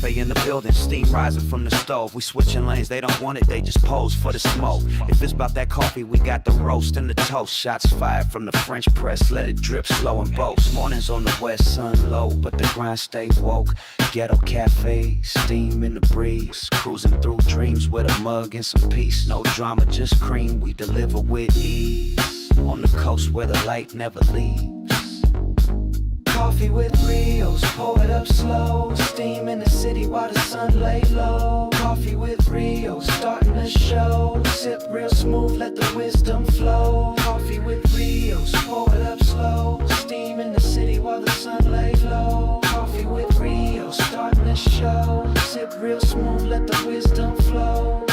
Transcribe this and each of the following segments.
cafe in the building, steam rising from the stove. We switching lanes, they don't want it, they just pose for the smoke. If it's about that coffee, we got the roast and the toast. Shots fired from the French press, let it drip slow and boast. Mornings on the west, sun low, but the grind stay woke. Ghetto cafe, steam in the breeze, cruising through dreams with a mug and some peace. No drama, just cream, we deliver with ease. On the coast where the light never leaves. Coffee with Rios, pour it up slow. Steam in the city while the sun lay low. Coffee with Rios, starting the show. Sip real smooth, let the wisdom flow. Coffee with Rios, pour it up slow. Steam in the city while the sun lay low. Coffee with Rios, starting the show. Sip real smooth, let the wisdom flow.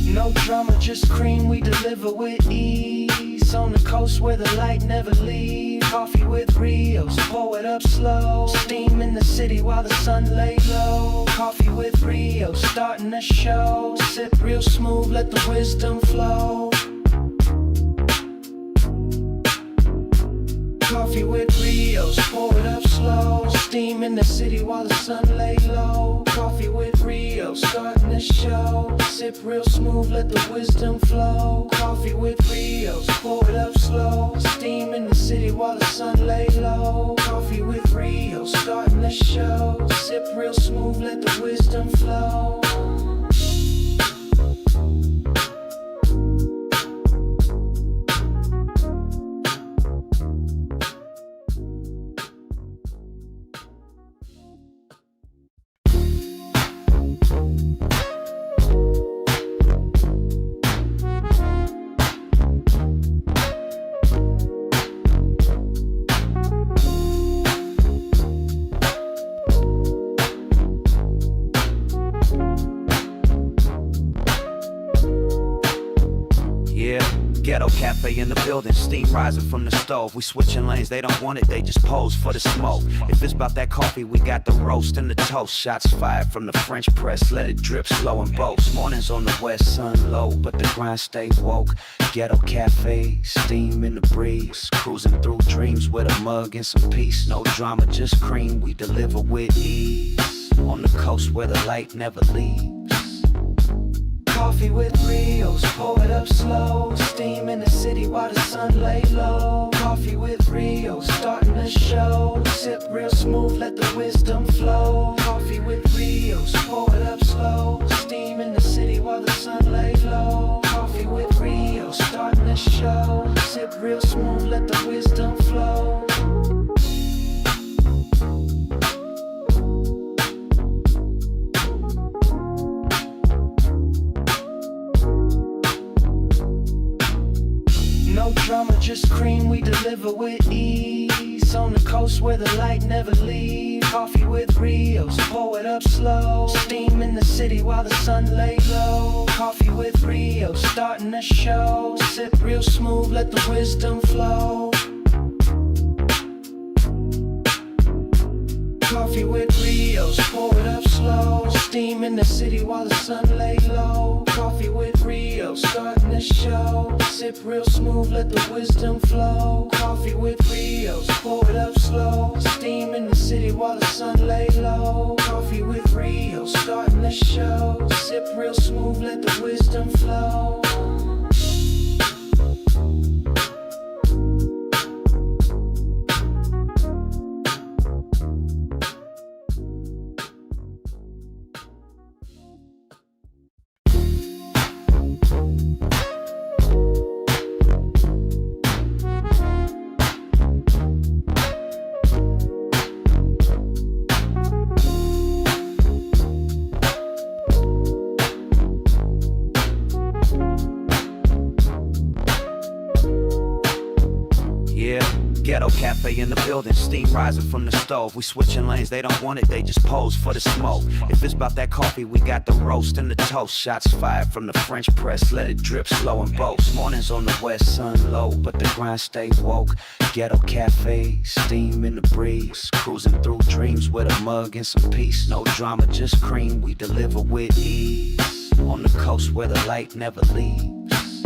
No drama, just cream, we deliver with ease. On the coast where the light never leaves. Coffee with Rios, pour it up slow. Steam in the city while the sun lay low. Coffee with Rios, starting the show. Sip real smooth, let the wisdom flow. Coffee with Rios, pour it up slow. Steam in the city while the sun lay low. Coffee with Rios, starting the show. Sip real smooth, let the wisdom flow. Coffee with Rios, pour it up slow. Steam in the city while the sun lay low. Coffee with Rios, starting the show. Sip real smooth, let the wisdom flow. Ghetto cafe in the building, steam rising from the stove. We switching lanes, they don't want it, they just pose for the smoke. If it's about that coffee, we got the roast and the toast. Shots fired from the French press, let it drip slow and boast. Mornings on the west, sun low, but the grind stay woke. Ghetto cafe, steam in the breeze, cruising through dreams with a mug and some peace. No drama, just cream, we deliver with ease. On the coast where the light never leaves. Coffee with Rios, pour it up slow. Steam in the city while the sun lay low. Coffee with Rios, starting the show. Sip real smooth, let the wisdom flow. Coffee with Rios, pour it up slow. Steam in the city while the sun lay low. Coffee with Rios, starting the show. Sip real smooth, let the wisdom flow. No drama, just cream, we deliver with ease. On the coast where the light never leaves. Coffee with Rios, pour it up slow. Steam in the city while the sun lay low. Coffee with Rios, starting the show. Sip real smooth, let the wisdom flow. Coffee with Rios, pour it up slow. Steam in the city while the sun lay low. Coffee with Rios, starting the show. Sip real smooth, let the wisdom flow. Coffee with Rios, pour it up slow. Steam in the city while the sun lay low. Coffee with Rios, starting the show. Sip real smooth, let the wisdom flow. Ghetto cafe in the building, steam rising from the stove. We switching lanes, they don't want it, they just pose for the smoke. If it's about that coffee, we got the roast and the toast. Shots fired from the French press, let it drip slow and boast. Mornings on the west, sun low, but the grind stay woke. Ghetto cafe, steam in the breeze, cruising through dreams with a mug and some peace. No drama, just cream, we deliver with ease. on the coast where the light never leaves.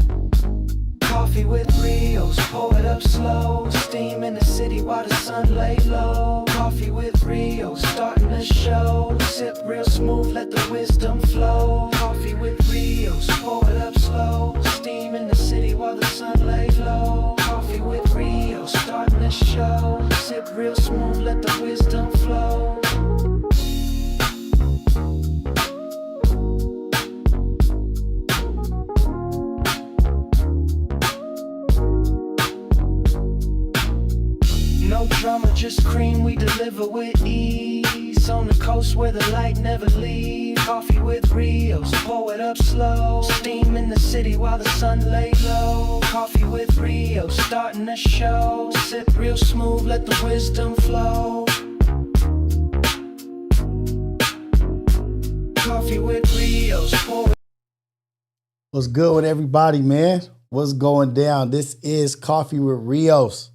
Coffee with Rios, pour it up slow. Steam in the city while the sun lay low. Coffee with Rios, starting the show. Sip real smooth, let the wisdom flow. Coffee with Rios, pour it up slow. Steam in the city while the sun lay low. Coffee with Rios, starting the show. Sip real smooth, let the wisdom flow. No drama, just cream, we deliver with ease. On the coast where the light never leaves. Coffee with Rios, pour it up slow. Steam in the city while the sun lay low. Coffee with Rios, starting the show. Sip real smooth, let the wisdom flow. Coffee with Rios, pour it. What's good with everybody, man? What's going down? This is Coffee with Rios.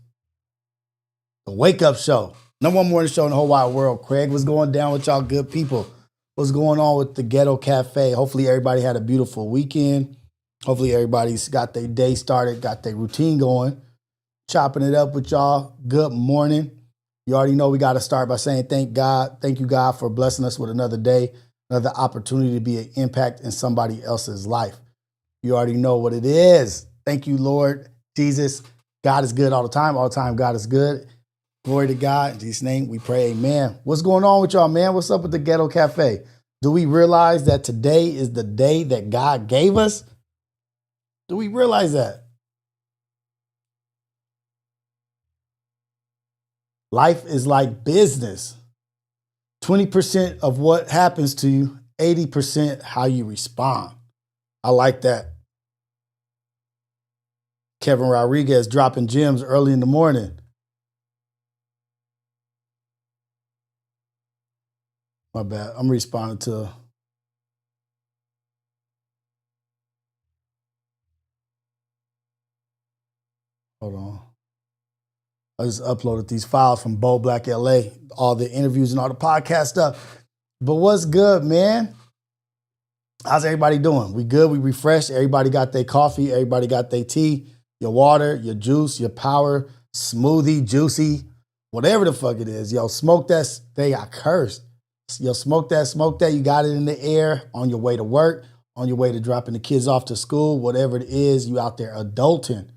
The Wake Up Show. Number one morning show in the whole wide world. Craig, what's going down with y'all good people? What's going on with the Ghetto Cafe? Hopefully everybody had a beautiful weekend. Hopefully everybody's got their day started, got their routine going. Chopping it up with y'all. Good morning. You already know we got to start by saying thank God. Thank you, God, for blessing us with another day, another opportunity to be an impact in somebody else's life. You already know what it is. Thank you, Lord Jesus. God is good all the time. All the time, God is good. Glory to God. In Jesus' name, we pray, amen. What's going on with y'all, man? What's up with the Ghetto Cafe? Do we realize that today is the day that God gave us? Do we realize that? Life is like business. 20% of what happens to you, 80% how you respond. I like that. Kevin Rodriguez dropping gems early in the morning. My bad. I'm responding to. Hold on. I just uploaded these files from Bold Black LA, all the interviews and all the podcast stuff. But what's good, man? How's everybody doing? We good? We refreshed? Everybody got their coffee? Everybody got their tea, your water, your juice, your power, smoothie, juicy, whatever the fuck it is. Yo, smoke that. They got cursed. Yo, smoke that. You got it in the air on your way to work, on your way to dropping the kids off to school, whatever it is, you out there adulting.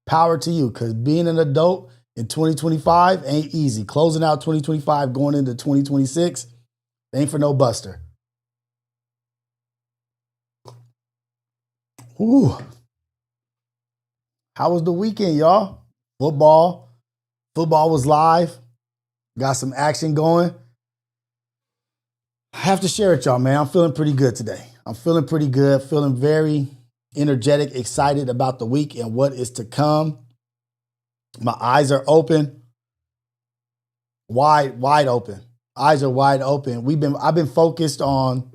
Power to you, because being an adult in 2025 ain't easy. Closing out 2025, going into 2026, ain't for no buster. Ooh. How was the weekend, y'all? Football was live. Got some action going. I have to share it, y'all, man. I'm feeling pretty good today. I'm feeling pretty good, feeling very energetic, excited about the week and what is to come. My eyes are open, wide open. Eyes are wide open. I've been focused on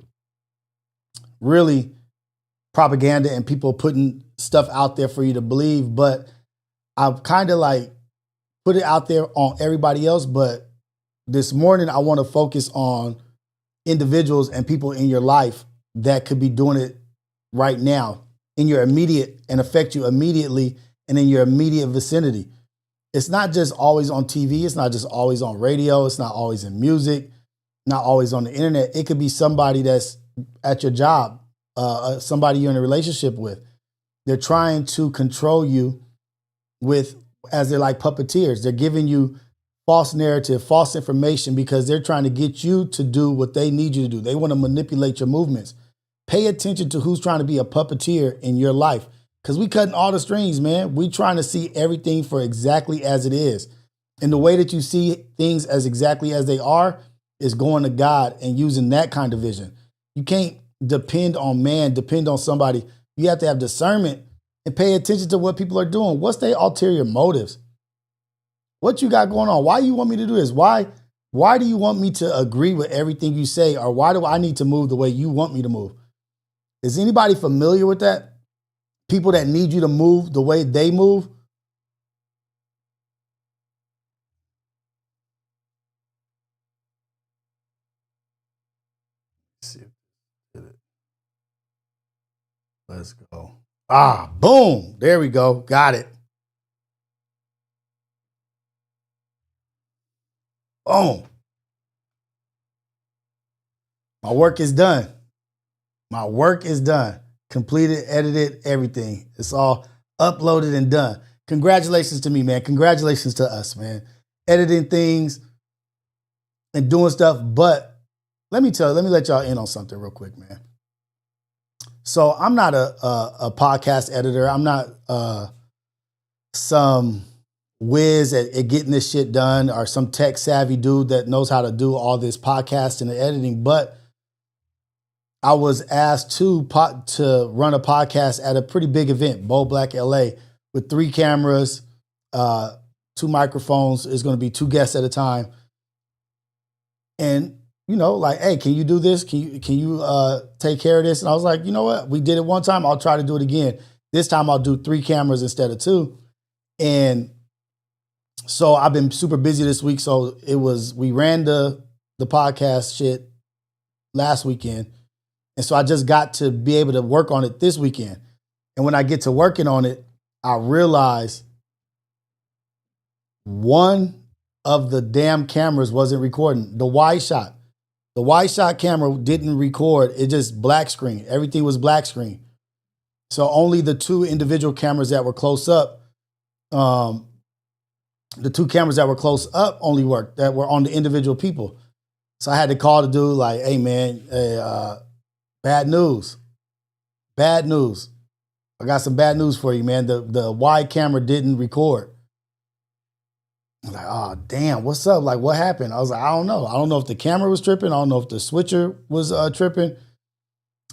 really propaganda and people putting stuff out there for you to believe, but I've kind of like put it out there on everybody else. But this morning, I want to focus on individuals and people in your life that could be doing it right now in your immediate and affect you immediately and in your immediate vicinity. It's not just always on TV. It's not just always on radio. It's not always in music, not always on the internet. It could be somebody that's at your job, somebody you're in a relationship with. They're trying to control you as they're like puppeteers. They're giving you false narrative, false information because they're trying to get you to do what they need you to do. They want to manipulate your movements. Pay attention to who's trying to be a puppeteer in your life. Because we cutting all the strings, man. We trying to see everything for exactly as it is. And the way that you see things as exactly as they are is going to God and using that kind of vision. You can't depend on man, depend on somebody. You have to have discernment and pay attention to what people are doing. What's their ulterior motives? What you got going on? Why you want me to do this? Why do you want me to agree with everything you say? Or why do I need to move the way you want me to move? Is anybody familiar with that? People that need you to move the way they move? Let's go. Ah, boom. There we go. Got it. Boom. My work is done. My work is done. Completed, edited, everything. It's all uploaded and done. Congratulations to me, man. Congratulations to us, man. Editing things and doing stuff. But let me let y'all in on something real quick, man. So I'm not a podcast editor. I'm not some whiz at getting this shit done or some tech savvy dude that knows how to do all this podcasting and editing. But I was asked to run a podcast at a pretty big event, Bold Black LA, with 3 cameras, 2 microphones. It's going to be 2 guests at a time. And, you know, like, hey, can you do this? Can you take care of this? And I was like, you know what? We did it one time. I'll try to do it again. This time I'll do 3 cameras instead of 2. And so I've been super busy this week. So we ran the podcast shit last weekend. And so I just got to be able to work on it this weekend. And when I get to working on it, I realized one of the damn cameras wasn't recording. The wide shot camera didn't record. It just black screen. Everything was black screen. So only the 2 individual cameras that were close up, the 2 cameras that were close up only worked, that were on the individual people. So I had to call the dude like, hey man, bad news. I got some bad news for you, man. The wide camera didn't record. I'm like, oh, damn, what's up? Like, what happened? I was like, I don't know. I don't know if the camera was tripping. I don't know if the switcher was tripping.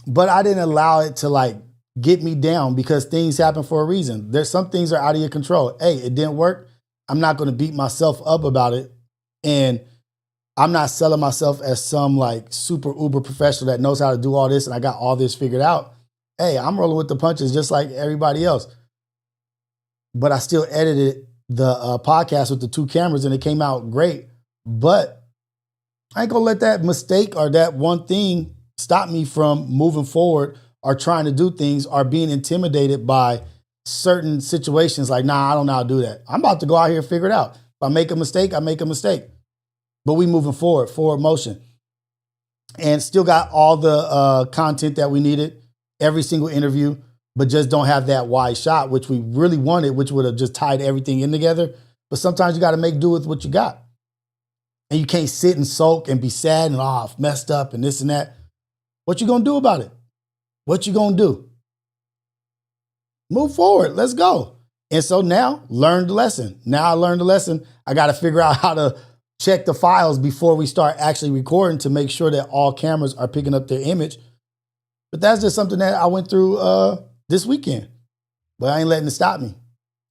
But I didn't allow it to, like, get me down because things happen for a reason. There's some things are out of your control. Hey, it didn't work. I'm not going to beat myself up about it. And I'm not selling myself as some, like, super uber professional that knows how to do all this and I got all this figured out. Hey, I'm rolling with the punches just like everybody else. But I still edited the podcast with the 2 cameras and it came out great. But I ain't gonna let that mistake or that one thing stop me from moving forward or trying to do things or being intimidated by certain situations. Like, nah, I don't know how to do that. I'm about to go out here and figure it out. If I make a mistake, I make a mistake. But we moving forward motion. And still got all the content that we needed, every single interview, but just don't have that wide shot, which we really wanted, which would have just tied everything in together. But sometimes you got to make do with what you got. And you can't sit and sulk and be sad and, oh, I've messed up and this and that. What you going to do about it? What you going to do? Move forward. Let's go. And so now, learn the lesson. Now I learned the lesson. I got to figure out how to check the files before we start actually recording to make sure that all cameras are picking up their image. But that's just something that I went through this weekend. But I ain't letting it stop me.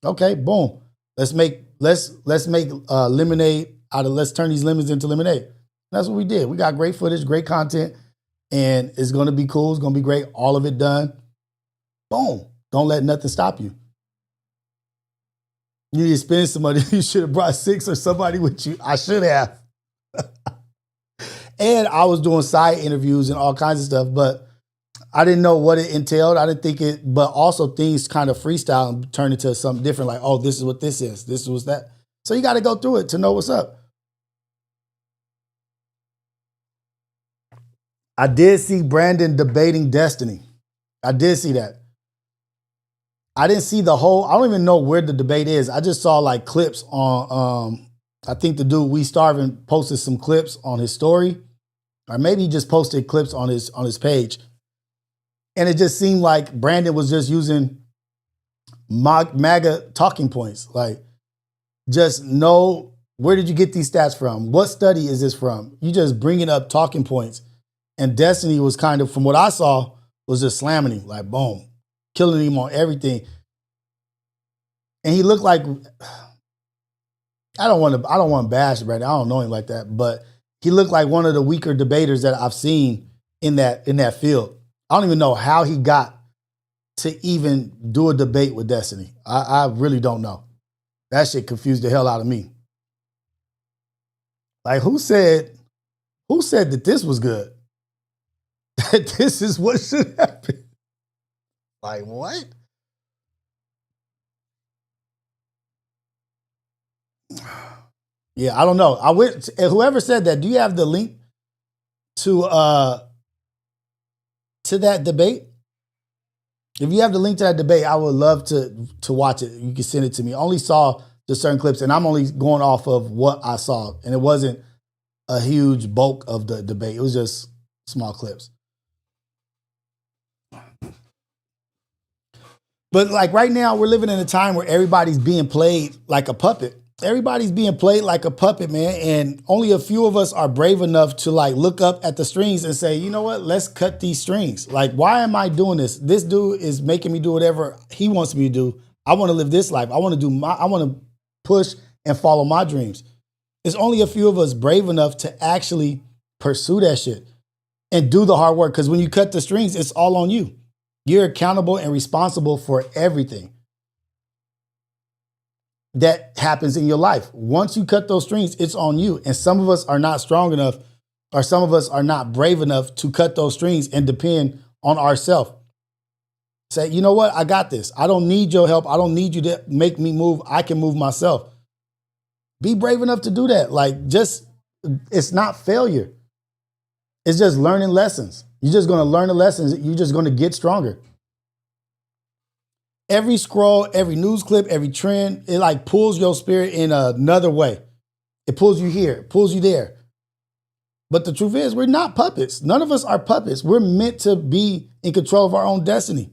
Okay, boom. Let's make lemonade out of, let's turn these lemons into lemonade. That's what we did. We got great footage, great content, and it's going to be cool. It's going to be great. All of it done. Boom. Don't let nothing stop you. You need to spend some money. You should have brought 6 or somebody with you. I should have. And I was doing side interviews and all kinds of stuff, but I didn't know what it entailed. I didn't think it, but also things kind of freestyle and turn into something different. Like, oh, this is what this is. This was that. So you got to go through it to know what's up. I did see Brandon debating Destiny. I did see that. I didn't see the whole, I don't even know where the debate is. I just saw like clips on, I think the dude We Starving posted some clips on his story, or maybe he just posted clips on his page. And it just seemed like Brandon was just using MAGA talking points. Like, just know, where did you get these stats from? What study is this from? You just bringing up talking points. And Destiny was kind of, from what I saw, was just slamming him, like, boom, killing him on everything. And he looked like, I don't want to bash Brandon. I don't know him like that, but he looked like one of the weaker debaters that I've seen in that field. I don't even know how he got to even do a debate with Destiny. I really don't know. That shit confused the hell out of me. Like, who said that this was good? That this is what should happen? Like, what? Yeah, I don't know. I went. Whoever said that, do you have the link to that debate? If you have the link to that debate, I would love to watch it. You can send it to me. I only saw the certain clips, and I'm only going off of what I saw, and it wasn't a huge bulk of the debate. It was just small clips. But like right now, we're living in a time where everybody's being played like a puppet. Everybody's being played like a puppet, man. And only a few of us are brave enough to like look up at the strings and say, you know what, let's cut these strings. Like, why am I doing this? This dude is making me do whatever he wants me to do. I want to live this life. I want to push and follow my dreams. There's only a few of us brave enough to actually pursue that shit and do the hard work. Because when you cut the strings, it's all on you. You're accountable and responsible for everything that happens in your life. Once you cut those strings, it's on you. And some of us are not strong enough, or some of us are not brave enough to cut those strings and depend on ourselves. Say, you know what? I got this. I don't need your help. I don't need you to make me move. I can move myself. Be brave enough to do that. Like, it's not failure. It's just learning lessons. You're just going to learn the lessons. You're just going to get stronger. Every scroll, every news clip, every trend, it like pulls your spirit in another way. It pulls you here, pulls you there. But the truth is, we're not puppets. None of us are puppets. We're meant to be in control of our own destiny,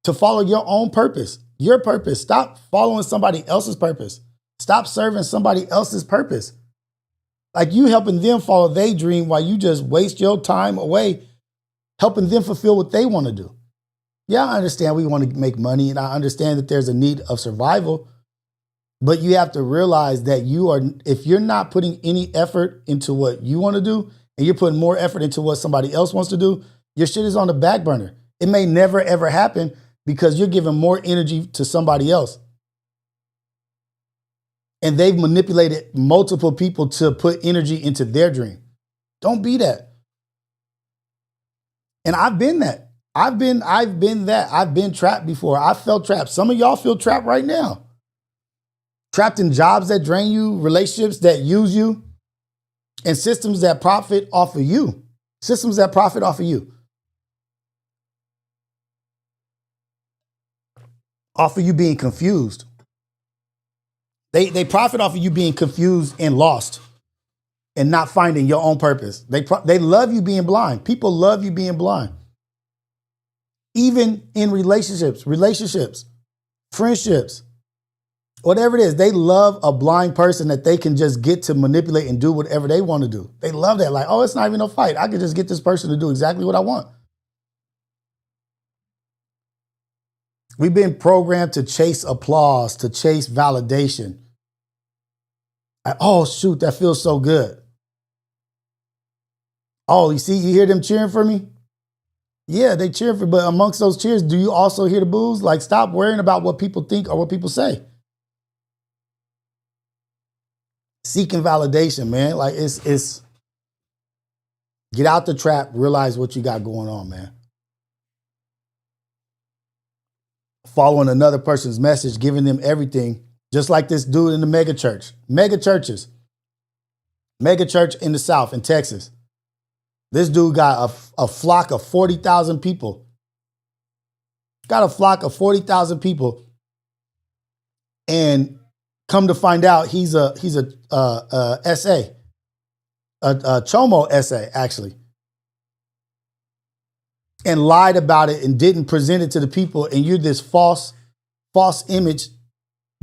to follow your own purpose, your purpose. Stop following somebody else's purpose. Stop serving somebody else's purpose. Like, you helping them follow their dream while you just waste your time away helping them fulfill what they want to do. Yeah, I understand we want to make money, and I understand that there's a need of survival, but you have to realize that if you're not putting any effort into what you want to do, and you're putting more effort into what somebody else wants to do, your shit is on the back burner. It may never, ever happen because you're giving more energy to somebody else. And they've manipulated multiple people to put energy into their dream. Don't be that. And I've been that. I've been that. I've been trapped before. I felt trapped. Some of y'all feel trapped right now. Trapped in jobs that drain you, relationships that use you, and systems that profit off of you. Systems that profit off of you. Off of you being confused. They profit off of you being confused and lost and not finding your own purpose. They love you being blind. People love you being blind. Even in relationships, friendships, whatever it is, they love a blind person that they can just get to manipulate and do whatever they want to do. They love that. Like, oh, it's not even a fight. I can just get this person to do exactly what I want. We've been programmed to chase applause, to chase validation. Oh, shoot, that feels so good. Oh, you hear them cheering for me? Yeah, they cheer for me, but amongst those cheers, do you also hear the boos? Like, stop worrying about what people think or what people say. Seeking validation, man. Like, it's get out the trap, realize what you got going on, man. Following another person's message, giving them everything, just like this dude in the mega church. Mega church in the South, in Texas. This dude got a flock of 40,000 people. Got a flock of 40,000 people. And come to find out, he's a SA, a Chomo SA, actually. And lied about it and didn't present it to the people. And you're this false image,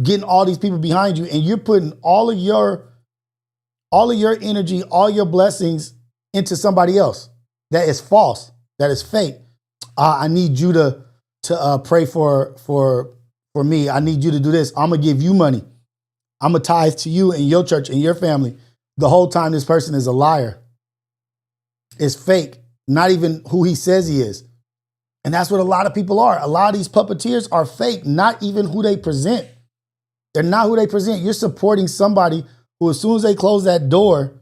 getting all these people behind you. And you're putting all of your energy, all your blessings into somebody else. That is false. That is fake. I need you to pray for me. I need you to do this. I'm going to give you money. I'm going to tithe to you and your church and your family. The whole time this person is a liar. It's fake. Not even who he says he is. And that's what a lot of people are. A lot of these puppeteers are fake, not even who they present. They're not who they present. You're supporting somebody who, as soon as they close that door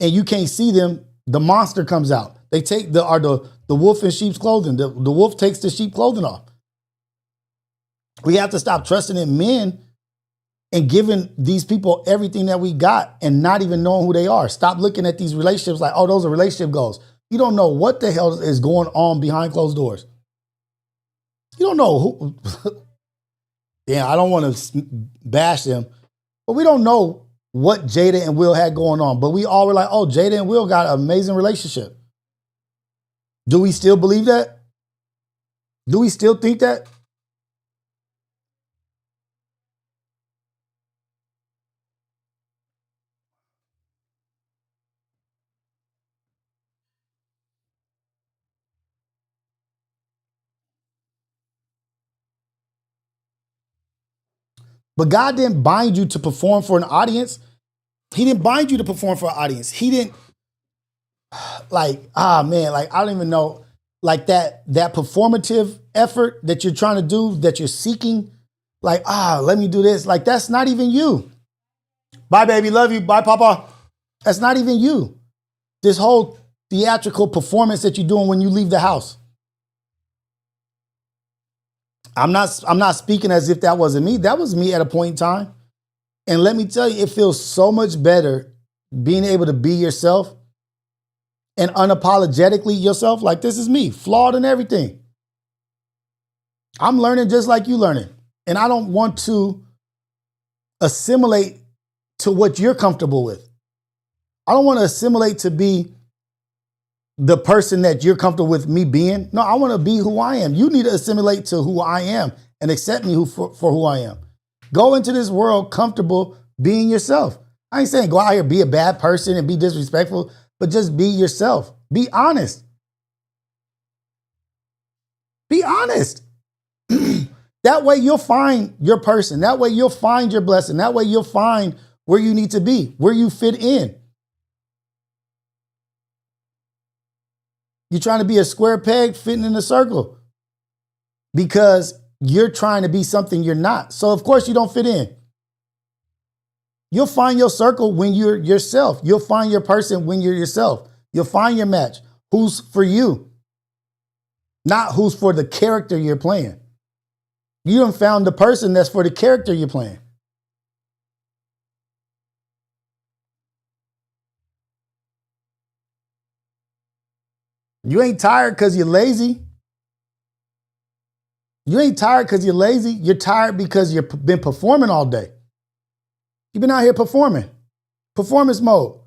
and you can't see them, the monster comes out. They take the wolf in sheep's clothing. The wolf takes the sheep clothing off. We have to stop trusting in men and giving these people everything that we got and not even knowing who they are. Stop looking at these relationships like, oh, those are relationship goals. You don't know what the hell is going on behind closed doors. You don't know who. Yeah, I don't want to bash them, but we don't know what Jada and Will had going on. But we all were like, oh, Jada and Will got an amazing relationship. Do we still believe that? Do we still think that? But God didn't bind you to perform for an audience. He didn't bind you to perform for an audience. He didn't like, man, like I don't even know, like that performative effort that you're trying to do, that you're seeking, like, let me do this. Like, that's not even you. Bye, baby. Love you. Bye, Papa. That's not even you. This whole theatrical performance that you're doing when you leave the house. I'm not speaking as if that wasn't me. That was me at a point in time. And let me tell you, it feels so much better being able to be yourself and unapologetically yourself. Like, this is me, flawed and everything. I'm learning just like you learning. And I don't want to assimilate to what you're comfortable with. I don't want to assimilate to be the person that you're comfortable with me being. No, I want to be who I am. You need to assimilate to who I am and accept me for who I am. Go into this world comfortable being yourself. I ain't saying go out here, be a bad person and be disrespectful, but just be yourself. Be honest. Be honest. That way you'll find your person. That way you'll find your blessing. That way you'll find where you need to be, where you fit in. You're trying to be a square peg fitting in a circle because you're trying to be something you're not. So of course you don't fit in. You'll find your circle when you're yourself. You'll find your person when you're yourself. You'll find your match. Who's for you, not who's for the character you're playing. You done found the person that's for the character you're playing. You ain't tired because you're lazy. You ain't tired because you're lazy. You're tired because you've been performing all day. You've been out here performing. Performance mode.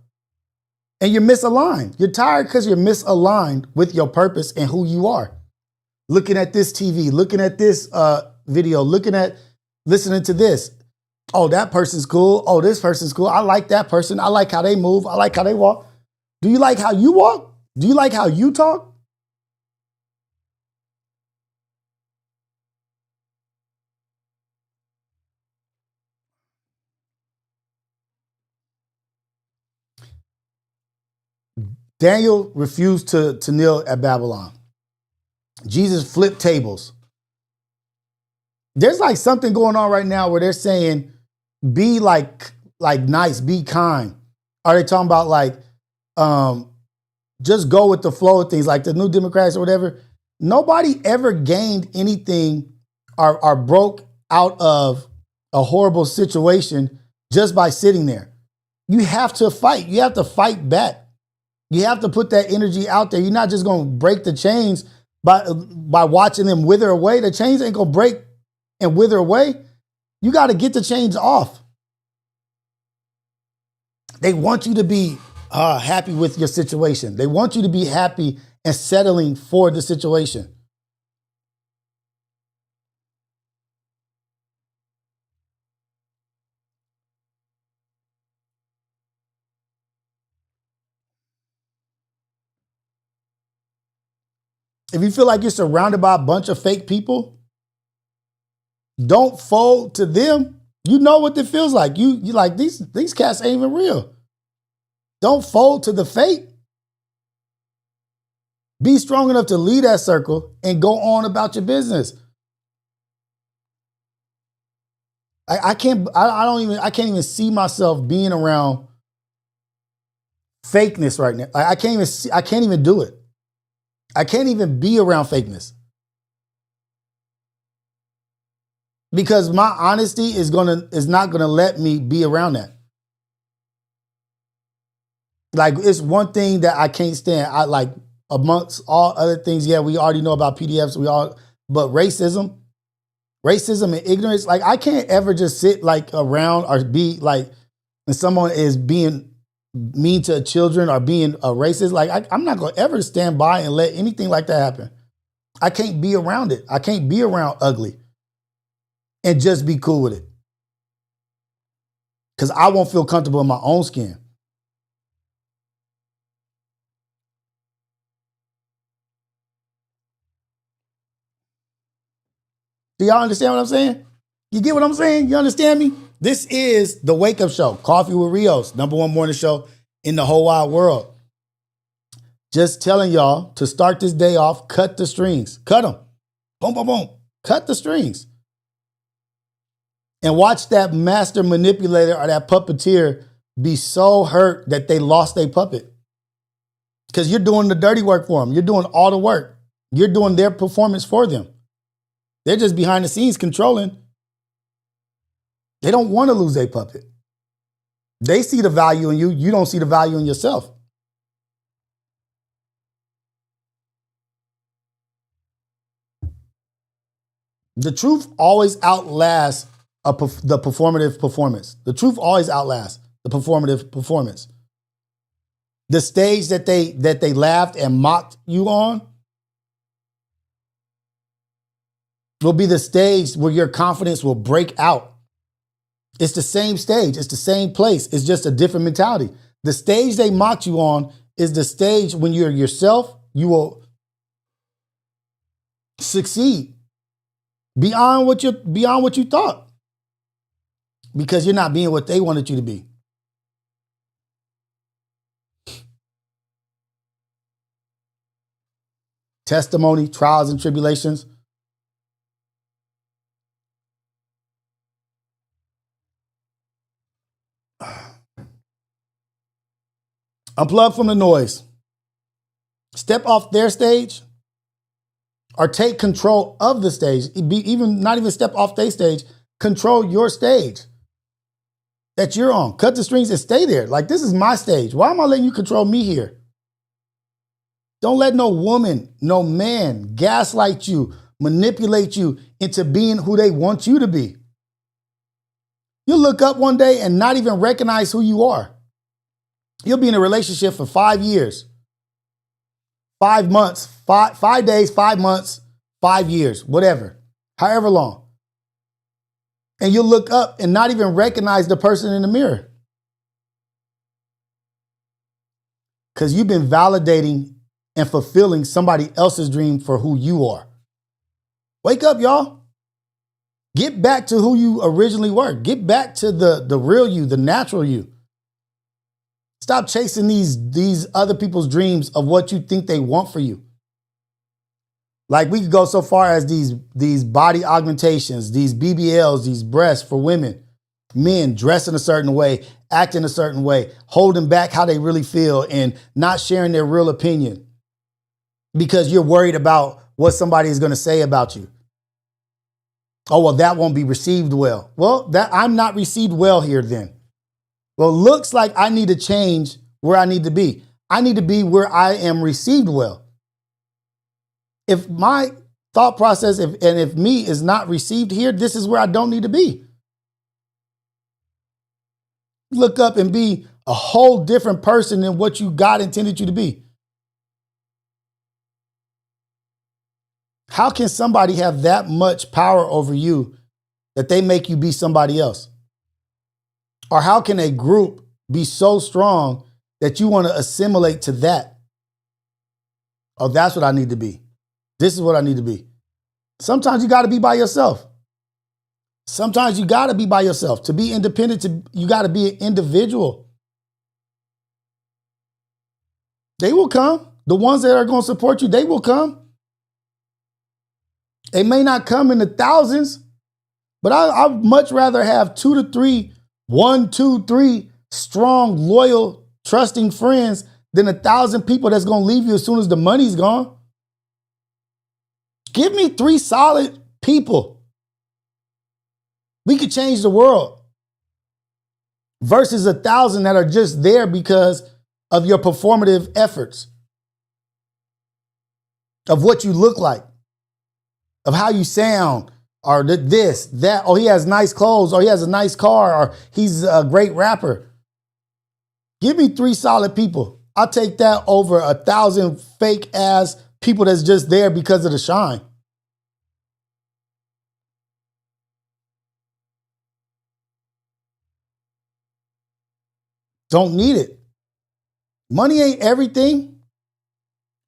And you're misaligned. You're tired because you're misaligned with your purpose and who you are. Looking at this TV, looking at this video, listening to this. Oh, that person's cool. Oh, this person's cool. I like that person. I like how they move. I like how they walk. Do you like how you walk? Do you like how you talk? Daniel refused to kneel at Babylon. Jesus flipped tables. There's like something going on right now where they're saying, be like nice, be kind. Are they talking about like, just go with the flow of things, like the New Democrats or whatever? Nobody ever gained anything or broke out of a horrible situation just by sitting there. You have to fight. You have to fight back. You have to put that energy out there. You're not just going to break the chains by watching them wither away. The chains ain't going to break and wither away. You got to get the chains off. They want you to be happy with your situation. They want you to be happy and settling for the situation. If you feel like you're surrounded by a bunch of fake people, don't fold to them. You know what it feels like. You like these cats ain't even real. Don't fold to the fake. Be strong enough to leave that circle and go on about your business. I can't even see myself being around fakeness right now. I can't even do it. I can't even be around fakeness. Because my honesty is not gonna let me be around that. Like, it's one thing that I can't stand. I like, amongst all other things, yeah, we already know about PDFs, but racism and ignorance, like, I can't ever just sit like around or be like, when someone is being mean to children or being a racist, like, I'm not gonna ever stand by and let anything like that happen. I can't be around it. I can't be around ugly and just be cool with it. Because I won't feel comfortable in my own skin. Do y'all understand what I'm saying? You get what I'm saying? You understand me? This is the Wake Up Show, Coffee with Rios, #1 morning show in the whole wide world. Just telling y'all to start this day off, cut the strings. Cut them. Boom, boom, boom. Cut the strings. And watch that master manipulator or that puppeteer be so hurt that they lost their puppet. Because you're doing the dirty work for them. You're doing all the work. You're doing their performance for them. They're just behind the scenes controlling. They don't want to lose their puppet. They see the value in you. You don't see the value in yourself. The truth always outlasts the performative performance. The truth always outlasts the performative performance. The stage that they laughed and mocked you on will be the stage where your confidence will break out. It's the same stage. It's the same place. It's just a different mentality. The stage they mocked you on is the stage when you're yourself, you will succeed beyond what you thought. Because you're not being what they wanted you to be. Testimony, trials, and tribulations. Unplug from the noise. Step off their stage or take control of the stage. Not even step off their stage. Control your stage that you're on. Cut the strings and stay there. Like, this is my stage. Why am I letting you control me here? Don't let no woman, no man gaslight you, manipulate you into being who they want you to be. You'll look up one day and not even recognize who you are. You'll be in a relationship for 5 years, 5 months, 5 days, 5 months, 5 years, whatever, however long. And you'll look up and not even recognize the person in the mirror. Because you've been validating and fulfilling somebody else's dream for who you are. Wake up, y'all. Get back to who you originally were. Get back to the real you, the natural you. Stop chasing these other people's dreams of what you think they want for you. Like, we could go so far as these body augmentations, these BBLs, these breasts for women, men dressing a certain way, acting a certain way, holding back how they really feel and not sharing their real opinion because you're worried about what somebody is going to say about you. Oh, well, that won't be received well. Well, I'm not received well here then. Well, looks like I need to change where I need to be. I need to be where I am received well. If my thought process, if me is not received here, this is where I don't need to be. Look up and be a whole different person than what God intended you to be. How can somebody have that much power over you that they make you be somebody else? Or how can a group be so strong that you want to assimilate to that? Oh, that's what I need to be. This is what I need to be. Sometimes you got to be by yourself. Sometimes you got to be by yourself. To be independent, you got to be an individual. They will come. The ones that are going to support you, they will come. They may not come in the thousands, but I'd much rather have 2 to 3, 1, 2, 3 strong, loyal, trusting friends than 1,000 people that's going to leave you as soon as the money's gone. Give me 3 solid people. We could change the world. Versus 1,000 that are just there because of your performative efforts. Of what you look like. Of how you sound. Or this, that. Oh, he has nice clothes. Or he has a nice car. Or he's a great rapper. Give me 3 solid people. I'll take that over 1,000 fake ass people that's just there because of the shine. Don't need it. Money ain't everything.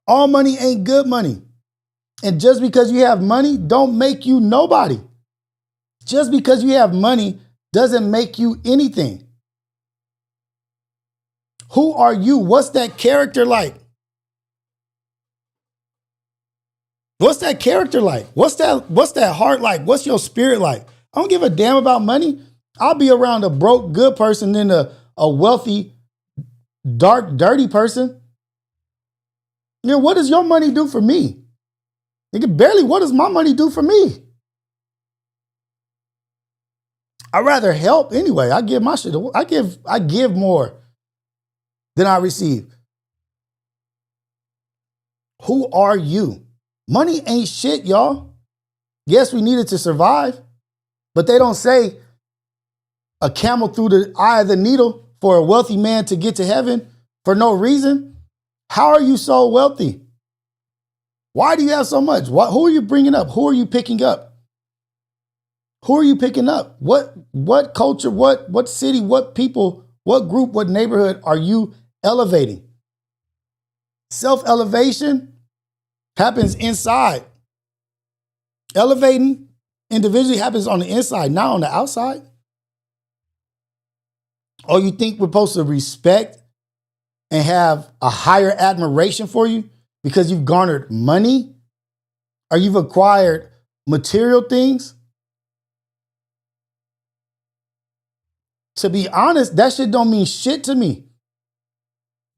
All money ain't good money. And just because you have money don't make you nobody. Just because you have money doesn't make you anything. Who are you? What's that character like? What's that character like? What's that heart like? What's your spirit like? I don't give a damn about money. I'll be around a broke, good person than a wealthy, dark, dirty person. You know, what does your money do for me? Nigga, barely what does my money do for me? I'd rather help anyway. I give my shit. I give more than I receive. Who are you? Money ain't shit, y'all. Yes, we need it to survive, but they don't say a camel through the eye of the needle for a wealthy man to get to heaven for no reason. How are you so wealthy? Why do you have so much? Who are you bringing up? Who are you picking up? Who are you picking up? What culture, what city, what people, what group, what neighborhood are you elevating? Self-elevation happens inside. Elevating individually happens on the inside, not on the outside. Or you think we're supposed to respect and have a higher admiration for you because you've garnered money or you've acquired material things? To be honest, that shit don't mean shit to me.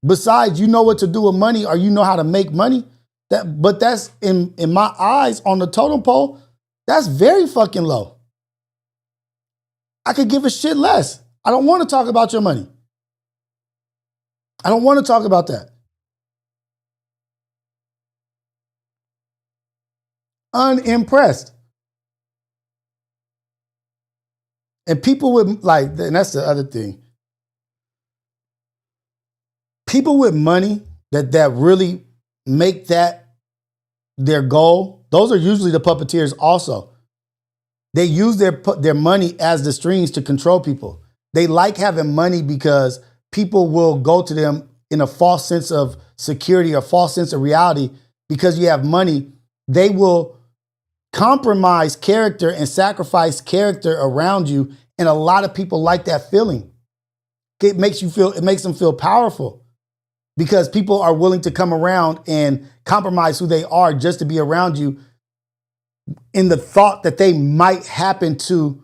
Besides, you know what to do with money or you know how to make money. But that's in my eyes on the totem pole, that's very fucking low. I could give a shit less. I don't want to talk about your money. I don't want to talk about that. Unimpressed. And people with and that's the other thing. People with money that really make that their goal, those are usually the puppeteers also. They use their money as the strings to control people. They like having money because people will go to them in a false sense of security or false sense of reality. Because you have money, they will compromise character and sacrifice character around you. And a lot of people like that feeling. It makes them feel powerful. Because people are willing to come around and compromise who they are just to be around you in the thought that they might happen to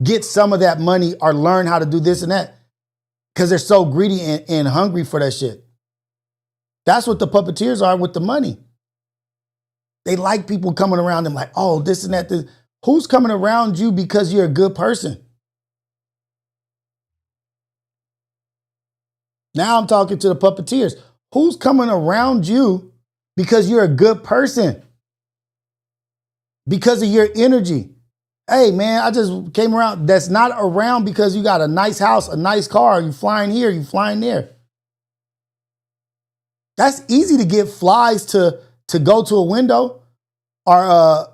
get some of that money or learn how to do this and that because they're so greedy and hungry for that shit. That's what the puppeteers are with the money. They like people coming around them like, oh, this and that. This. Who's coming around you because you're a good person? Now I'm talking to the puppeteers. Who's coming around you because you're a good person? Because of your energy. Hey, man, I just came around. That's not around because you got a nice house, a nice car. You flying here, you flying there. That's easy to get flies to go to a window or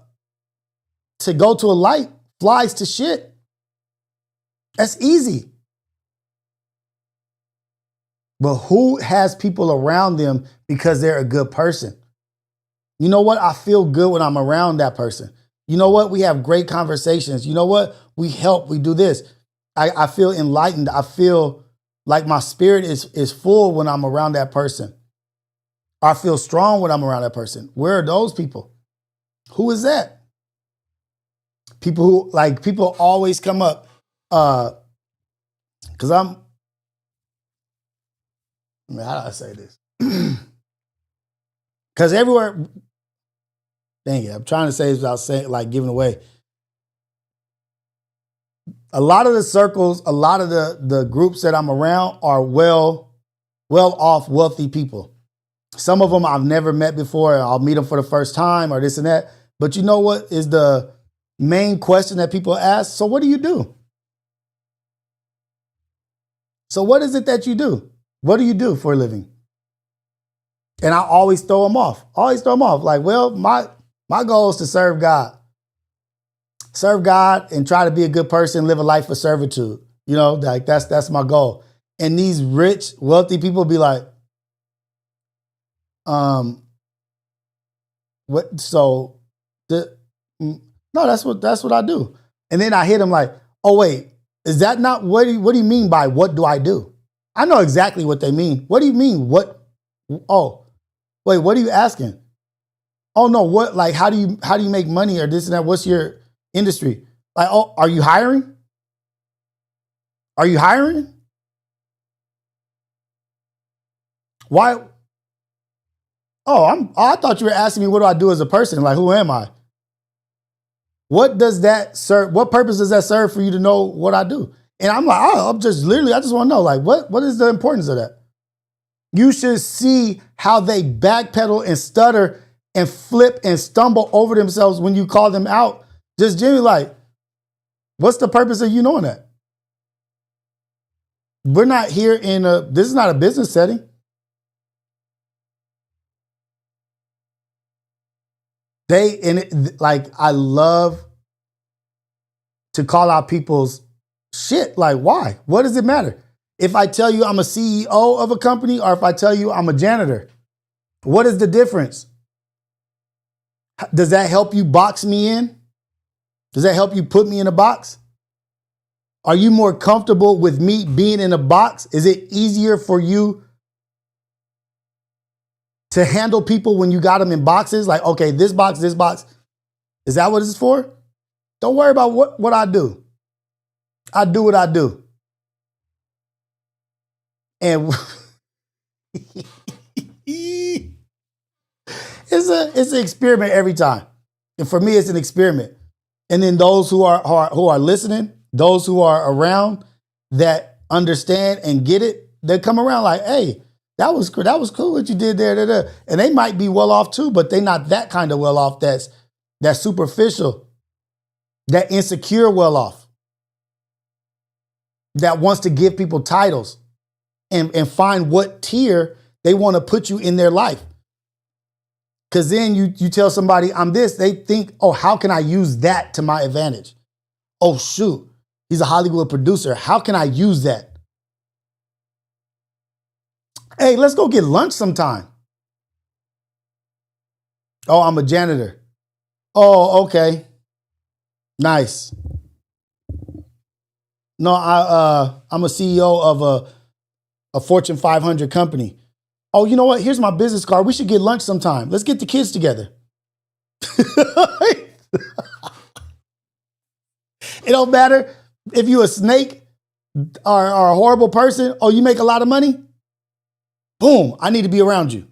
to go to a light. Flies to shit. That's easy. But who has people around them because they're a good person? You know what? I feel good when I'm around that person. You know what? We have great conversations. You know what? We help. We do this. I feel enlightened. I feel like my spirit is full when I'm around that person. I feel strong when I'm around that person. Where are those people? Who is that? People always come up because how do I say this? Because everywhere, Dang it, I'm trying to say this without saying like giving away. A lot of the circles, a lot of the groups that I'm around are well off, wealthy people. Some of them I've never met before. I'll meet them for the first time or this and that. But you know what is the main question that people ask? So what do you do? So what is it that you do? What do you do for a living? And I always throw them off. Like, well, my goal is to serve God. Serve God and try to be a good person, live a life of servitude. You know, like that's my goal. And these rich, wealthy people be like, what? So, no, that's what I do. And then I hit them like, oh wait, is that not what do you mean by what do I do? I know exactly what they mean. What do you mean? What? Oh, wait, what are you asking? Oh no, what? Like, how do you make money or this and that? What's your industry? Like, oh, are you hiring? Are you hiring? Why? Oh, I thought you were asking me what do I do as a person? Like, who am I? What does that serve? What purpose does that serve for you to know what I do? And I'm like, oh, I just want to know, like, what is the importance of that? You should see how they backpedal and stutter and flip and stumble over themselves when you call them out. Just genuinely like, what's the purpose of you knowing that? We're not here this is not a business setting. I love to call out people's shit. Like, why? What does it matter? If I tell you I'm a CEO of a company or if I tell you I'm a janitor, what is the difference? Does that help you box me in? Does that help you put me in a box? Are you more comfortable with me being in a box? Is it easier for you to handle people when you got them in boxes? Like, okay, this box. Is that what it's for? Don't worry about what I do. I do what I do. And it's an experiment every time. And for me, it's an experiment. And then those who are listening, those who are around that understand and get it, they come around like, hey, that was cool what you did there. And they might be well off too, but they're not that kind of well off that's superficial, that insecure well off, that wants to give people titles and find what tier they want to put you in their life. Because then you tell somebody I'm this, they think, oh, how can I use that to my advantage? Oh, shoot, he's a Hollywood producer. How can I use that? Hey, let's go get lunch sometime. Oh, I'm a janitor. Oh, okay. Nice. No, I'm a CEO of a Fortune 500 company. Oh, you know what? Here's my business card. We should get lunch sometime. Let's get the kids together. It don't matter if you a snake or a horrible person. Oh, you make a lot of money? Boom, I need to be around you.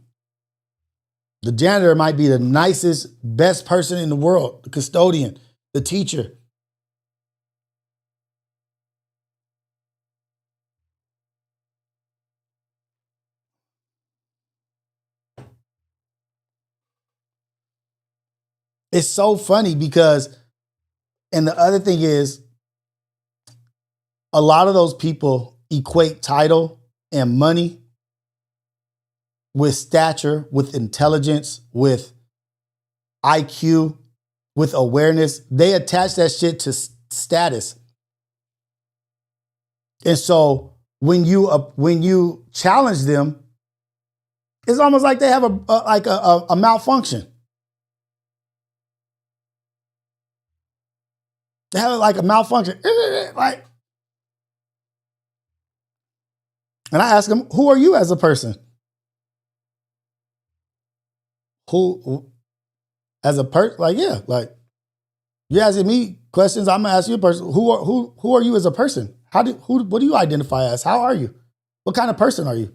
The janitor might be the nicest, best person in the world, the custodian, the teacher. It's so funny because, and the other thing is, a lot of those people equate title and money with stature, with intelligence, with IQ, with awareness. They attach that shit to status. And so when you challenge them, it's almost like they have a malfunction. They have like a malfunction. Like, and I ask them, who are you as a person? Who as a person? Like, yeah, like you're asking me questions. I'm gonna ask you a person. Who are you as a person? What do you identify as? How are you? What kind of person are you?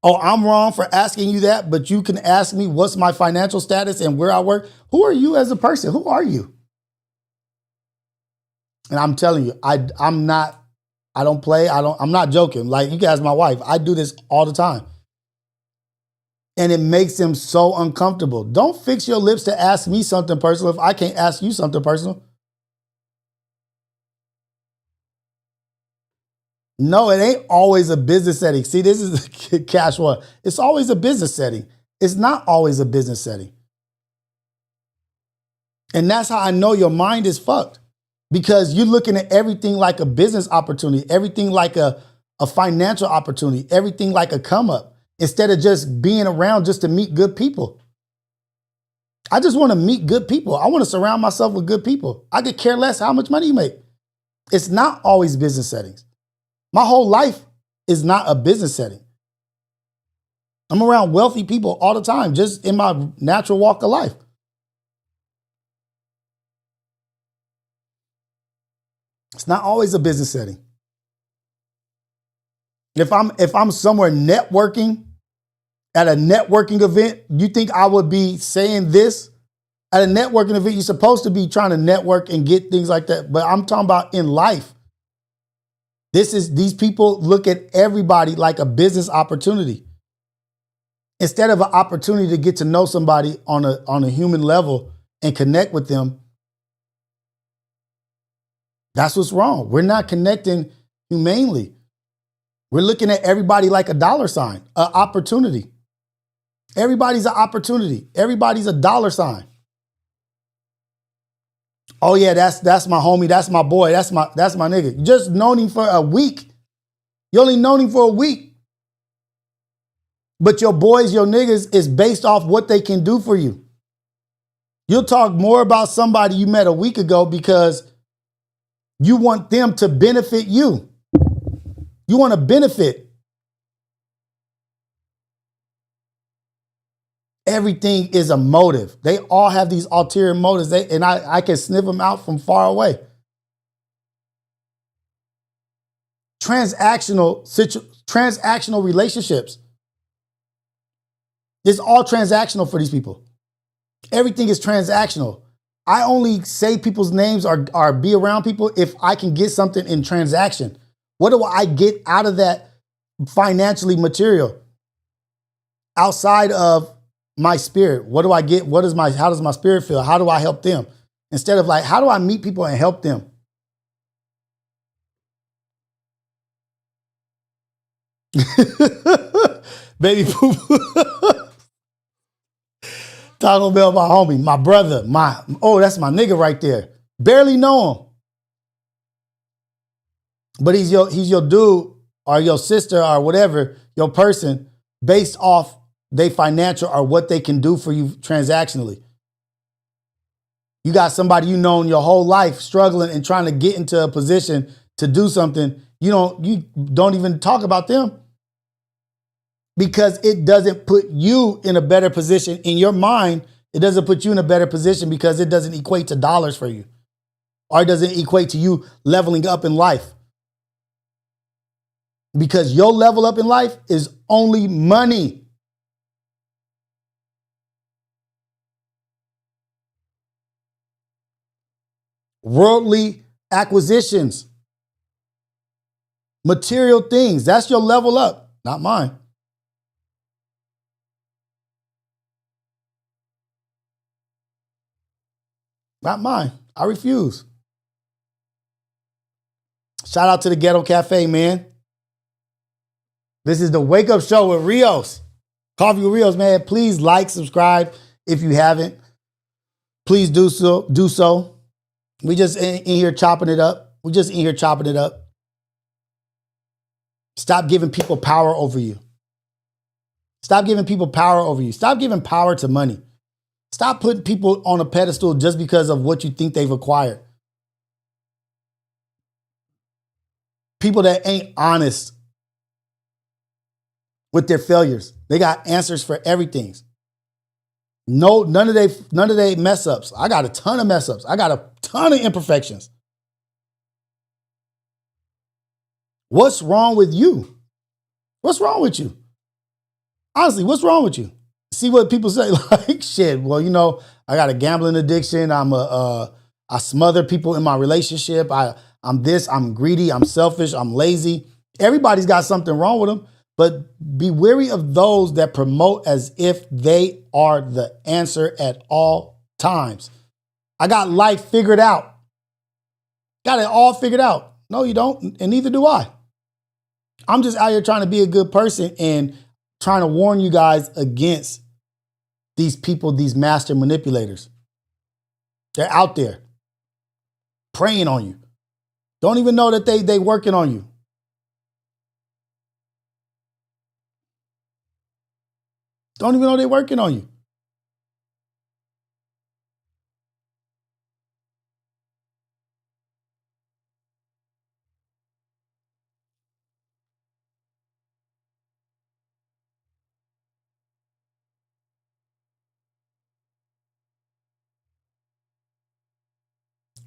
Oh, I'm wrong for asking you that, but you can ask me what's my financial status and where I work. Who are you as a person? Who are you? And I'm telling you, I don't play. I'm not joking. Like, you can ask my wife. I do this all the time. And it makes them so uncomfortable. Don't fix your lips to ask me something personal if I can't ask you something personal. No, it ain't always a business setting. See, this is the cash one. It's always a business setting. It's not always a business setting. And that's how I know your mind is fucked. Because you're looking at everything like a business opportunity, everything like a financial opportunity, everything like a come up, instead of just being around just to meet good people. I just want to meet good people. I want to surround myself with good people. I could care less how much money you make. It's not always business settings. My whole life is not a business setting. I'm around wealthy people all the time, just in my natural walk of life. It's not always a business setting. If I'm somewhere networking at a networking event, you think I would be saying this? At a networking event, you're supposed to be trying to network and get things like that. But I'm talking about in life. These people look at everybody like a business opportunity. Instead of an opportunity to get to know somebody on a human level and connect with them. That's what's wrong. We're not connecting humanely. We're looking at everybody like a dollar sign, an opportunity. Everybody's an opportunity. Everybody's a dollar sign. Oh yeah, that's my homie, that's my boy, that's my nigga. You just known him for a week. You only known him for a week. But your boys, your niggas is based off what they can do for you. You'll talk more about somebody you met a week ago because you want them to benefit you. You want to benefit. Everything is a motive. They all have these ulterior motives. I can sniff them out from far away. Transactional relationships. It's all transactional for these people. Everything is transactional. I only say people's names or be around people if I can get something in transaction. What do I get out of that financially material? Outside of my spirit, what do I get? How does my spirit feel? How do I help them? Instead of like, how do I meet people and help them? Baby poop. Taco Bell, my homie, my brother, that's my nigga right there. Barely know him. But he's your dude or your sister or whatever, your person, based off they financial or what they can do for you transactionally. You got somebody you known your whole life struggling and trying to get into a position to do something. You don't even talk about them because it doesn't put you in a better position in your mind. It doesn't put you in a better position because it doesn't equate to dollars for you, or it doesn't equate to you leveling up in life. Because your level up in life is only money. Worldly acquisitions, material things. That's your level up, not mine. Not mine. I refuse. Shout out to the Ghetto Cafe, man. This is the Wake Up Show with Rios. Coffee with Rios, man. Please like, subscribe if you haven't. Please do so. We just in here chopping it up. Stop giving people power over you. Stop giving power to money. Stop putting people on a pedestal just because of what you think they've acquired. People that ain't honest with their failures. They got answers for everything. No, none of they mess ups. I got a ton of mess ups. I got a ton of imperfections. What's wrong with you? What's wrong with you? Honestly, what's wrong with you? See what people say, like, shit, well, you know, I got a gambling addiction. I smother people in my relationship. I'm this, I'm greedy, I'm selfish, I'm lazy. Everybody's got something wrong with them, but be wary of those that promote as if they are the answer at all times. I got life figured out. Got it all figured out. No, you don't, and neither do I. I'm just out here trying to be a good person and trying to warn you guys against these people, these master manipulators. They're out there preying on you. Don't even know that they working on you. Don't even know they're working on you.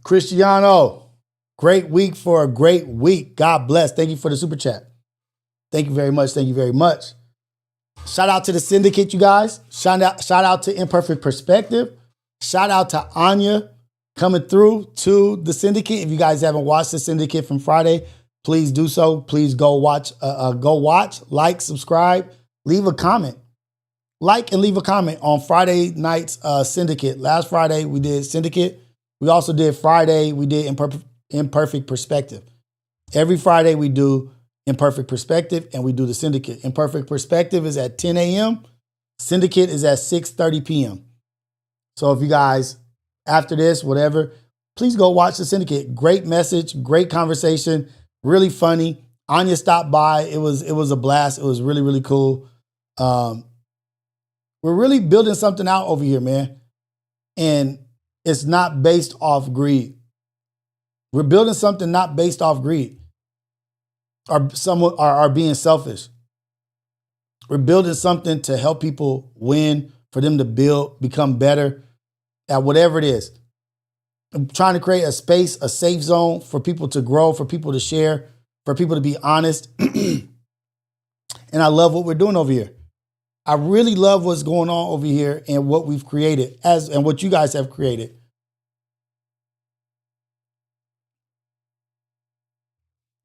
Cristiano, great week for a great week. God bless. Thank you for the super chat. Thank you very much. Thank you very much. Shout out to the syndicate, you guys. Shout out to Imperfect Perspective. Shout out to Anya coming through to the syndicate. If you guys haven't watched the syndicate from Friday, please do so. Please go watch, like, subscribe, leave a comment. Like and leave a comment on Friday night's syndicate. Last Friday we did syndicate. We also did Friday, we did Imperfect Perspective. Every Friday we do Imperfect Perspective and we do the syndicate. Imperfect Perspective is at 10 a.m. Syndicate is at 6:30 p.m. So if you guys, after this, whatever, please go watch the syndicate. Great message, great conversation, really funny. Anya stopped by. It was a blast. It was really, really cool. We're really building something out over here, man. And it's not based off greed. We're building something not based off greed or being selfish. We're building something to help people win, for them to become better at whatever it is. I'm trying to create a space, a safe zone for people to grow, for people to share, for people to be honest. And I love what we're doing over here. I really love what's going on over here and what we've created and what you guys have created.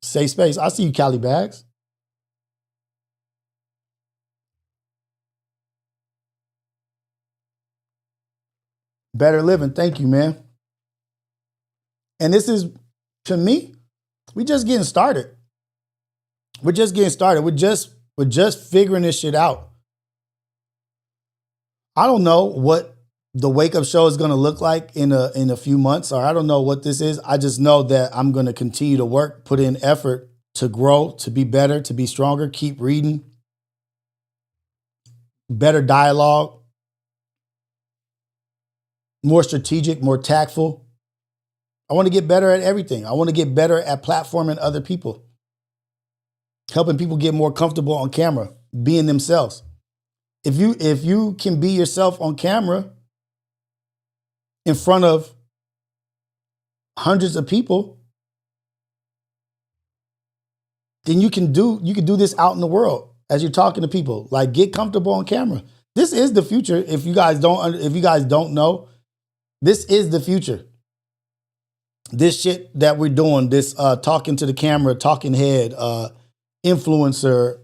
Safe space. I see you, Cali Bags. Better living. Thank you, man. And this is, to me, we're just getting started. We're just getting started. We're just figuring this shit out. I don't know what the wake up show is going to look like in a few months, or I don't know what this is. I just know that I'm going to continue to work, put in effort to grow, to be better, to be stronger, keep reading, better dialogue, more strategic, more tactful. I want to get better at everything. I want to get better at platforming other people, helping people get more comfortable on camera, being themselves. If you can be yourself on camera in front of hundreds of people, then you can do this out in the world as you're talking to people. Like, get comfortable on camera. This is the future. If you guys don't know, this is the future. This shit that we're doing, this talking to the camera, talking head, influencer,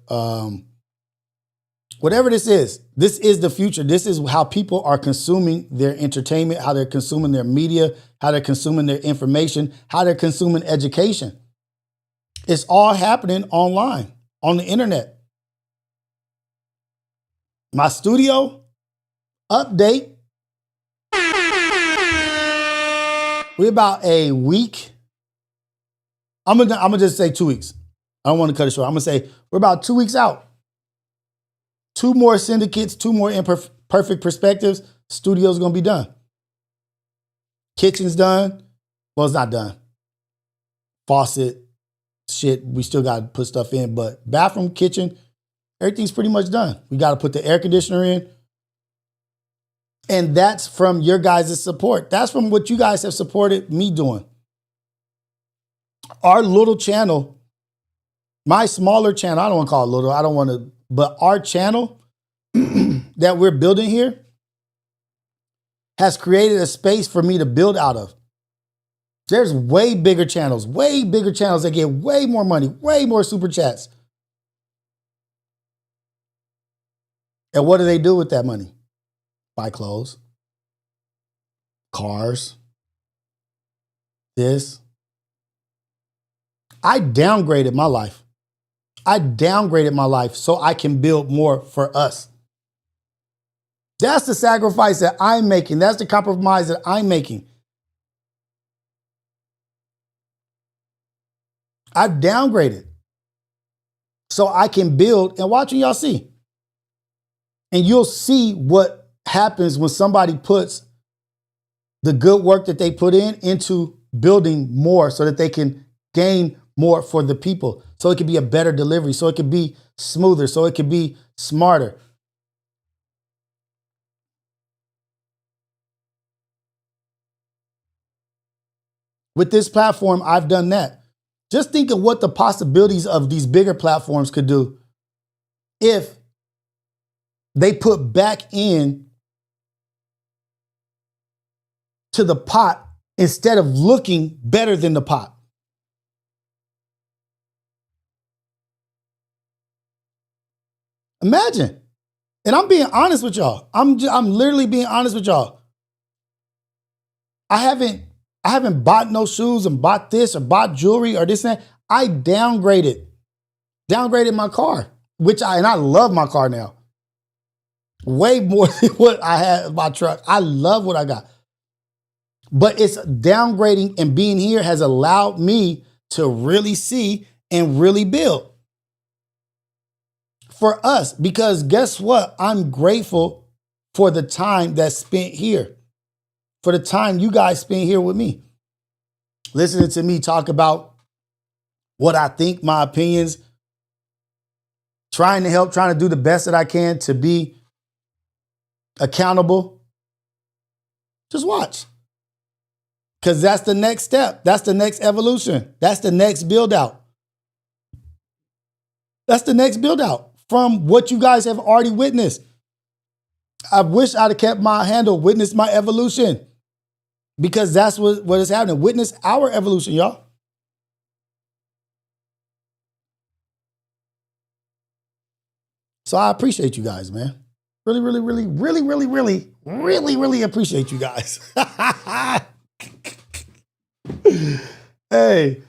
whatever this is the future. This is how people are consuming their entertainment, how they're consuming their media, how they're consuming their information, how they're consuming education. It's all happening online, on the internet. My studio update. We're about a week. I'm gonna just say 2 weeks. I don't want to cut it short. I'm gonna say we're about 2 weeks out. 2 more syndicates, 2 more imperfect perspectives. Studio's gonna be done. Kitchen's done. Well, it's not done. Faucet, shit, we still gotta put stuff in, but bathroom, kitchen, everything's pretty much done. We gotta put the air conditioner in. And that's from your guys' support. That's from what you guys have supported me doing. Our little channel, my smaller channel, I don't want to call it little, but our channel that we're building here has created a space for me to build out of. There's way bigger channels that get way more money, way more super chats. And what do they do with that money? Buy clothes, cars, this. I downgraded my life. So I can build more for us. That's the sacrifice that I'm making. That's the compromise that I'm making. I've downgraded so I can build, and watching y'all see. And you'll see what happens when somebody puts the good work that they put in into building more so that they can gain more for the people. So it can be a better delivery, so it can be smoother, so it can be smarter. With this platform, I've done that. Just think of what the possibilities of these bigger platforms could do if they put back in to the pot instead of looking better than the pot. Imagine. And I'm being honest with y'all. I'm literally being honest with y'all. I haven't bought no shoes and bought this or bought jewelry or this and that. I downgraded my car, and I love my car now. Way more than what I had in my truck. I love what I got. But it's downgrading, and being here has allowed me to really see and really build for us. Because guess what? I'm grateful for the time that's spent here. For the time you guys spend here with me. Listening to me talk about what I think, my opinions. Trying to help, trying to do the best that I can to be accountable. Just watch. Because that's the next step. That's the next evolution. That's the next build out. That's the next build out from what you guys have already witnessed. I wish I'd have kept my handle, witnessed my evolution. Because that's what is happening. Witness our evolution, y'all. So I appreciate you guys, man. Really appreciate you guys. Hey,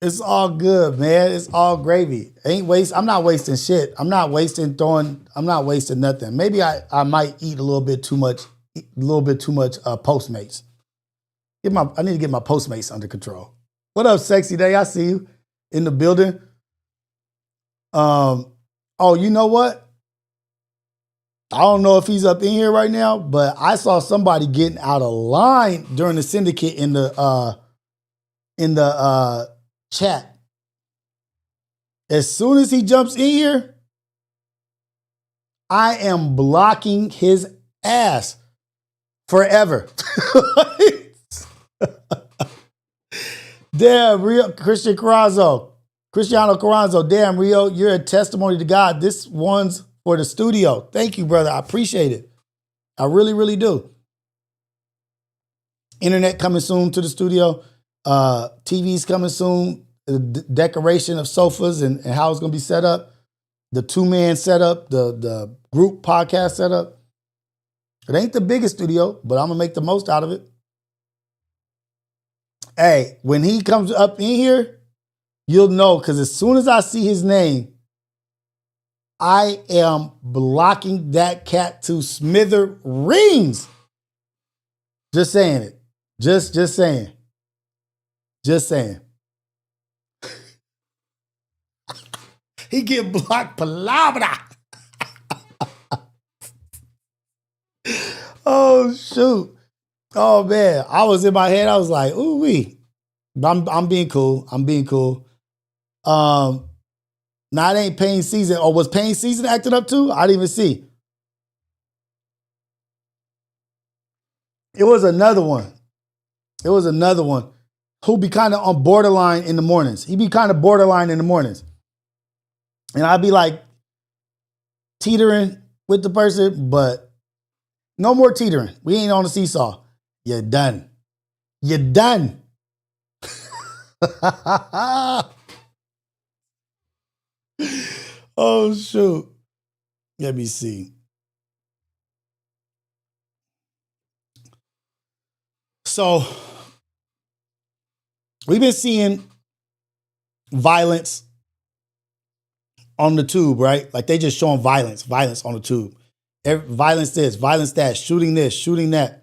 it's all good, man. It's all gravy. I'm not wasting shit. I'm not wasting nothing. Maybe I might eat a little bit too much Postmates. I need to get my Postmates under control. What up, Sexy Day? I see you in the building. Oh, you know what? I don't know if he's up in here right now, but I saw somebody getting out of line during the syndicate in the chat. As soon as he jumps in here, I am blocking his ass forever. Damn, Rio, Cristiano Carranzo. Damn, Rio, you're a testimony to God. This one's for the studio. Thank you, brother. I appreciate it. I really do. Internet coming soon to the studio. TV's coming soon. The decoration of sofas and how it's going to be set up. The 2-man setup, the group podcast setup. It ain't the biggest studio, but I'm going to make the most out of it. Hey, when he comes up in here, you'll know, because as soon as I see his name, I am blocking that cat to smithereens. Just saying it. Just saying. Just saying. He get blocked palabra. Oh, shoot. Oh, man. I was in my head. I was like, ooh, wee. I'm being cool. Now it ain't pain season. Or was pain season acting up too? I didn't even see. It was another one who be kind of on borderline in the mornings. He be kind of borderline in the mornings. And I'd be like teetering with the person, but no more teetering. We ain't on the seesaw. You're done. You're done. Oh, shoot. Let me see. So we've been seeing violence on the tube, right? Like they just showing violence on the tube. Violence this, violence that, shooting this, shooting that.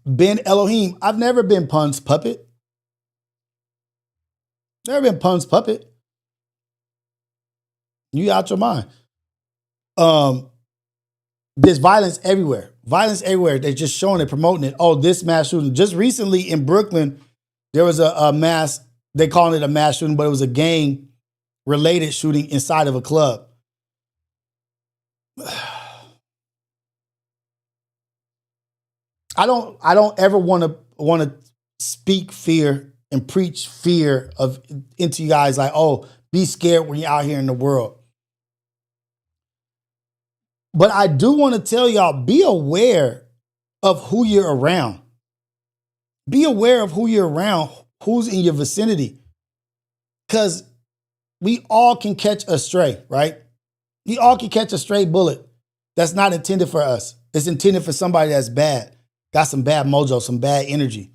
Ben Elohim, I've never been Pun's puppet. Never been Pun's puppet. You out your mind. There's violence everywhere. Violence everywhere. They're just showing it, promoting it. Oh, this mass shooting. Just recently in Brooklyn, there was a mass, they call it a mass shooting, but it was a gang-related shooting inside of a club. I don't ever want to speak fear and preach fear into you guys like, oh, be scared when you're out here in the world. But I do want to tell y'all, be aware of who you're around. Be aware of who you're around, who's in your vicinity. Because we all can catch a stray, right? We all can catch a stray bullet that's not intended for us. It's intended for somebody that's bad, got some bad mojo, some bad energy.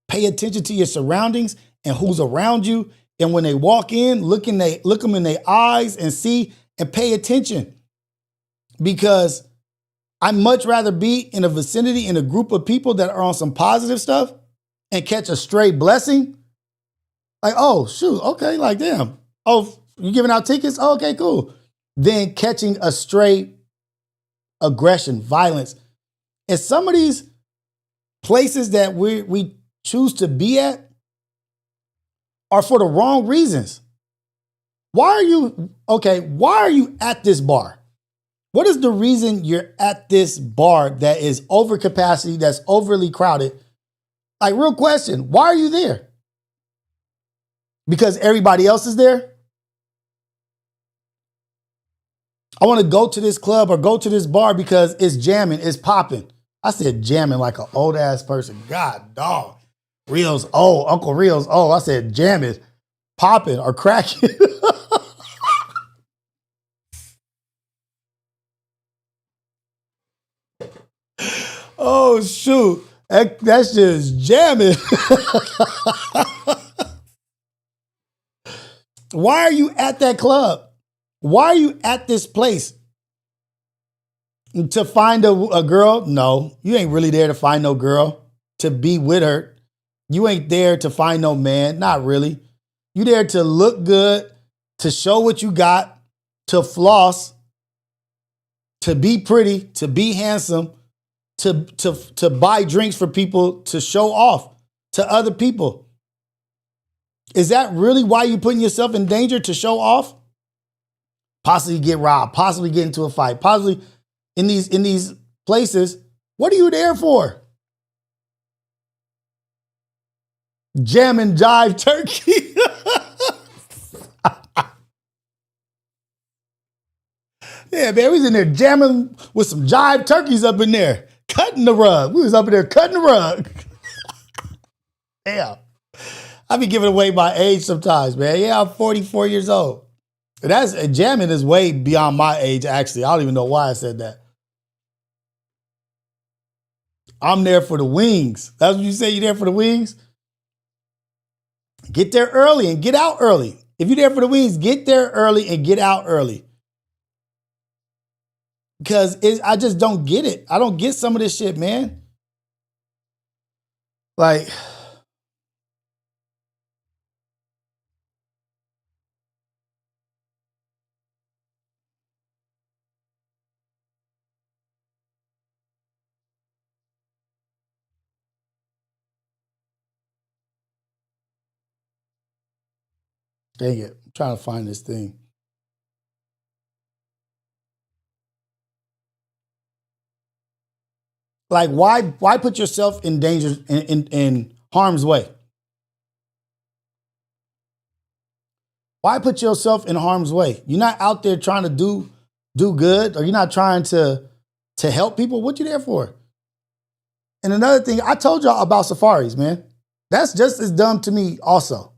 Pay attention to your surroundings and who's around you. And when they walk in, look them in their eyes and see and pay attention. Because I'd much rather be in a vicinity, in a group of people that are on some positive stuff and catch a stray blessing. Like, oh, shoot, okay, like, damn. Oh, you giving out tickets? Oh, okay, cool. Then catching a stray aggression, violence. And some of these places that we choose to be at are for the wrong reasons. Why are you at this bar? What is the reason you're at this bar that is over capacity, that's overly crowded? Like, real question, why are you there? Because everybody else is there? I want to go to this club or go to this bar because it's jamming, it's popping. I said jamming like an old ass person. God dog. Rios, oh, Uncle Rios, oh, I said jamming, popping or cracking. Oh, shoot. That's just jamming. Why are you at that club? Why are you at this place? To find a girl? No, you ain't really there to find no girl, to be with her. You ain't there to find no man. Not really. You there to look good, to show what you got, to floss, to be pretty, to be handsome, to buy drinks for people, to show off to other people. Is that really why you're putting yourself in danger, to show off? Possibly get robbed, possibly get into a fight, possibly in these places. What are you there for? Jam and jive turkey. Yeah, man, we was in there jamming with some jive turkeys up in there. Cutting the rug. We was up in there cutting the rug. Yeah. I be giving away my age sometimes, man. Yeah, I'm 44 years old. Jamming is way beyond my age, actually. I don't even know why I said that. I'm there for the wings. That's what you say, you're there for the wings? Get there early and get out early. If you're there for the wings, get there early and get out early. Because I just don't get it. I don't get some of this shit, man. Like, dang it. I'm trying to find this thing. Like, why put yourself in danger, in harm's way? Why put yourself in harm's way? You're not out there trying to do good, or you're not trying to help people. What you there for? And another thing, I told y'all about safaris, man. That's just as dumb to me also.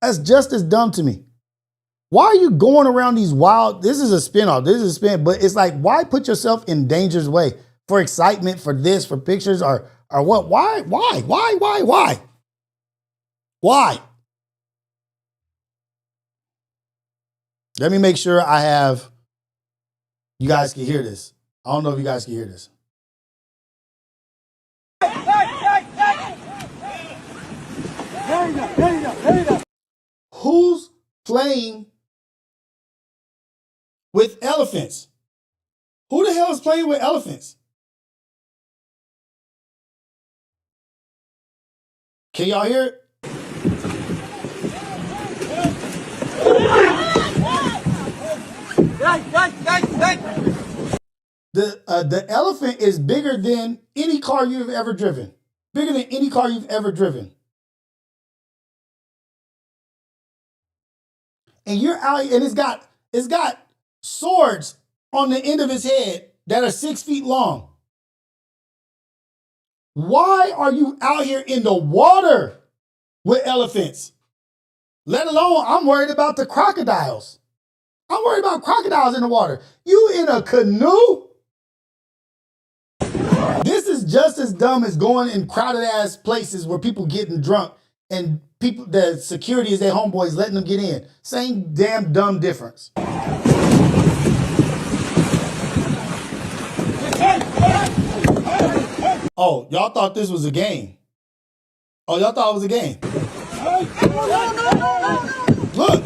That's just as dumb to me. Why are you going around these wild, this is a spin-off, this is a spin, but it's like, why put yourself in danger's way? For excitement, for this, for pictures, or what? Why? Let me make sure I have, you guys can hear this. I don't know if you guys can hear this. Who's playing with elephants? Who the hell is playing with elephants? Can y'all hear it? The elephant is bigger than any car you've ever driven. Bigger than any car you've ever driven. And you're out, and it's got swords on the end of his head that are 6 feet long. Why are you out here in the water with elephants? Let alone, I'm worried about the crocodiles. I'm worried about crocodiles in the water. You in a canoe? This is just as dumb as going in crowded ass places where people getting drunk and people, the security is their homeboys letting them get in. Same damn dumb difference. Oh, y'all thought this was a game. Oh, y'all thought it was a game. Look.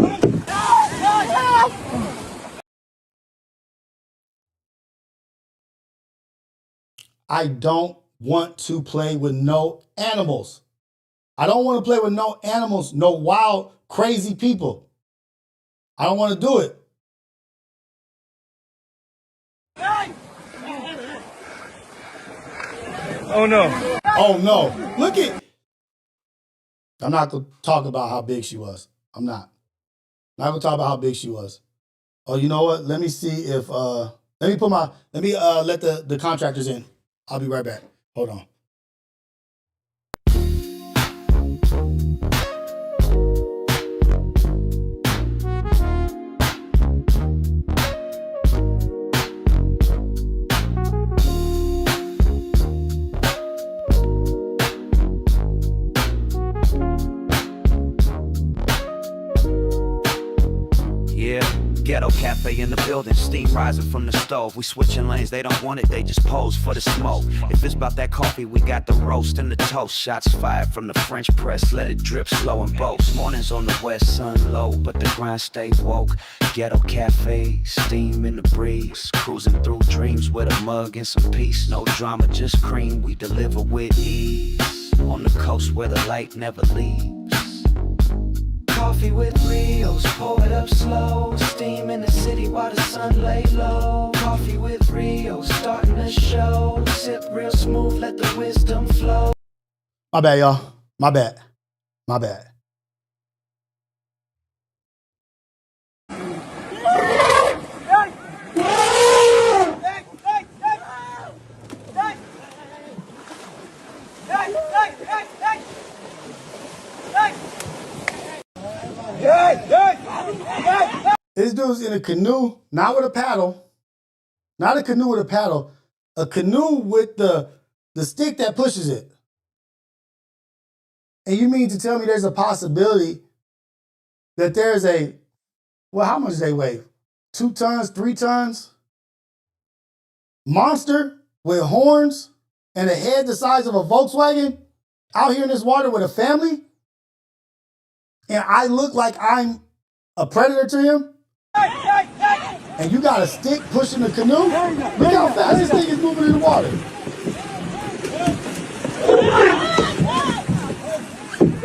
I don't want to play with no animals. I don't want to play with no animals, no wild, crazy people. I don't want to do it. Oh no. Oh no. Look at. I'm not going to talk about how big she was. I'm not. Not going to talk about how big she was. Oh, you know what? Let me see if, let me let the contractors in. I'll be right back. Hold on. Ghetto cafe in the building, steam rising from the stove. We switching lanes, they don't want it, they just pose for the smoke. If it's about that coffee, we got the roast and the toast. Shots fired from the French press, let it drip slow and boast. Mornings on the west, sun low, but the grind stays woke. Ghetto cafe, steam in the breeze. Cruising through dreams with a mug and some peace. No drama, just cream, we deliver with ease. On the coast where the light never leaves. Coffee with Rios, pour it up slow. Steam in the city while the sun lay low. Coffee with Rios, starting the show. Sip real smooth, let the wisdom flow. My bad, y'all. My bad. This dude's in a canoe, not with a paddle. Not a canoe with a paddle. A canoe with the stick that pushes it. And you mean to tell me there's a possibility that there's a, well, how much do they weigh? 2 tons, 3 tons? Monster with horns and a head the size of a Volkswagen out here in this water with a family? And I look like I'm a predator to him? And you got a stick pushing the canoe? Look how fast this thing is moving in the water.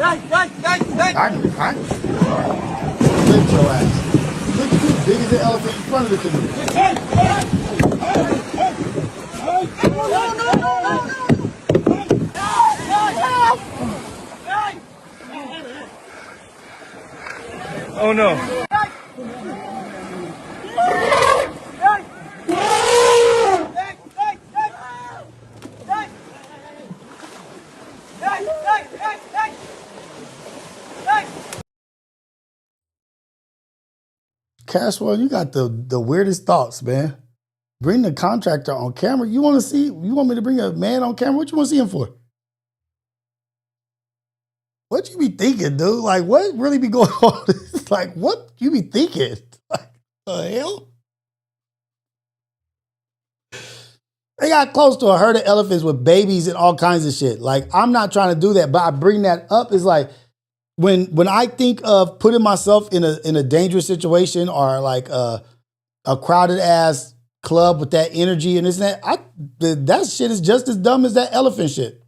I can lift your ass. Look at you, big as the elephant in front of the canoe. Oh no. Cashwell, you got the weirdest thoughts, man. Bring the contractor on camera. You want me to bring a man on camera? What you want to see him for? What you be thinking, dude? Like, what really be going on? Like, what you be thinking? Like, the hell? They got close to a herd of elephants with babies and all kinds of shit. Like, I'm not trying to do that, but I bring that up is like, when I think of putting myself in a dangerous situation or like a crowded ass club with that energy and this and that shit is just as dumb as that elephant shit.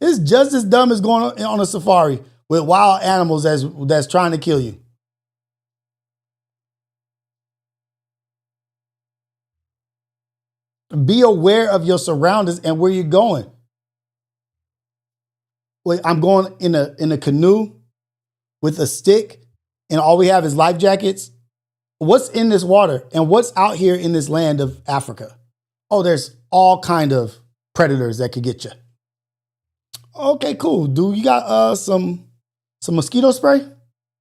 It's just as dumb as going on a safari with wild animals that's trying to kill you. Be aware of your surroundings and where you're going. Wait, I'm going in a canoe with a stick and all we have is life jackets. What's in this water and what's out here in this land of Africa? Oh, there's all kind of predators that could get you. Okay, cool. Do you got some mosquito spray?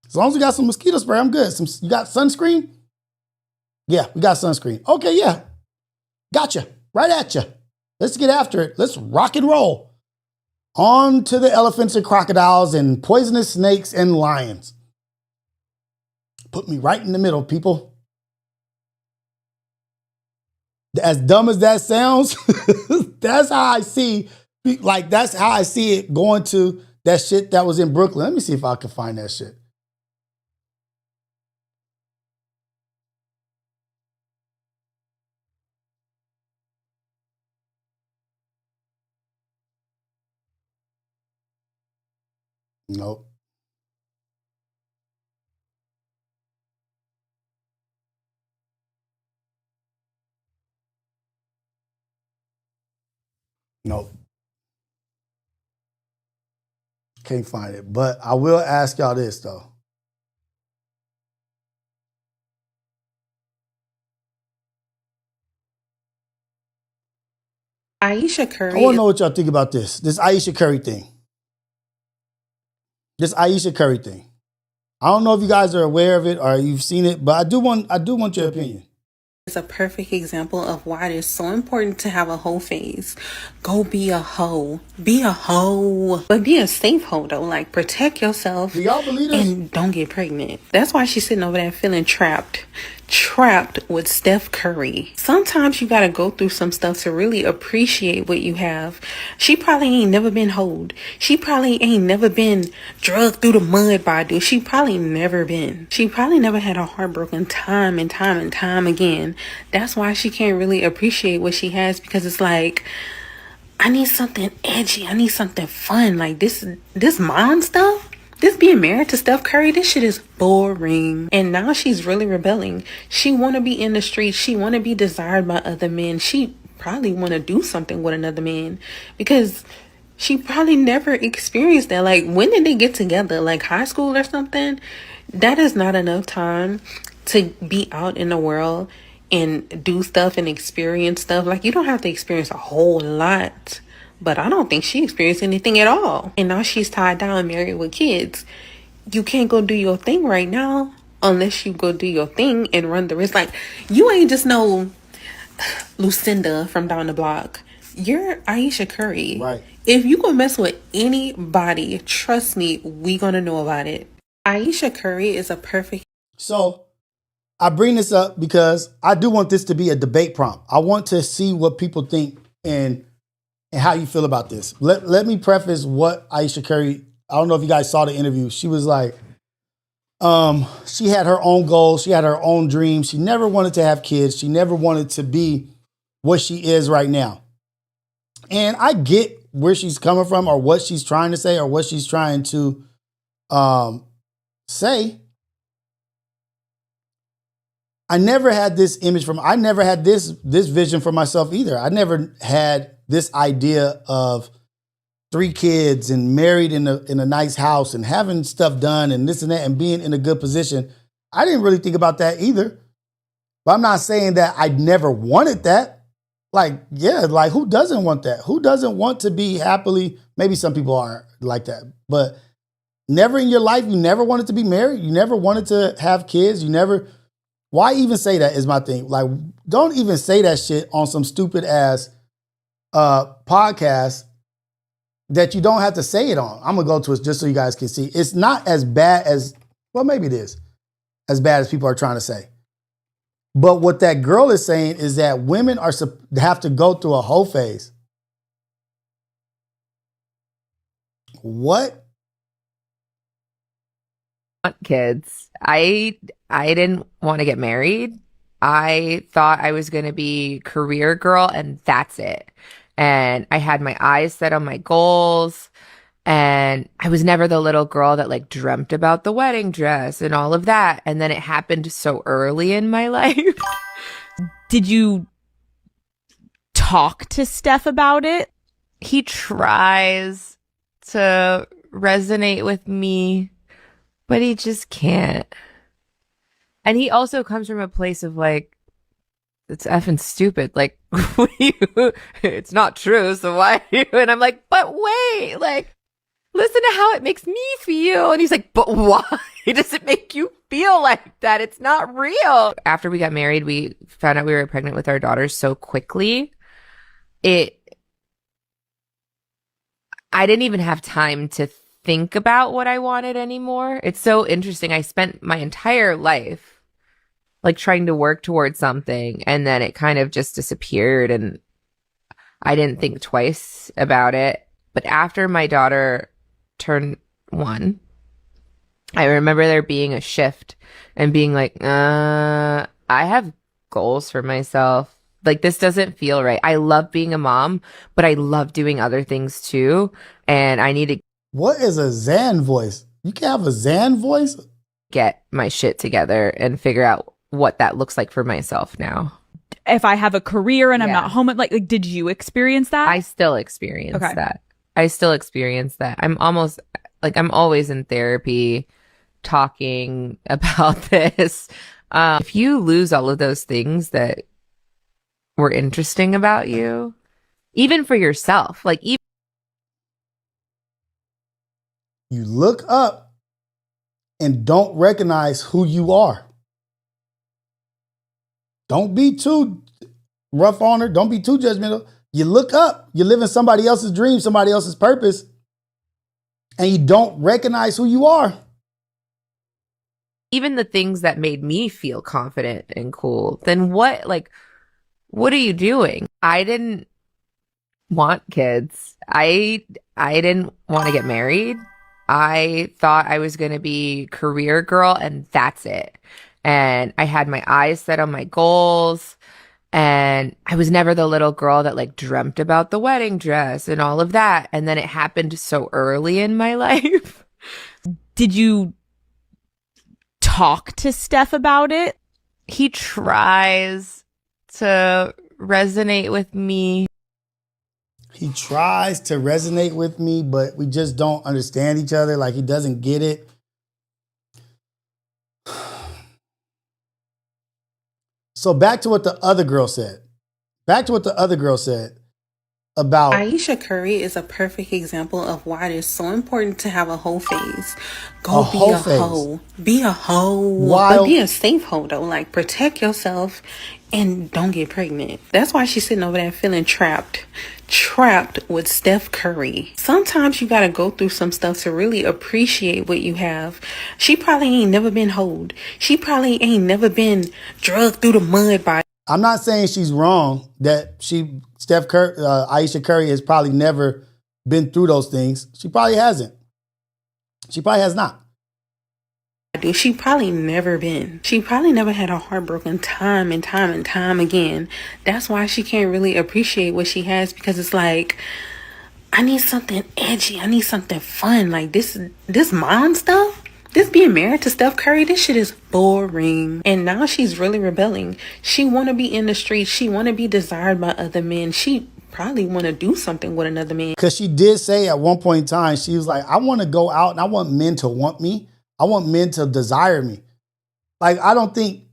As long as you got some mosquito spray, I'm good. You got sunscreen? Yeah, we got sunscreen. Okay, yeah. Gotcha. Right at you. Let's get after it. Let's rock and roll. On to the elephants and crocodiles and poisonous snakes and lions. Put me right in the middle, people. As dumb as that sounds, that's how I see it going to that shit that was in Brooklyn. Let me see if I can find that shit. Nope. Nope. Can't find it. But I will ask y'all this, though. Aisha I Curry want to is know what y'all think about this. This Aisha Curry thing. I don't know if you guys are aware of it or you've seen it, but I do want your opinion. a perfect example of why it is so important to have a hoe phase. Go be a hoe. Be a hoe. But be a safe hoe though. Like protect yourself. Do y'all believe this? And don't get pregnant. That's why she's sitting over there feeling trapped. Trapped with Steph Curry. Sometimes you gotta go through some stuff to really appreciate what you have. She probably ain't never been hoed. She probably ain't never been drugged through the mud by a dude. She probably never had a heartbroken time and time again. That's why she can't really appreciate what she has, because it's like, I need something edgy. I need something fun. Like this mom stuff. This being married to Steph Curry, this shit is boring. And now she's really rebelling. She want to be in the streets. She want to be desired by other men. She probably want to do something with another man because she probably never experienced that. Like, when did they get together? Like high school or something? That is not enough time to be out in the world and do stuff and experience stuff. Like, you don't have to experience a whole lot. But I don't think she experienced anything at all. And now she's tied down, married with kids. You can't go do your thing right now unless you go do your thing and run the risk. Like, you ain't just no Lucinda from down the block. You're Aisha Curry. Right. If you go mess with anybody, trust me, we gonna know about it. Aisha Curry is a perfect... So I bring this up because I do want this to be a debate prompt. I want to see what people think and how you feel about this. Let me preface what Aisha Curry, I don't know if you guys saw the interview. She was like, she had her own goals. She had her own dreams. She never wanted to have kids. She never wanted to be what she is right now. And I get where she's coming from or what she's trying to say or what she's trying to say. I never had this vision for myself either. I never had this idea of 3 kids and married in a nice house and having stuff done and this and that and being in a good position. I didn't really think about that either. But I'm not saying that I never wanted that. Like, yeah, like who doesn't want that? Who doesn't want to be happily? Maybe some people are like that, but never in your life, you never wanted to be married. You never wanted to have kids. You never Why even say that is my thing. Like, don't even say that shit on some stupid ass podcast that you don't have to say it on. I'm gonna go to it just so you guys can see. It's not as bad as, well, maybe it is as bad as people are trying to say. But what that girl is saying is that women have to go through a whole phase. What? Kids. I didn't want to get married. I thought I was going to be career girl and that's it. And I had my eyes set on my goals, and I was never the little girl that like dreamt about the wedding dress and all of that. And then it happened so early in my life. Did you talk to Steph about it? He tries to resonate with me, but he just can't. And he also comes from a place of like, it's effing stupid. Like, it's not true. So why are you? And I'm like, but wait, like, listen to how it makes me feel. And he's like, but why does it make you feel like that? It's not real. After we got married, we found out we were pregnant with our daughters so quickly. I didn't even have time to think about what I wanted anymore. It's so interesting. I spent my entire life like trying to work towards something, and then it kind of just disappeared, and I didn't think twice about it. But after my daughter turned 1, I remember there being a shift and being like, I have goals for myself. Like, this doesn't feel right. I love being a mom, but I love doing other things too. And I need to What is a Zan voice? You can have a Zan voice? get my shit together and figure out what that looks like for myself now. If I have a career and I'm Yeah. not home, like did you experience that? I still experience Okay. that. I still experience that. I'm always in therapy talking about this. If you lose all of those things that were interesting about you, even for yourself, like even You look up and don't recognize who you are. Don't be too rough on her. Don't be too judgmental. You look up, you're living somebody else's dream, somebody else's purpose, and you don't recognize who you are. even the things that made me feel confident and cool, then what are you doing? I didn't want kids. I didn't want to get married. I thought I was going to be career girl and that's it. And I had my eyes set on my goals, and I was never the little girl that like dreamt about the wedding dress and all of that. And then it happened so early in my life. Did you talk to Steph about it? He tries to resonate with me. He tries to resonate with me, but we just don't understand each other. Like, he doesn't get it. So back to what the other girl said. About Aisha Curry is a perfect example of why it is so important to have a whole phase. A Go be whole a phase. hoe. Be a hoe. While- But be a safe hoe though. Like, protect yourself and don't get pregnant. That's why she's sitting over there feeling trapped. Trapped with Steph Curry. Sometimes you gotta go through some stuff to really appreciate what you have. She probably ain't never been hoed. She probably ain't never been drugged through the mud by I'm not saying she's wrong that Aisha Curry has probably never been through those things. She probably hasn't. She probably has not. dude. She probably never been. She probably never had a heartbroken time and time and time again. That's why she can't really appreciate what she has, because it's like, I need something edgy. I need something fun. Like this mom stuff. This being married to Steph Curry, this shit is boring. And now she's really rebelling. She want to be in the streets. She want to be desired by other men. She probably want to do something with another man. Because she did say at one point in time, she was like, I want to go out and I want men to want me. I want men to desire me. Like, I don't think,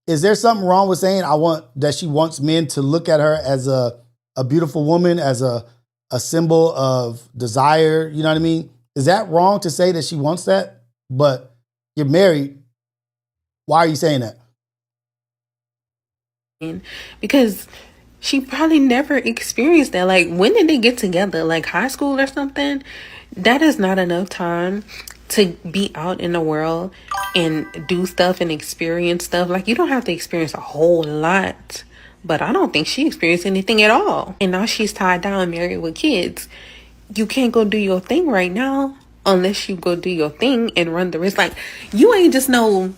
is there something wrong with saying that she wants men to look at her as a beautiful woman, as a symbol of desire? You know what I mean? Is that wrong to say that she wants that? But you're married. Why are you saying that? because she probably never experienced that. Like, when did they get together? Like high school or something? That is not enough time to be out in the world and do stuff and experience stuff. Like, you don't have to experience a whole lot, but I don't think she experienced anything at all. And now she's tied down, married with kids. You can't go do your thing right now unless you go do your thing and run the risk. Like, you ain't just no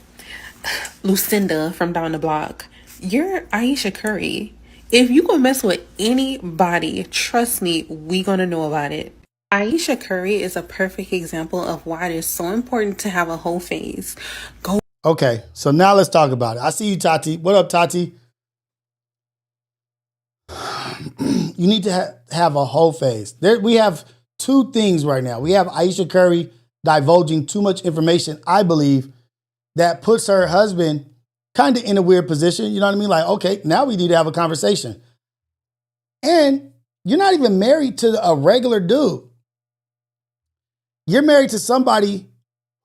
Lucinda from down the block. You're Aisha Curry. If you gonna mess with anybody, trust me, we gonna know about it. Aisha Curry is a perfect example of why it is so important to have a whole phase. Okay, so now let's talk about it. I see you, Tati. What up, Tati? You need to have a whole phase. We have two things right now. We have Aisha Curry divulging too much information, I believe, that puts her husband kind of in a weird position. You know what I mean? Like, okay, now we need to have a conversation. And you're not even married to a regular dude. You're married to somebody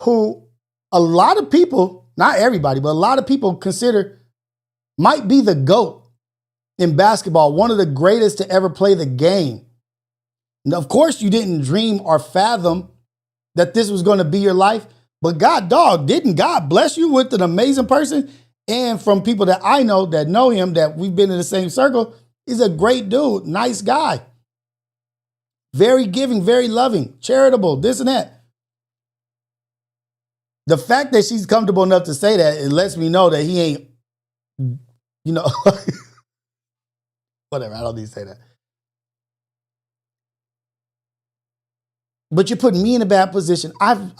who a lot of people, not everybody, but a lot of people consider might be the GOAT in basketball, one of the greatest to ever play the game. And of course, you didn't dream or fathom that this was going to be your life, but God, dog, didn't God bless you with an amazing person? And from people that I know that know him, that we've been in the same circle, he's a great dude, nice guy. Very giving, very loving, charitable, this and that. The fact that she's comfortable enough to say that, it lets me know that he ain't, you know, whatever, I don't need to say that. But you're putting me in a bad position. I've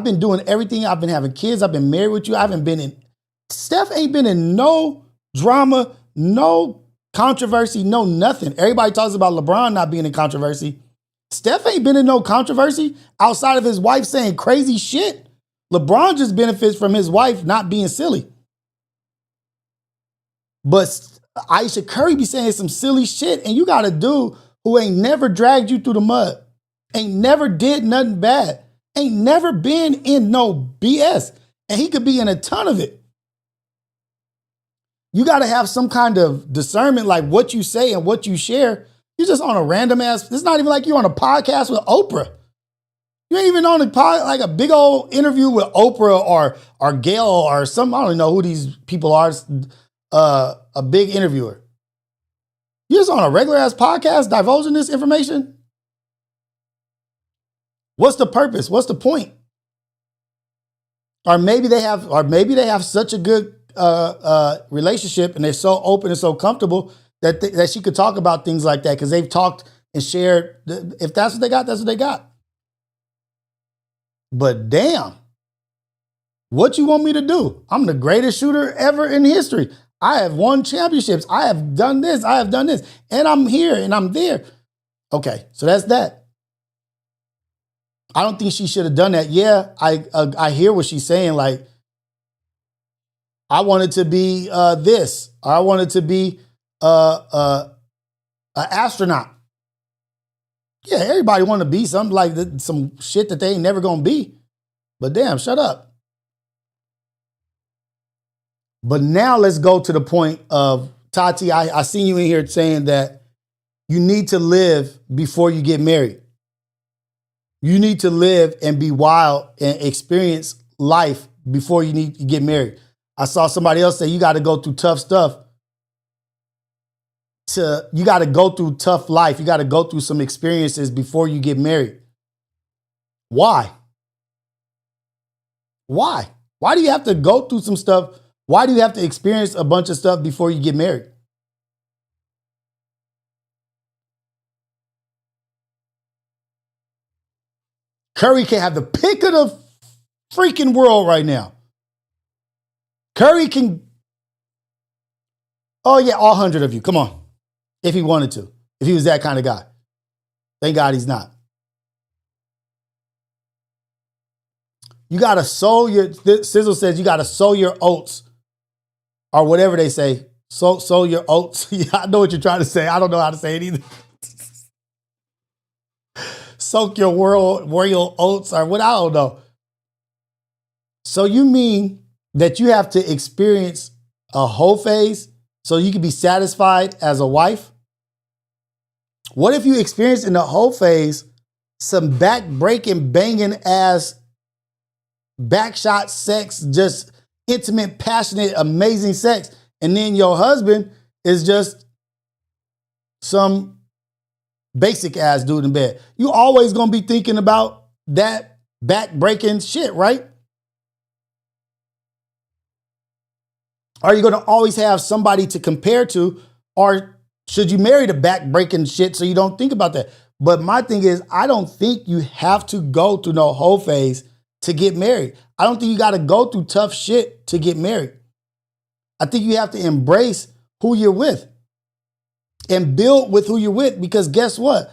been doing everything. I've been having kids. I've been married with you. Steph ain't been in no drama, no controversy, no nothing. Everybody talks about LeBron not being in controversy. Steph ain't been in no controversy outside of his wife saying crazy shit. LeBron just benefits from his wife not being silly. But Aisha Curry be saying some silly shit, and you got a dude who ain't never dragged you through the mud, ain't never did nothing bad, ain't never been in no BS, and he could be in a ton of it. You got to have some kind of discernment, like what you say and what you share. You're just on a random ass. It's not even like you're on a podcast with Oprah. You ain't even on like a big old interview with Oprah or Gail or some, I don't know who these people are. A big interviewer. You're just on a regular ass podcast divulging this information. What's the purpose? What's the point? Or maybe they have such a good relationship, and they're so open and so comfortable that she could talk about things like that because they've talked and shared. If that's what they got, that's what they got. But damn, what you want me to do? I'm the greatest shooter ever in history. I have won championships. I have done this. I have done this. And I'm here and I'm there. Okay, so that's that. I don't think she should have done that. Yeah, I hear what she's saying. Like, I wanted to be this. Or I wanted to be an astronaut. Yeah, everybody want to be something like some shit that they ain't never gonna be. But damn, shut up. But now let's go to the point of, Tati, I seen you in here saying that you need to live before you get married. You need to live and be wild and experience life before you get married. I saw somebody else say you got to go through tough stuff. You got to go through tough life. You got to go through some experiences before you get married. Why? Why? Why do you have to go through some stuff? Why do you have to experience a bunch of stuff before you get married? Curry can have the pick of the freaking world right now. Curry can, oh yeah, all 100 of you, come on. If he wanted to, if he was that kind of guy. Thank God he's not. You got to sow Sizzle says you got to sow your oats or whatever they say. Sow your oats. Yeah, I know what you're trying to say. I don't know how to say it either. Soak your royal oats or what, I don't know. So you mean that you have to experience a whole phase so you can be satisfied as a wife? What if you experienced in the whole phase some back breaking, banging ass, backshot sex, just intimate, passionate, amazing sex, and then your husband is just some basic ass dude in bed? You always gonna be thinking about that back breaking shit, right? Are you gonna always have somebody to compare to, or should you marry the back breaking shit so you don't think about that? But my thing is, I don't think you have to go through no whole phase to get married. I don't think you got to go through tough shit to get married. I think you have to embrace who you're with and build with who you're with, because guess what?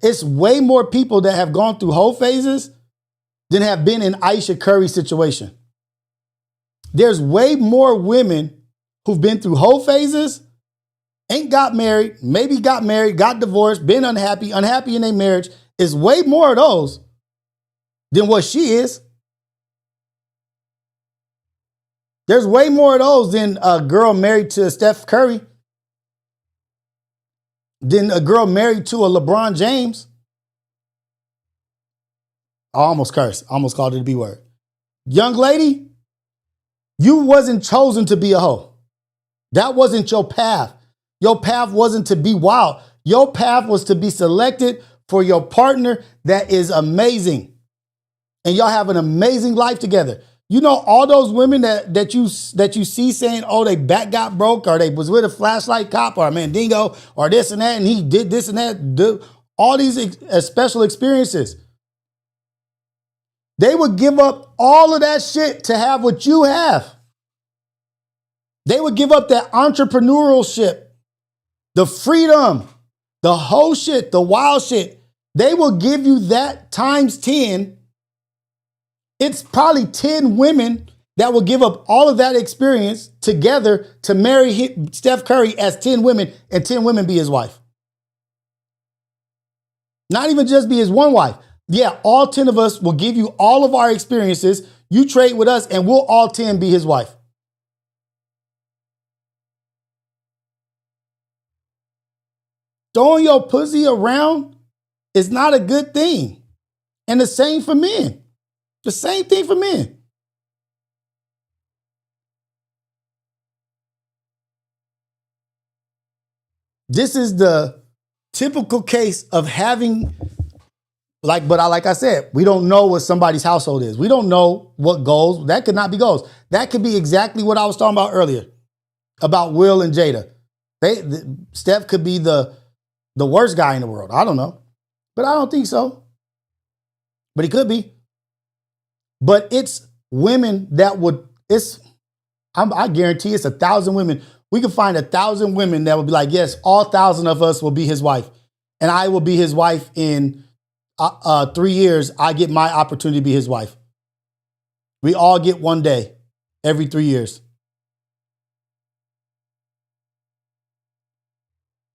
It's way more people that have gone through whole phases than have been in Aisha Curry's situation. There's way more women who've been through whole phases, ain't got married, maybe got married, got divorced, been unhappy in their marriage. It's way more of those than what she is. There's way more of those than a girl married to Steph Curry, than a girl married to a LeBron James. I almost cursed. I almost called it a B word. Young lady, you wasn't chosen to be a hoe. That wasn't your path. Your path wasn't to be wild. Your path was to be selected for your partner that is amazing. And y'all have an amazing life together. You know, all those women that you see saying, oh, they back got broke, or they was with a flashlight cop, or a mandingo, or this and that, and he did this and that. All these special experiences. They would give up all of that shit to have what you have. They would give up that entrepreneurial shit, the freedom, the whole shit, the wild shit. They will give you that times 10. It's probably 10 women that will give up all of that experience together to marry Steph Curry as 10 women, and 10 women be his wife. Not even just be his one wife. Yeah, all 10 of us will give you all of our experiences. You trade with us and we'll all 10 be his wife. Throwing your pussy around is not a good thing. And the same for men. The same thing for men. This is the typical case of having, like I said, we don't know what somebody's household is. We don't know what goals. That could not be goals. That could be exactly what I was talking about earlier about Will and Jada. Steph could be the worst guy in the world. I don't know. But I don't think so. But he could be. But it's women that would, I guarantee it's 1,000 women. We can find 1,000 women that would be like, yes, all 1,000 of us will be his wife. And I will be his wife in 3 years. I get my opportunity to be his wife. We all get one day every 3 years.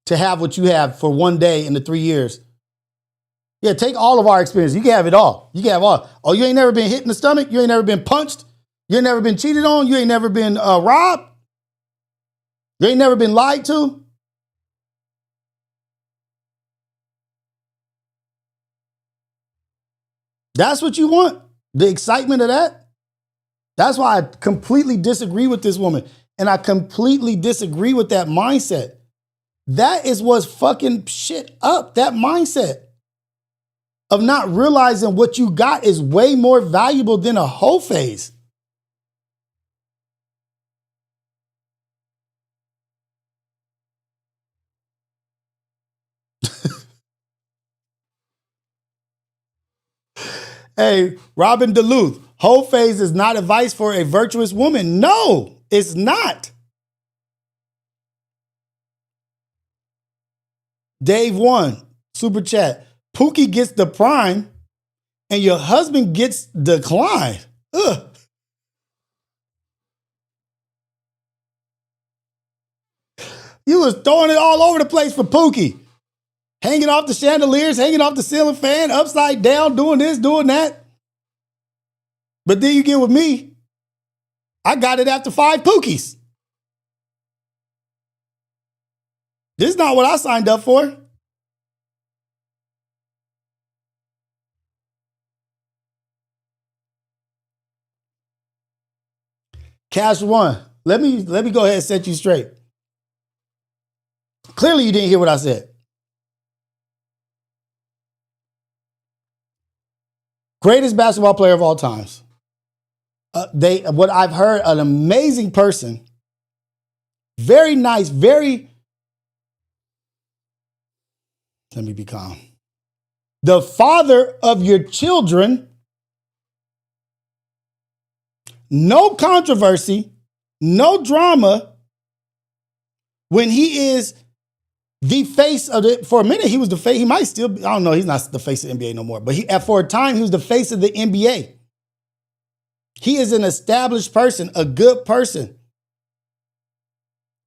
To have what you have for one day in the 3 years. Yeah, take all of our experience. You can have it all. You can have all. Oh, you ain't never been hit in the stomach? You ain't never been punched? You ain't never been cheated on? You ain't never been robbed? You ain't never been lied to? That's what you want? The excitement of that? That's why I completely disagree with this woman. And I completely disagree with that mindset. That is what's fucking shit up. That mindset of not realizing what you got is way more valuable than a whole phase. Hey, Robin Duluth, whole phase is not advice for a virtuous woman. No, it's not. Dave 1, super chat. Pookie gets the prime and your husband gets decline. Ugh. You was throwing it all over the place for Pookie. Hanging off the chandeliers, hanging off the ceiling fan, upside down, doing this, doing that. But then you get with me. I got it after 5 Pookies. This is not what I signed up for. Cash one. Let me go ahead and set you straight. Clearly, you didn't hear what I said. Greatest basketball player of all times. What I've heard, an amazing person. Very nice, very. Let me be calm. The father of your children. No controversy, no drama. When he is the face of it, for a minute he was the face. He might still be, I don't know, he's not the face of the NBA no more. But for a time, he was the face of the NBA. He is an established person, a good person.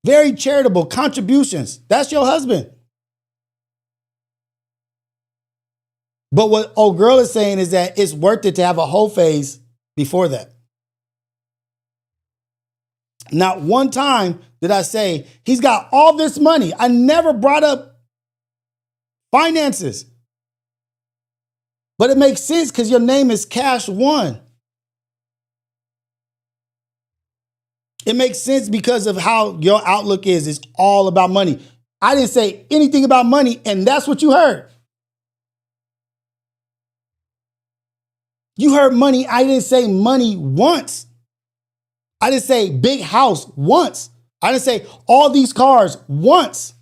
Very charitable, contributions. That's your husband. But what old girl is saying is that it's worth it to have a whole phase before that. Not one time did I say, he's got all this money. I never brought up finances. But it makes sense because your name is Cash One. It makes sense because of how your outlook is. It's all about money. I didn't say anything about money, and that's what you heard. You heard money. I didn't say money once. I didn't say big house once. I didn't say all these cars once.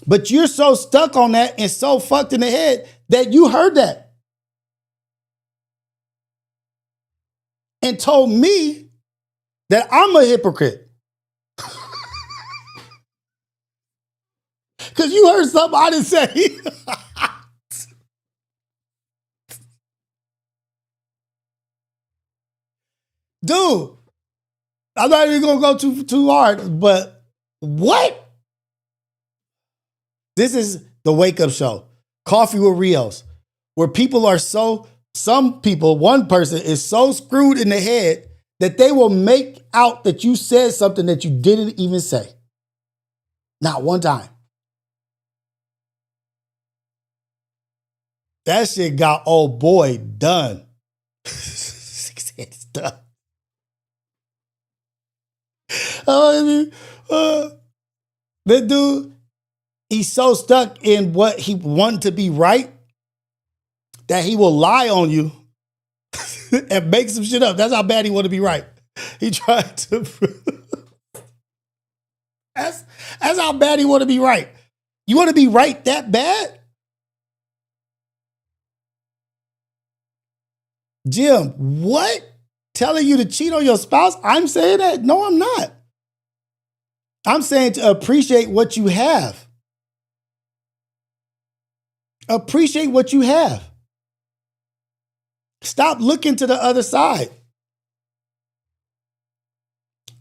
But you're so stuck on that and so fucked in the head that you heard that and told me that I'm a hypocrite. Because you heard something I didn't say. Dude, I'm not even going to go too hard, but what? This is the wake-up show, Coffee with Rios, where people are one person is so screwed in the head that they will make out that you said something that you didn't even say. Not one time. That shit got old boy done. It's done. That dude, he's so stuck in what he wants to be right that he will lie on you and make some shit up. That's how bad he want to be right. He tried to. That's how bad he want to be right. You want to be right that bad? Jim, what? Telling you to cheat on your spouse? I'm saying that? No, I'm not. I'm saying to appreciate what you have. Appreciate what you have. Stop looking to the other side.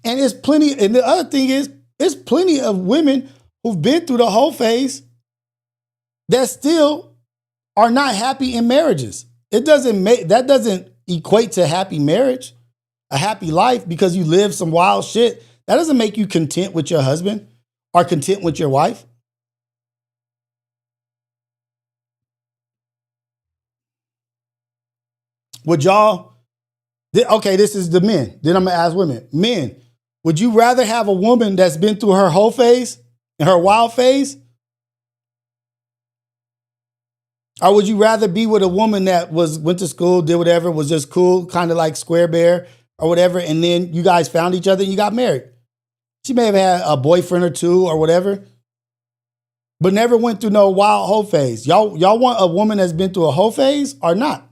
And there's plenty, and the other thing is, there's plenty of women who've been through the whole phase that still are not happy in marriages. That doesn't equate to happy marriage, a happy life because you live some wild shit. That doesn't make you content with your husband or content with your wife. Would y'all, okay, this is the men. Then I'm going to ask women. Men, would you rather have a woman that's been through her whole phase and her wild phase? Or would you rather be with a woman that went to school, did whatever, was just cool, kind of like Square Bear or whatever, and then you guys found each other and you got married? She may have had a boyfriend or two or whatever, but never went through no wild whole phase. Y'all want a woman that's been through a whole phase or not?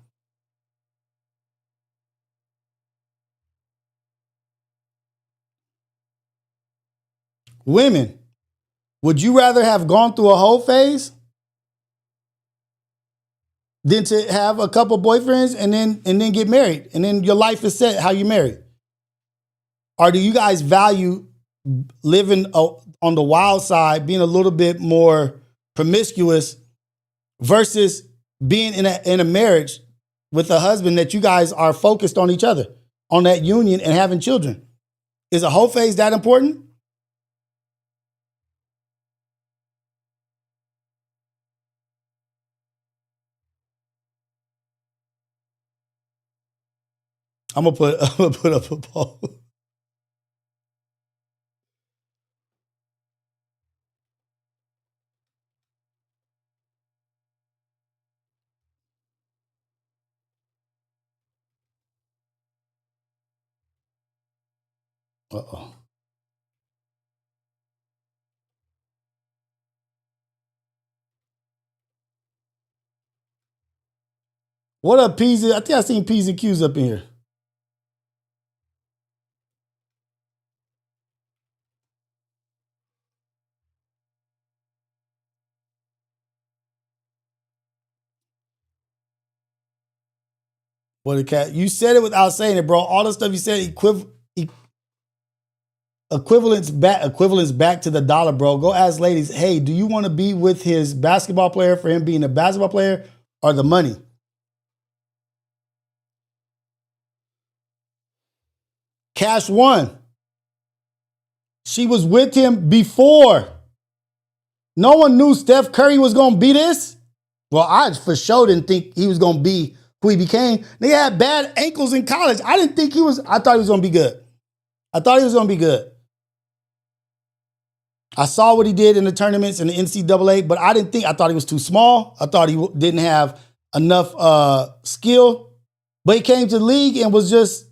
Women, would you rather have gone through a whole phase than to have a couple boyfriends and then get married and then your life is set how you married? Or do you guys value living on the wild side, being a little bit more promiscuous versus being in a marriage with a husband that you guys are focused on each other, on that union and having children? Is a whole phase that important? I'm gonna put up a poll. Uh-oh. What up, P's? I think I seen P's and Q's up in here. What a cat. You said it without saying it, bro. All the stuff you said, equivalence back to the dollar, bro. Go ask ladies, hey, do you want to be with his basketball player for him being a basketball player or the money? Cash One. She was with him before. No one knew Steph Curry was going to be this. Well, I for sure didn't think he was going to be who he became. They had bad ankles in college. I thought he was going to be good. I thought he was going to be good. I saw what he did in the tournaments in the NCAA, but I thought he was too small. I thought he didn't have enough skill. But he came to the league and was just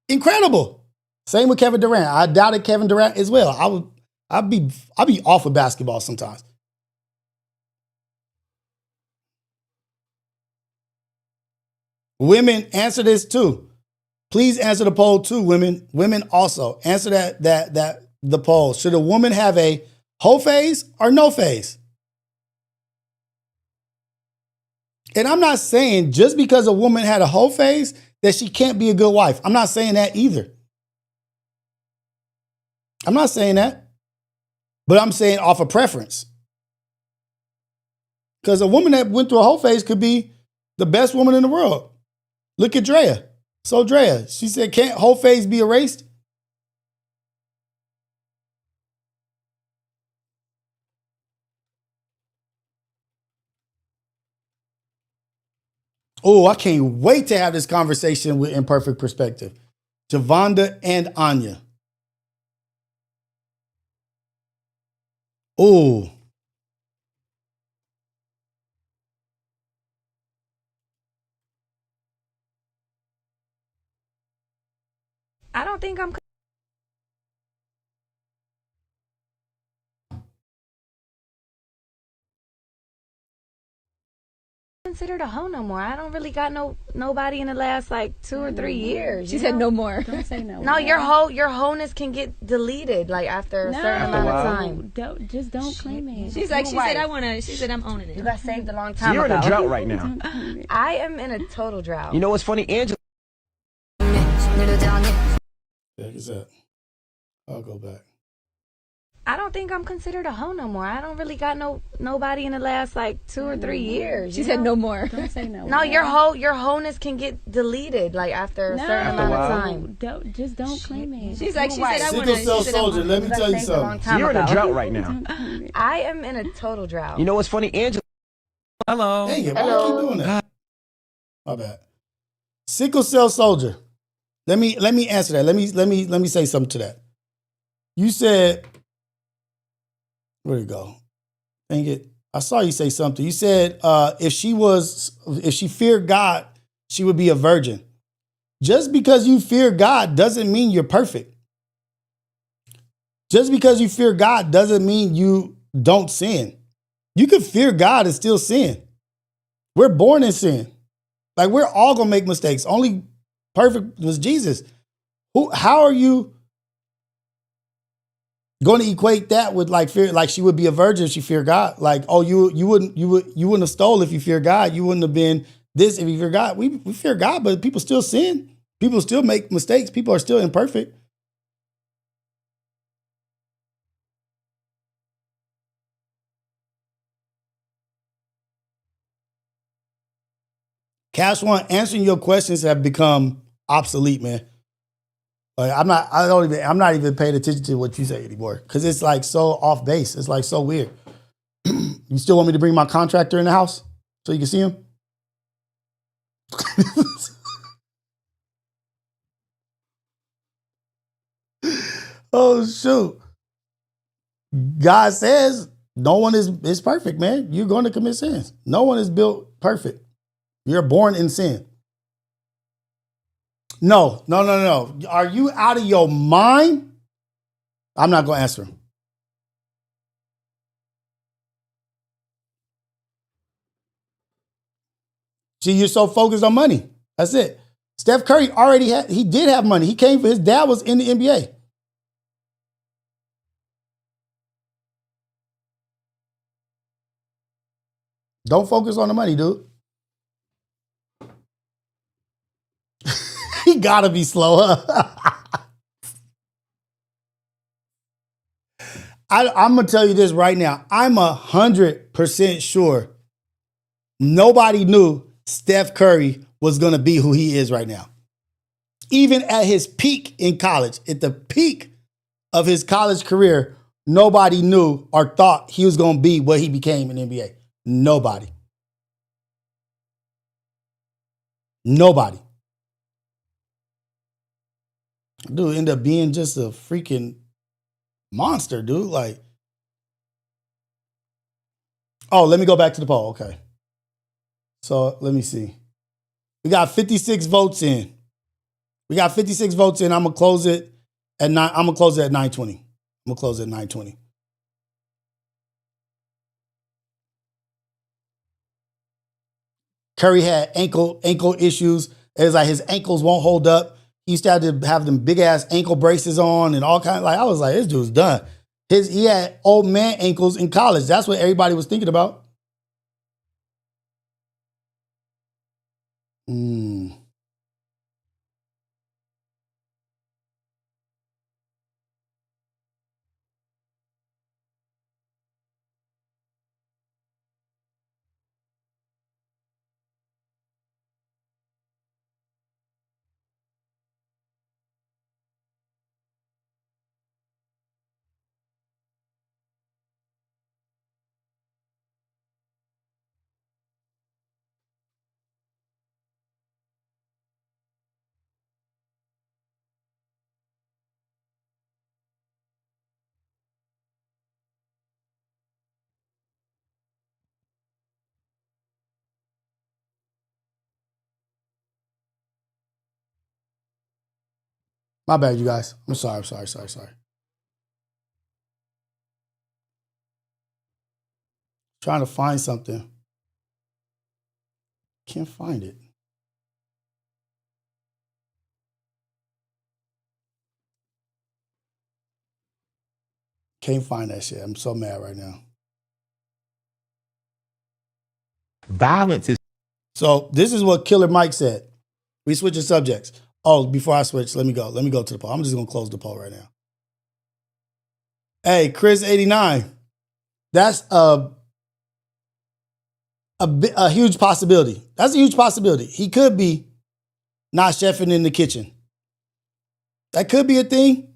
incredible. Same with Kevin Durant. I doubted Kevin Durant as well. I'd be off of basketball sometimes. Women, answer this too. Please answer the poll too, women. Women also answer the poll. Should a woman have a whole phase or no phase? And I'm not saying just because a woman had a whole phase that she can't be a good wife. I'm not saying that either. I'm not saying that. But I'm saying off of preference. Because a woman that went through a whole phase could be the best woman in the world. Look at Drea. So Drea, she said, can't whole phase be erased? Oh, I can't wait to have this conversation with Imperfect Perspective. Javonda and Anya. Oh. I don't think I'm considered a hoe no more. I don't really got nobody in the last like 2 or 3 years. She said no more. Don't say no. No, your wholeness can get deleted like after a certain amount of time. Don't claim it. She's like, she said, I'm owning You it. got saved a long time You're in ago. a drought right now. I am in a total drought. You know what's funny? Angela. Check this out. I'll go back. I don't think I'm considered a hoe no more. I don't really got nobody in the last like 2 or 3 years. She said no more. Don't say no. No, your wholeness can get deleted like after a certain amount of time. Don't claim it. She's like, she said, Sickle cell soldier, let me tell you something. You're in a drought right now. I am in a total drought. You know what's funny? Angela. Hello. Dang it, why do I keep doing that? My bad. Sickle cell soldier. Let me answer that. Let me say something to that. You said, where'd it go? Dang it. I saw you say something. You said if she feared God, she would be a virgin. Just because you fear God doesn't mean you're perfect. Just because you fear God doesn't mean you don't sin. You can fear God and still sin. We're born in sin. Like, we're all gonna make mistakes. Only perfect was Jesus. How are you going to equate that with like fear? Like, she would be a virgin if she feared God. Like, oh, you wouldn't have stole if you fear God. You wouldn't have been this if you fear God. We fear God, but people still sin. People still make mistakes. People are still imperfect. Cash One, answering your questions have become obsolete, man. Like, I'm not even paying attention to what you say anymore because it's like so off base. It's like so weird. You still want me to bring my contractor in the house so you can see him? Oh, shoot. God says no one is perfect, man. You're going to commit sins. No one is built perfect. You're born in sin. No. Are you out of your mind? I'm not going to answer him. See, you're so focused on money. That's it. Steph Curry he did have money. He came for his dad was in the NBA. Don't focus on the money, dude. He gotta be slower. I'm gonna tell you this right now. I'm 100% sure nobody knew Steph Curry was gonna be who he is right now. Even at his peak in college, at the peak of his college career, nobody knew or thought he was gonna be what he became in the NBA. Nobody. Dude ended up being just a freaking monster, dude. Like, oh, let me go back to the poll. Okay. So let me see. We got 56 votes in. I'm gonna close it at 9:20. Curry had ankle issues. It's like his ankles won't hold up. He used to have them big ass ankle braces on and all kinds. Like I was like, this dude's done. He had old man ankles in college. That's what everybody was thinking about. My bad, you guys. I'm sorry. Trying to find something. Can't find it. Can't find that shit. I'm so mad right now. Violence is. So this is what Killer Mike said. We switching subjects. Oh, before I switch, let me go to the poll. I'm just gonna close the poll right now. Hey, Chris 89. That's a huge possibility. That's a huge possibility. He could be not chefing in the kitchen. That could be a thing.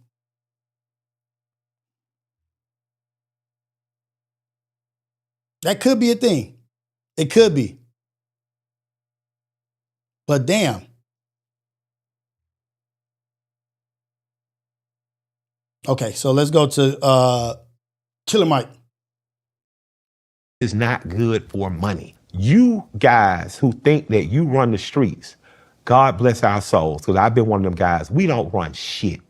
That could be a thing. It could be. But damn. Okay, so let's go to Killer Mike. Is not good for money. You guys who think that you run the streets, God bless our souls, because I've been one of them guys. We don't run shit.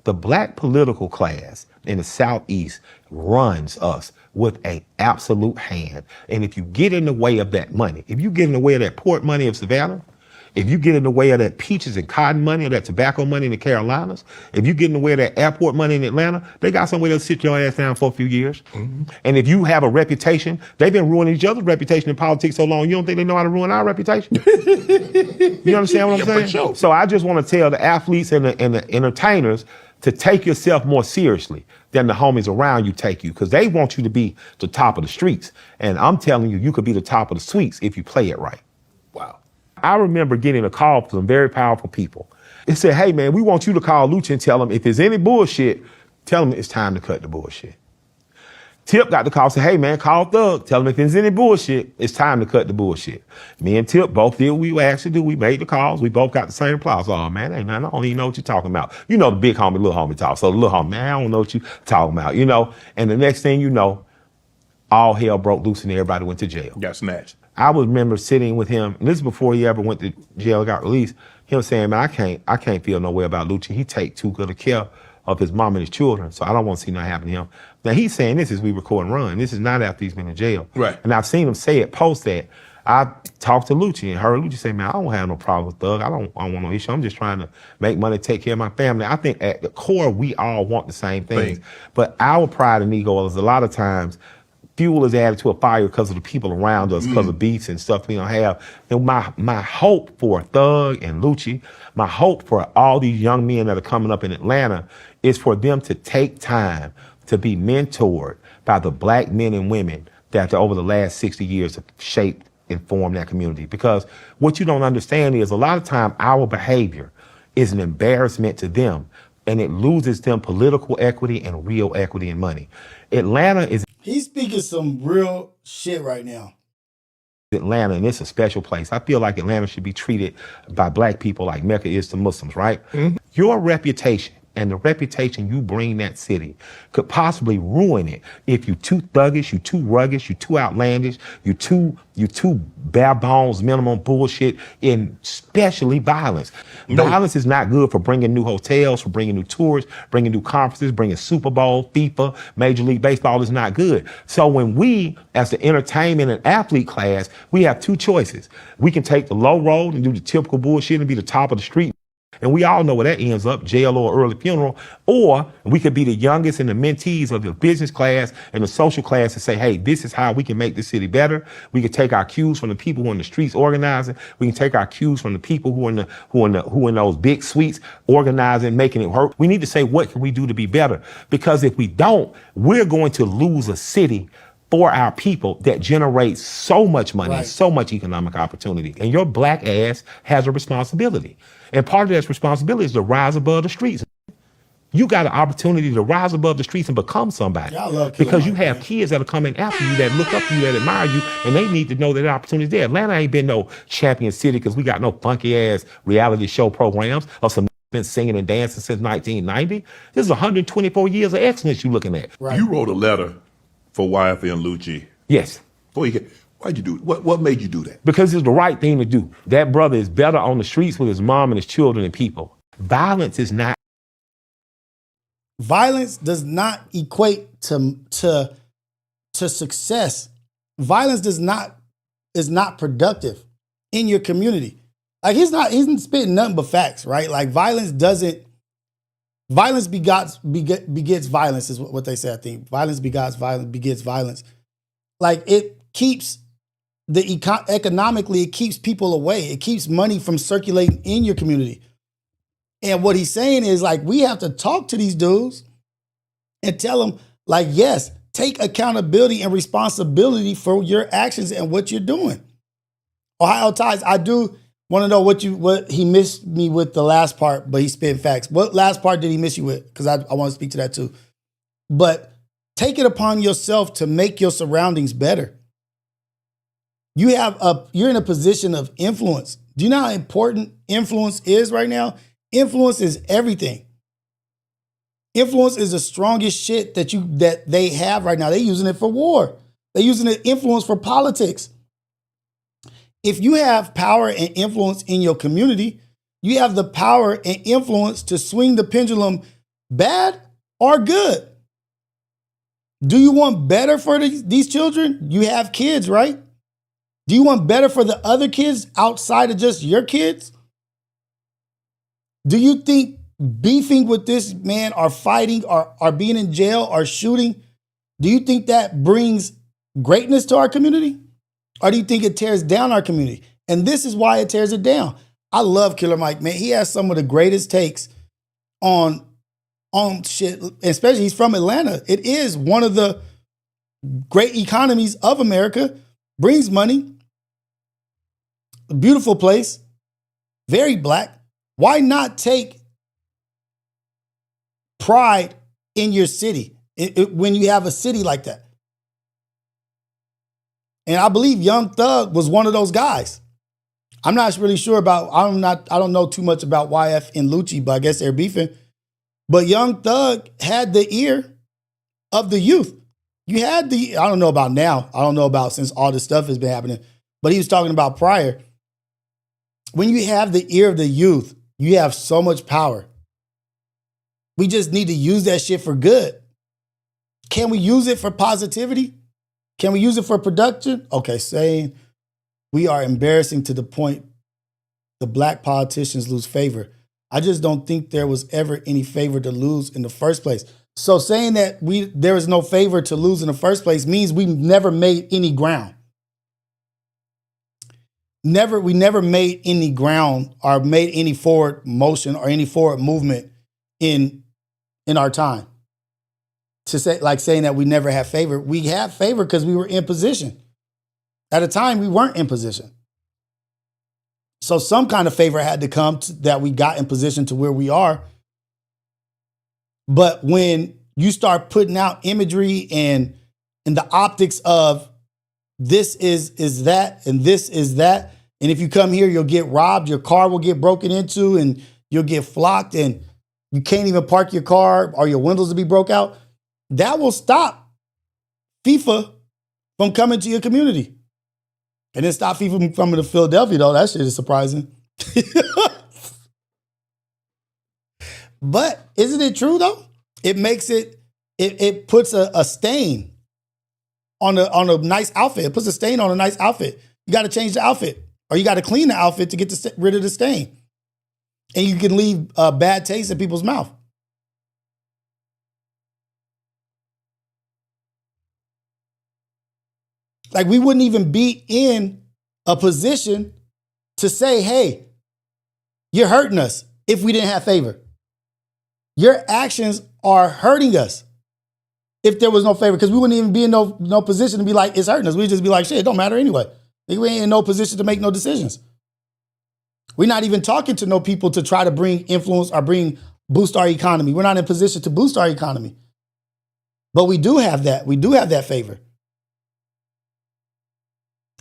The black political class in the Southeast runs us with an absolute hand. And if you get in the way of that money, if you get in the way of that port money of Savannah, if you get in the way of that peaches and cotton money or that tobacco money in the Carolinas, if you get in the way of that airport money in Atlanta, they got somewhere to sit your ass down for a few years. Mm-hmm. And if you have a reputation, they've been ruining each other's reputation in politics so long, you don't think they know how to ruin our reputation? You understand what I'm saying? Sure. So I just want to tell the athletes and the entertainers to take yourself more seriously than the homies around you take you, because they want you to be the top of the streets. And I'm telling you, you could be the top of the suites if you play it right. Wow. I remember getting a call from some very powerful people. It said, hey man, we want you to call Lucha and tell him if there's any bullshit, tell him it's time to cut the bullshit. Tip got the call, say, hey man, call Thug. Tell him if there's any bullshit, it's time to cut the bullshit. Me and Tip both did what we actually do. We made the calls. We both got the same applause. Oh man, ain't nothing. I don't even know what you're talking about. You know the big homie, little homie talk. So the little homie, man, I don't know what you talking about, you know? And the next thing you know, all hell broke loose and everybody went to jail. Got snatched. I would remember sitting with him, and this is before he ever went to jail, got released, him saying, man, I can't feel no way about Lucci. He take too good a care of his mom and his children, so I don't want to see nothing happen to him. Now he's saying this as we record and run. This is not after he's been in jail. Right. And I've seen him say it, post that. I talked to Lucci and heard Lucci say, man, I don't have no problem with Thug. I don't want no issue. I'm just trying to make money, take care of my family. I think at the core, we all want the same things. But our pride and ego is a lot of times fuel is added to a fire because of the people around us, because of beats and stuff we don't have. And my hope for Thug and Lucci, my hope for all these young men that are coming up in Atlanta is for them to take time to be mentored by the black men and women that over the last 60 years have shaped and formed that community. Because what you don't understand is a lot of time our behavior is an embarrassment to them, and it loses them political equity and real equity and money. Atlanta is He's speaking some real shit right now. Atlanta, and it's a special place. I feel like Atlanta should be treated by black people like Mecca is to Muslims, right? Mm-hmm. Your reputation and the reputation you bring that city could possibly ruin it if you too thuggish, you too rugged, you too outlandish, you too bare bones, minimum bullshit, and especially violence. No. Violence is not good for bringing new hotels, for bringing new tours, bringing new conferences, bringing Super Bowl, FIFA, Major League Baseball is not good. So when we, as the entertainment and athlete class, we have two choices. We can take the low road and do the typical bullshit and be the top of the street. And we all know where that ends up, jail or early funeral. Or we could be the youngest and the mentees of the business class and the social class and say, hey, this is how we can make this city better. We can take our cues from the people who are in the streets organizing. We can take our cues from the people who are in those big suites organizing, making it work. We need to say, what can we do to be better? Because if we don't, we're going to lose a city for our people that generates so much money, and so much economic opportunity. And your black ass has a responsibility. And part of that responsibility is to rise above the streets. You got an opportunity to rise above the streets and become somebody. Because you have kids that are coming after you, that look up to you, that admire you, and they need to know that opportunity is there. Atlanta ain't been no champion city because we got no funky ass reality show programs or some been singing and dancing since 1990. This is 124 years of excellence you're looking at. Right. You wrote a letter for YFL and Lucci. Yes. Why'd you do it? What made you do that? Because it's the right thing to do. That brother is better on the streets with his mom and his children and people. Violence does not equate to success. Violence is not productive in your community. Like he's spitting nothing but facts, right? Like violence begets violence is what they say, I think. Violence begets violence. Like it keeps economically, it keeps people away. It keeps money from circulating in your community. And what he's saying is like, we have to talk to these dudes and tell them like, yes, take accountability and responsibility for your actions and what you're doing. Ohio Ties, I do want to know what he missed me with the last part, but he spit facts. What last part did he miss you with? Because I want to speak to that too. But take it upon yourself to make your surroundings better. You're in a position of influence. Do you know how important influence is right now? Influence is everything. Influence is the strongest shit that they have right now. They're using it for war. They're using it influence for politics. If you have power and influence in your community, you have the power and influence to swing the pendulum bad or good. Do you want better for these children? You have kids, right? Do you want better for the other kids outside of just your kids? Do you think beefing with this man or fighting or being in jail or shooting, do you think that brings greatness to our community? Or do you think it tears down our community? And this is why it tears it down. I love Killer Mike, man. He has some of the greatest takes on shit, especially he's from Atlanta. It is one of the great economies of America, brings money, a beautiful place, very black. Why not take pride in your city when you have a city like that? And I believe Young Thug was one of those guys. I'm not really sure about, I don't know too much about YF and Lucci, but I guess they're beefing. But Young Thug had the ear of the youth. I don't know about now. I don't know about since all this stuff has been happening. But he was talking about prior. When you have the ear of the youth, you have so much power. We just need to use that shit for good. Can we use it for positivity? Can we use it for production? Okay, saying we are embarrassing to the point the black politicians lose favor. I just don't think there was ever any favor to lose in the first place. So saying that there is no favor to lose in the first place means we never made any ground. We never made any ground or made any forward motion or any forward movement in our time. To say, like saying that we never had favor. We had favor because we were in position. At a time, we weren't in position. So some kind of favor had to come that we got in position to where we are. But when you start putting out imagery and the optics of this is that and this is that, and if you come here, you'll get robbed, your car will get broken into, and you'll get flocked, and you can't even park your car or your windows will be broke out, that will stop FIFA from coming to your community. And then stop FIFA from coming to Philadelphia, though. That shit is surprising. But isn't it true, though? It makes it puts a stain on a nice outfit. It puts a stain on a nice outfit. You got to change the outfit, or you got to clean the outfit to get rid of the stain. And you can leave a bad taste in people's mouth. Like, we wouldn't even be in a position to say, hey, you're hurting us if we didn't have favor. Your actions are hurting us if there was no favor, because we wouldn't even be in no position to be like, it's hurting us. We'd just be like, shit, it don't matter anyway. We ain't in no position to make no decisions. We're not even talking to no people to try to bring influence or boost our economy. We're not in position to boost our economy. But we do have that. We do have that favor.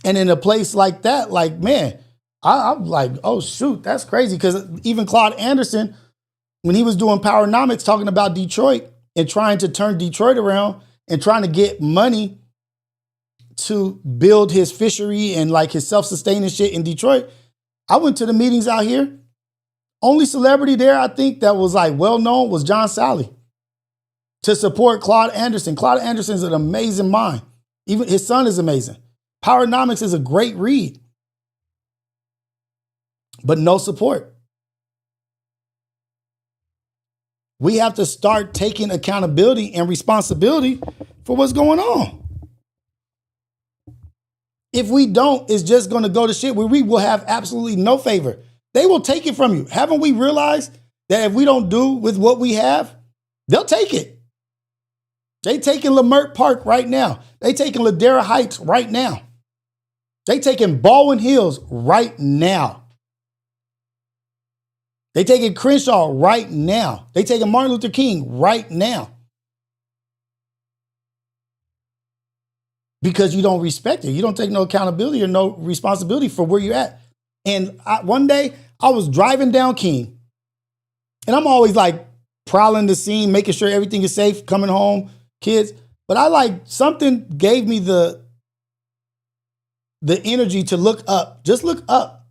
And in a place like that, like, man, I'm like, oh, shoot, that's crazy. Because even Claude Anderson, when he was doing Powernomics, talking about Detroit and trying to turn Detroit around and trying to get money to build his fishery and like his self-sustaining shit in Detroit, I went to the meetings out here. Only celebrity there, I think, that was like well-known was John Sally to support Claude Anderson. Claude Anderson is an amazing mind. Even his son is amazing. Powernomics is a great read, but no support. We have to start taking accountability and responsibility for what's going on. If we don't, it's just going to go to shit where we will have absolutely no favor. They will take it from you. Haven't we realized that if we don't do with what we have, they'll take it? They taking Lamert Park right now. They taking Ladera Heights right now. They taking Baldwin Hills right now. They taking Crenshaw right now. They taking Martin Luther King right now. Because you don't respect it. You don't take no accountability or no responsibility for where you're at. And one day I was driving down King, and I'm always like prowling the scene, making sure everything is safe, coming home, kids. But I like something gave me the energy to look up. Just look up.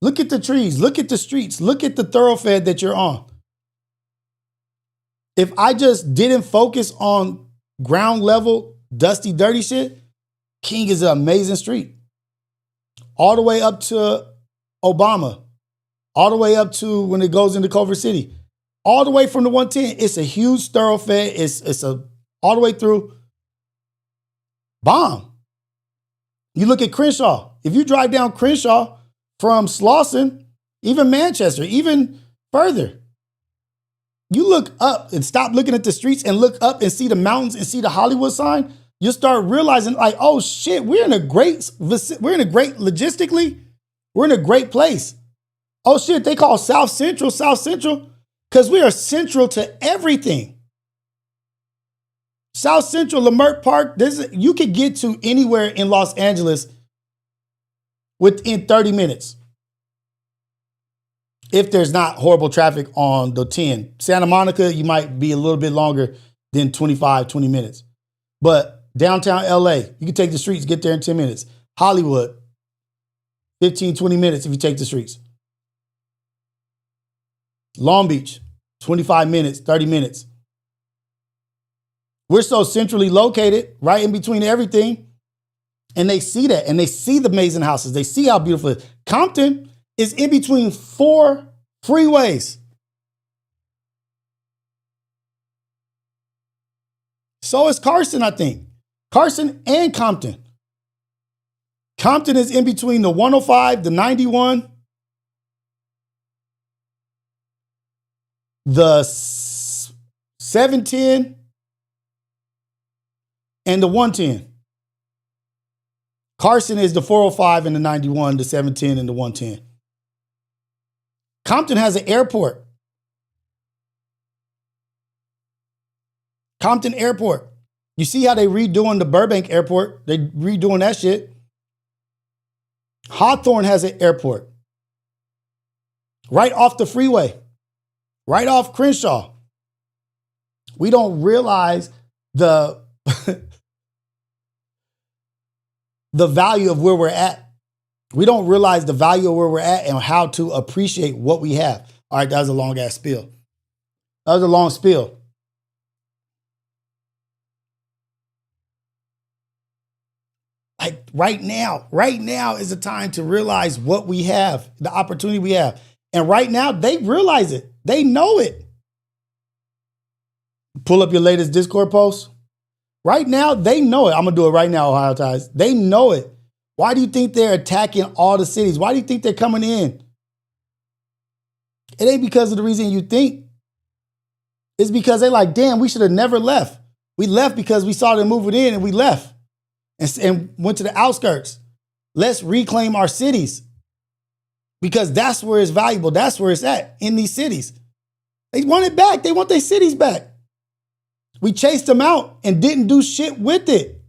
Look at the trees. Look at the streets. Look at the thoroughfare that you're on. If I just didn't focus on ground level, dusty, dirty shit, King is an amazing street. All the way up to Obama. All the way up to when it goes into Culver City. All the way from the 110. It's a huge thoroughfare. It's all the way through. Bomb. You look at Crenshaw. If you drive down Crenshaw from Slauson, even Manchester, even further, you look up and stop looking at the streets and look up and see the mountains and see the Hollywood sign, you'll start realizing like, oh shit, we're in a great logistically, we're in a great place. Oh shit, they call South Central because we are central to everything. South Central, Leimert Park, you could get to anywhere in Los Angeles within 30 minutes. If there's not horrible traffic on the 10. Santa Monica, you might be a little bit longer than 20 minutes. But downtown LA, you can take the streets, get there in 10 minutes. Hollywood, 15, 20 minutes if you take the streets. Long Beach, 25 minutes, 30 minutes. We're so centrally located, right in between everything. And they see that, and they see the amazing houses. They see how beautiful it is. Compton is in between 4 freeways. So is Carson, I think. Carson and Compton. Compton is in between the 105, the 91, the 710, and the 110. Carson is the 405 and the 91, the 710 and the 110. Compton has an airport. Compton Airport. You see how they redoing the Burbank Airport? They redoing that shit. Hawthorne has an airport. Right off the freeway. Right off Crenshaw. We don't realize the the value of where we're at. We don't realize the value of where we're at and how to appreciate what we have. All right, that was a long ass spiel. That was a long spiel. Like right now is the time to realize what we have, the opportunity we have. And right now, they realize it. They know it. Pull up your latest Discord post. Right now, they know it. I'm going to do it right now, Ohio Ties. They know it. Why do you think they're attacking all the cities? Why do you think they're coming in? It ain't because of the reason you think. It's because they're like, damn, we should have never left. We left because we saw them moving in and we left and went to the outskirts. Let's reclaim our cities because that's where it's valuable. That's where it's at, in these cities. They want it back. They want their cities back. We chased them out and didn't do shit with it.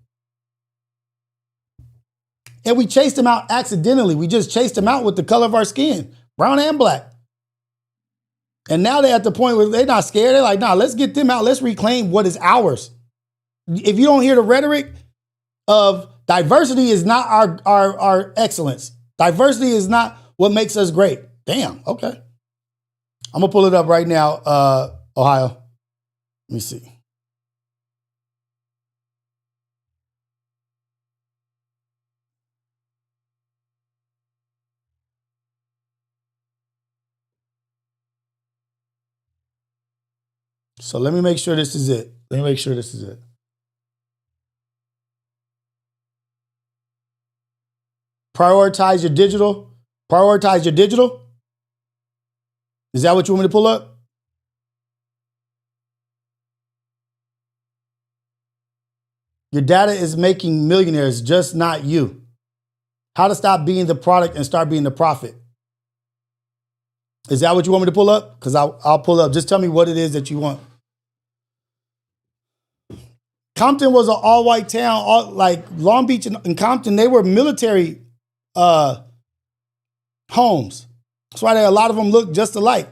And we chased them out accidentally. We just chased them out with the color of our skin, brown and black. And now they're at the point where they're not scared. They're like, nah, let's get them out. Let's reclaim what is ours. If you don't hear the rhetoric of diversity is not our excellence. Diversity is not what makes us great. Damn, okay. I'm going to pull it up right now, Ohio. Let me see. So let me make sure this is it. Let me make sure this is it. Prioritize your digital. Prioritize your digital. Is that what you want me to pull up? Your data is making millionaires, just not you. How to stop being the product and start being the profit. Is that what you want me to pull up? Because I'll pull up. Just tell me what it is that you want. Compton was an all-white town, like Long Beach and Compton, they were military homes. That's why a lot of them look just alike.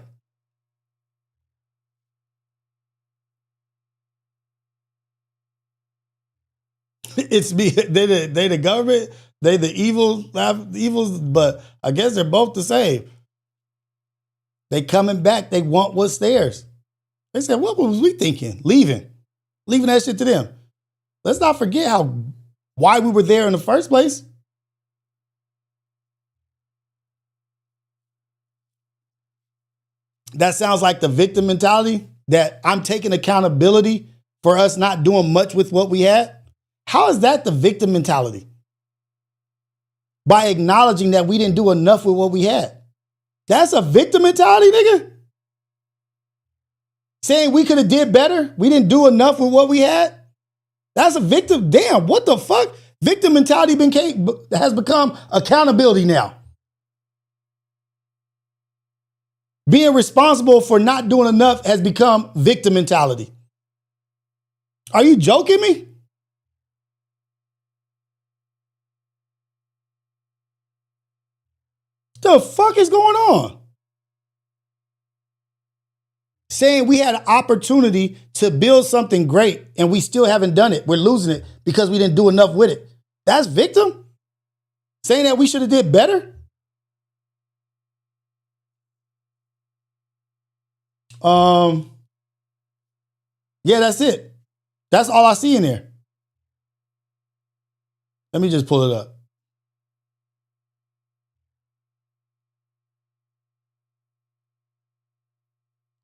It's me. They the government. They the evils, but I guess they're both the same. They coming back. They want what's theirs. They said, what was we thinking? Leaving that shit to them. Let's not forget why we were there in the first place. That sounds like the victim mentality, that I'm taking accountability for us not doing much with what we had. How is that the victim mentality? By acknowledging that we didn't do enough with what we had. That's a victim mentality, nigga? Saying we could have did better, we didn't do enough with what we had? That's a victim. Damn, what the fuck? Victim mentality has become accountability now. Being responsible for not doing enough has become victim mentality. Are you joking me? The fuck is going on? Saying we had an opportunity to build something great and we still haven't done it. We're losing it because we didn't do enough with it. That's victim? Saying that we should have did better? Yeah, that's it. That's all I see in there. Let me just pull it up.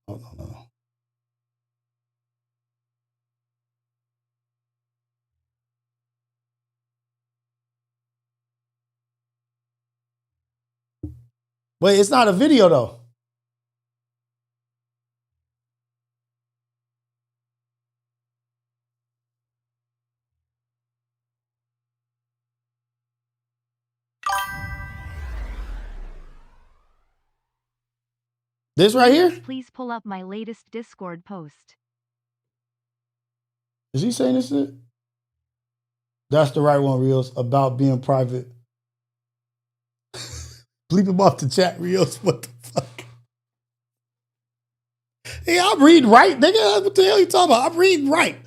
Hold on. Wait, it's not a video though. This right here? Please pull up my latest Discord post. Is he saying this is it? That's the right one, Rios, about being private. Bleep him off the chat, Rios. What the fuck? Hey, I'm reading right, nigga. What the hell are you talking about? I'm reading right.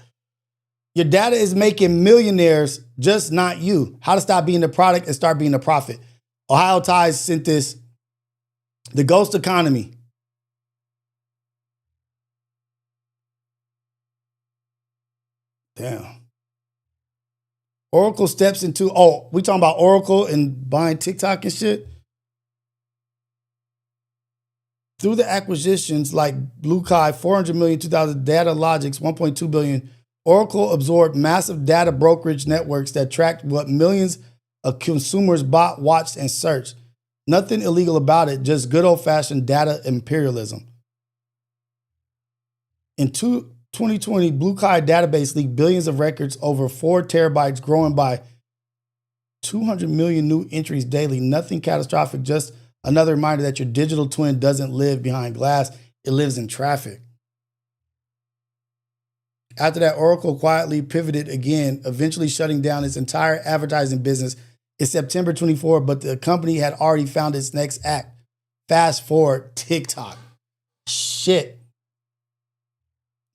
Your data is making millionaires, just not you. How to stop being the product and start being the profit. Ohio Times sent this. The ghost economy. Damn. Oracle steps into, we talking about Oracle and buying TikTok and shit? Through the acquisitions like Blue Kai, 400 million, 2000, Data Logics, 1.2 billion, Oracle absorbed massive data brokerage networks that tracked what millions of consumers bought, watched, and searched. Nothing illegal about it, just good old-fashioned data imperialism. In 2020, Blue Kai database leaked billions of records over 4 terabytes, growing by 200 million new entries daily. Nothing catastrophic, just another reminder that your digital twin doesn't live behind glass, it lives in traffic. After that, Oracle quietly pivoted again, eventually shutting down its entire advertising business in September 24, but the company had already found its next act. Fast forward, TikTok. Shit.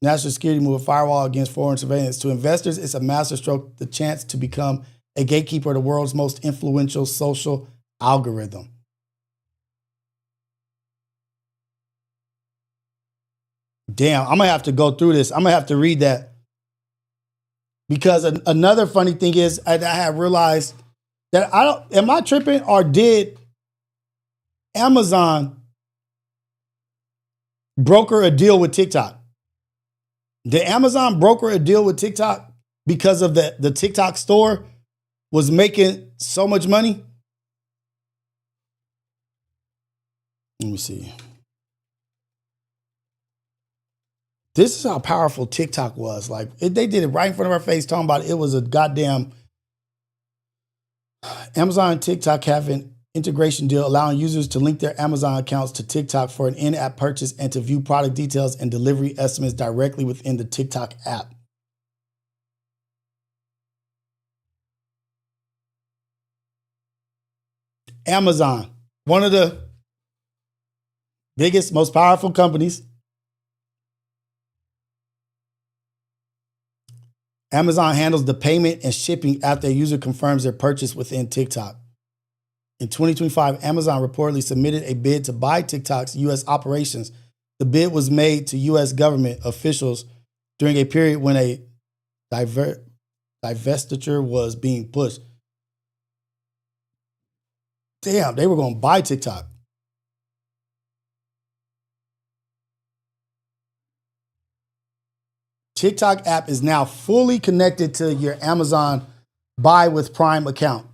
National security move, a firewall against foreign surveillance. To investors, it's a masterstroke, the chance to become a gatekeeper of the world's most influential social algorithm. Damn, I'm gonna have to go through this. I'm gonna have to read that. Because another funny thing is, I have realized that am I tripping, or did Amazon broker a deal with TikTok? Did Amazon broker a deal with TikTok because of the TikTok store was making so much money? Let me see. This is how powerful TikTok was. Like, they did it right in front of our face, talking about it was a goddamn Amazon and TikTok have an integration deal allowing users to link their Amazon accounts to TikTok for an in-app purchase and to view product details and delivery estimates directly within the TikTok app. Amazon, one of the biggest, most powerful companies. Amazon handles the payment and shipping after a user confirms their purchase within TikTok. In 2025, Amazon reportedly submitted a bid to buy TikTok's U.S. operations. The bid was made to U.S. government officials during a period when a divestiture was being pushed. Damn, they were going to buy TikTok. TikTok app is now fully connected to your Amazon Buy with Prime account.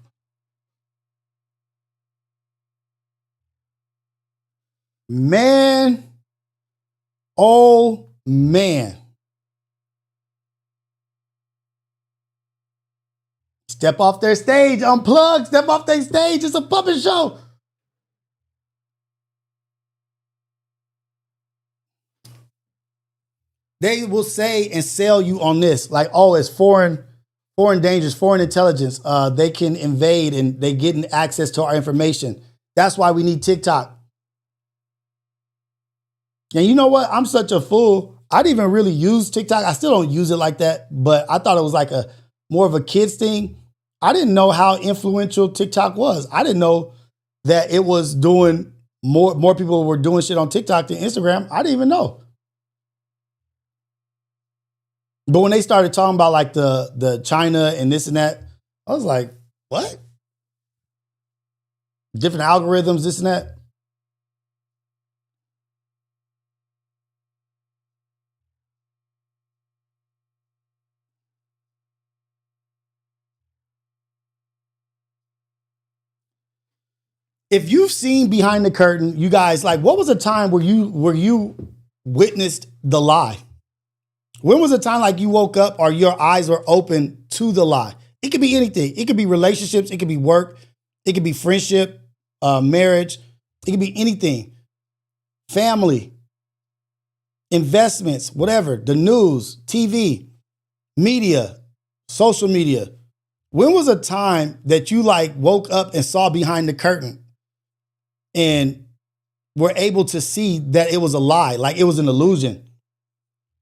Man, oh man. Step off their stage, unplug, step off their stage. It's a puppet show. They will say and sell you on this, like, oh, it's foreign dangers, foreign intelligence. They can invade and they getting access to our information. That's why we need TikTok. And you know what? I'm such a fool. I didn't even really use TikTok. I still don't use it like that, but I thought it was like a more of a kids thing. I didn't know how influential TikTok was. I didn't know that it was doing more people were doing shit on TikTok than Instagram. I didn't even know. But when they started talking about like the China and this and that, I was like, what? Different algorithms, this and that. If you've seen behind the curtain, you guys, like, what was a time where you witnessed the lie? When was a time like you woke up or your eyes were open to the lie? It could be anything. It could be relationships. It could be work. It could be friendship, marriage. It could be anything. Family, investments, whatever, the news, TV, media, social media. When was a time that you like woke up and saw behind the curtain and were able to see that it was a lie, like it was an illusion?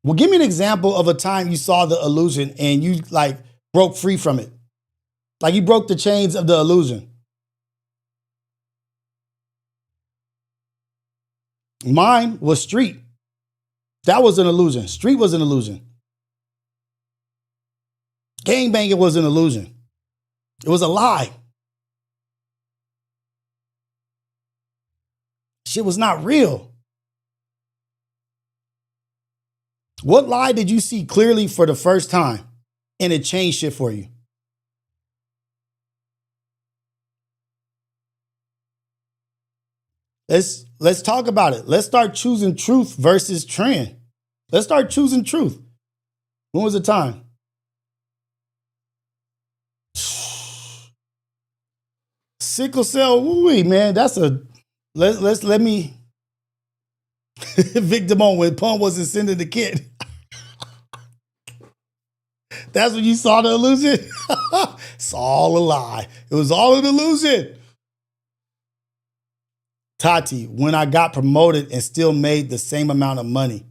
Well, give me an example of a time you saw the illusion and you like broke free from it. Like you broke the chains of the illusion. Mine was street. That was an illusion. Street was an illusion. Gangbanging was an illusion. It was a lie. Shit was not real. What lie did you see clearly for the first time and it changed shit for you? Let's talk about it. Let's start choosing truth versus trend. Let's start choosing truth. When was the time? Sickle cell, woo-wee, man. That's a let me victim on when Pun wasn't sending the kid. That's when you saw the illusion? It's all a lie. It was all an illusion. Tati, when I got promoted and still made the same amount of money.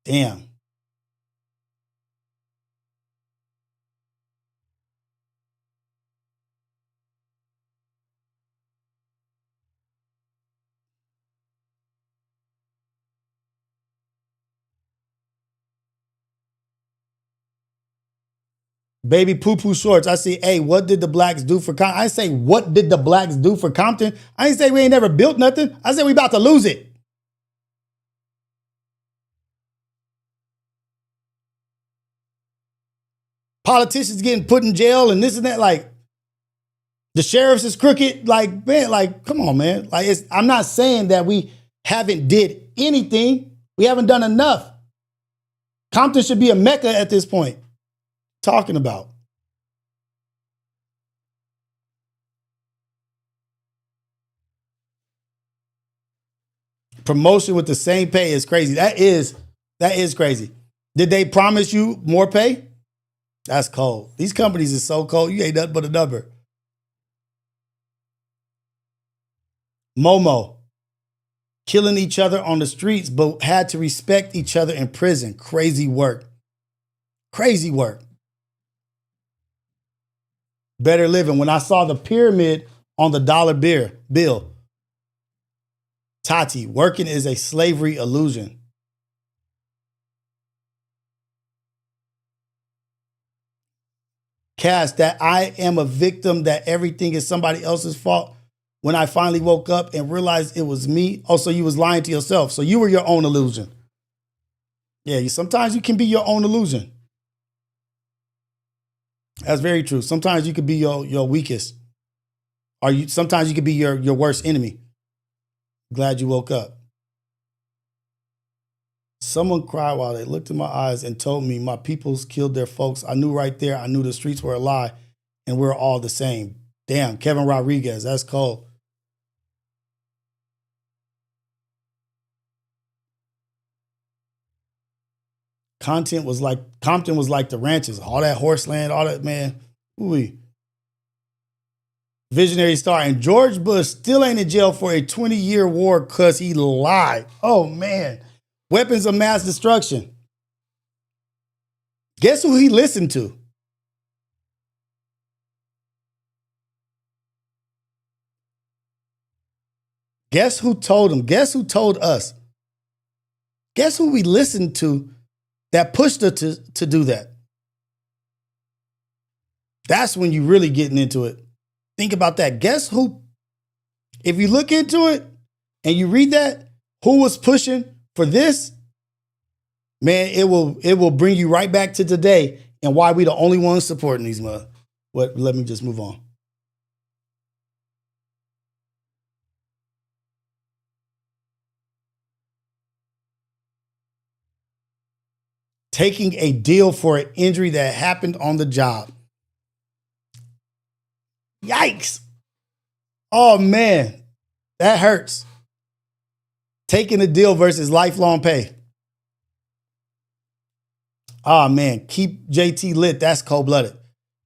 Damn. Baby poo-poo shorts. I say, hey, what did the blacks do for Compton? I say, what did the blacks do for Compton? I ain't say we ain't never built nothing. I said we about to lose it. Politicians getting put in jail and this and that. Like, the sheriffs is crooked. Like, man, like, come on, man. Like, I'm not saying that we haven't did anything. We haven't done enough. Compton should be a mecca at this point. Talking about promotion with the same pay is crazy. That is crazy. Did they promise you more pay? That's cold. These companies is so cold. You ain't nothing but a number. Momo, killing each other on the streets, but had to respect each other in prison. Crazy work. Crazy work. Better living. When I saw the pyramid on the dollar bill, Tati, working is a slavery illusion. Cass, that I am a victim, that everything is somebody else's fault. When I finally woke up and realized it was me. Oh, so you was lying to yourself. So you were your own illusion. Yeah, sometimes you can be your own illusion. That's very true. Sometimes you could be your weakest. Or sometimes you could be your worst enemy. Glad you woke up. Someone cried while they looked in my eyes and told me my peoples killed their folks. I knew right there. I knew the streets were a lie and we're all the same. Damn, Kevin Rodriguez, that's cold. Compton was like the ranches, all that horse land, all that, man. Ooh. Visionary star. And George Bush still ain't in jail for a 20-year war because he lied. Oh, man. Weapons of mass destruction. Guess who he listened to? Guess who told him? Guess who told us? Guess who we listened to that pushed her to do that? That's when you really getting into it. Think about that. Guess who? If you look into it and you read that, who was pushing for this? Man, it will bring you right back to today and why we the only ones supporting these mother. What? Let me just move on. Taking a deal for an injury that happened on the job. Yikes. Oh, man. That hurts. Taking a deal versus lifelong pay. Oh, man. Keep JT lit. That's cold-blooded.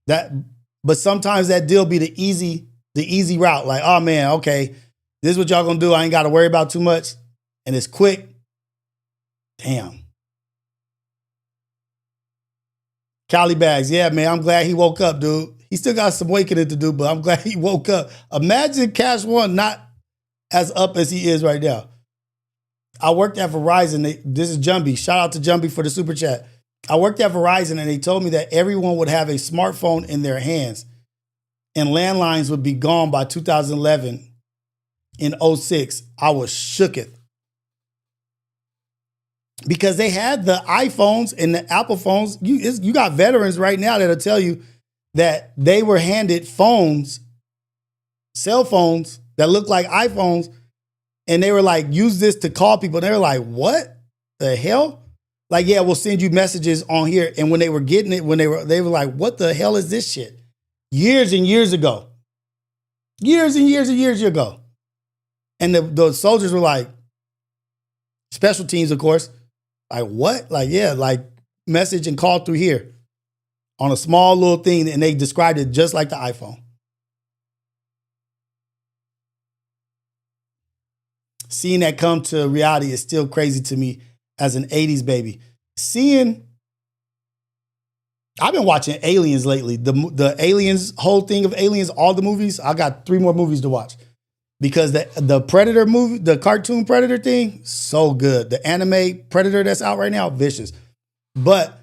But sometimes that deal be the easy route. Like, oh, man, okay, this is what y'all gonna do. I ain't got to worry about too much. And it's quick. Damn. Cali Bags. Yeah, man, I'm glad he woke up, dude. He still got some waking to do, but I'm glad he woke up. Imagine Cash One not as up as he is right now. I worked at Verizon. This is Jumby. Shout out to Jumby for the super chat. I worked at Verizon and they told me that everyone would have a smartphone in their hands and landlines would be gone by 2011 in 06. I was shooketh. Because they had the iPhones and the Apple phones. You got veterans right now that'll tell you that they were handed phones, cell phones that look like iPhones, and they were like, use this to call people. And they were like, what the hell? Like, yeah, we'll send you messages on here. And when they were getting it, they were like, what the hell is this shit? Years and years ago. Years and years and years ago. And the soldiers were like, special teams, of course. Like, what? Like, yeah, like message and call through here on a small little thing. And they described it just like the iPhone. Seeing that come to reality is still crazy to me as an 80s baby. I've been watching Aliens lately. The Aliens, whole thing of Aliens, all the movies. I got 3 more movies to watch. Because the Predator movie, the cartoon Predator thing, so good. The anime Predator that's out right now, vicious. But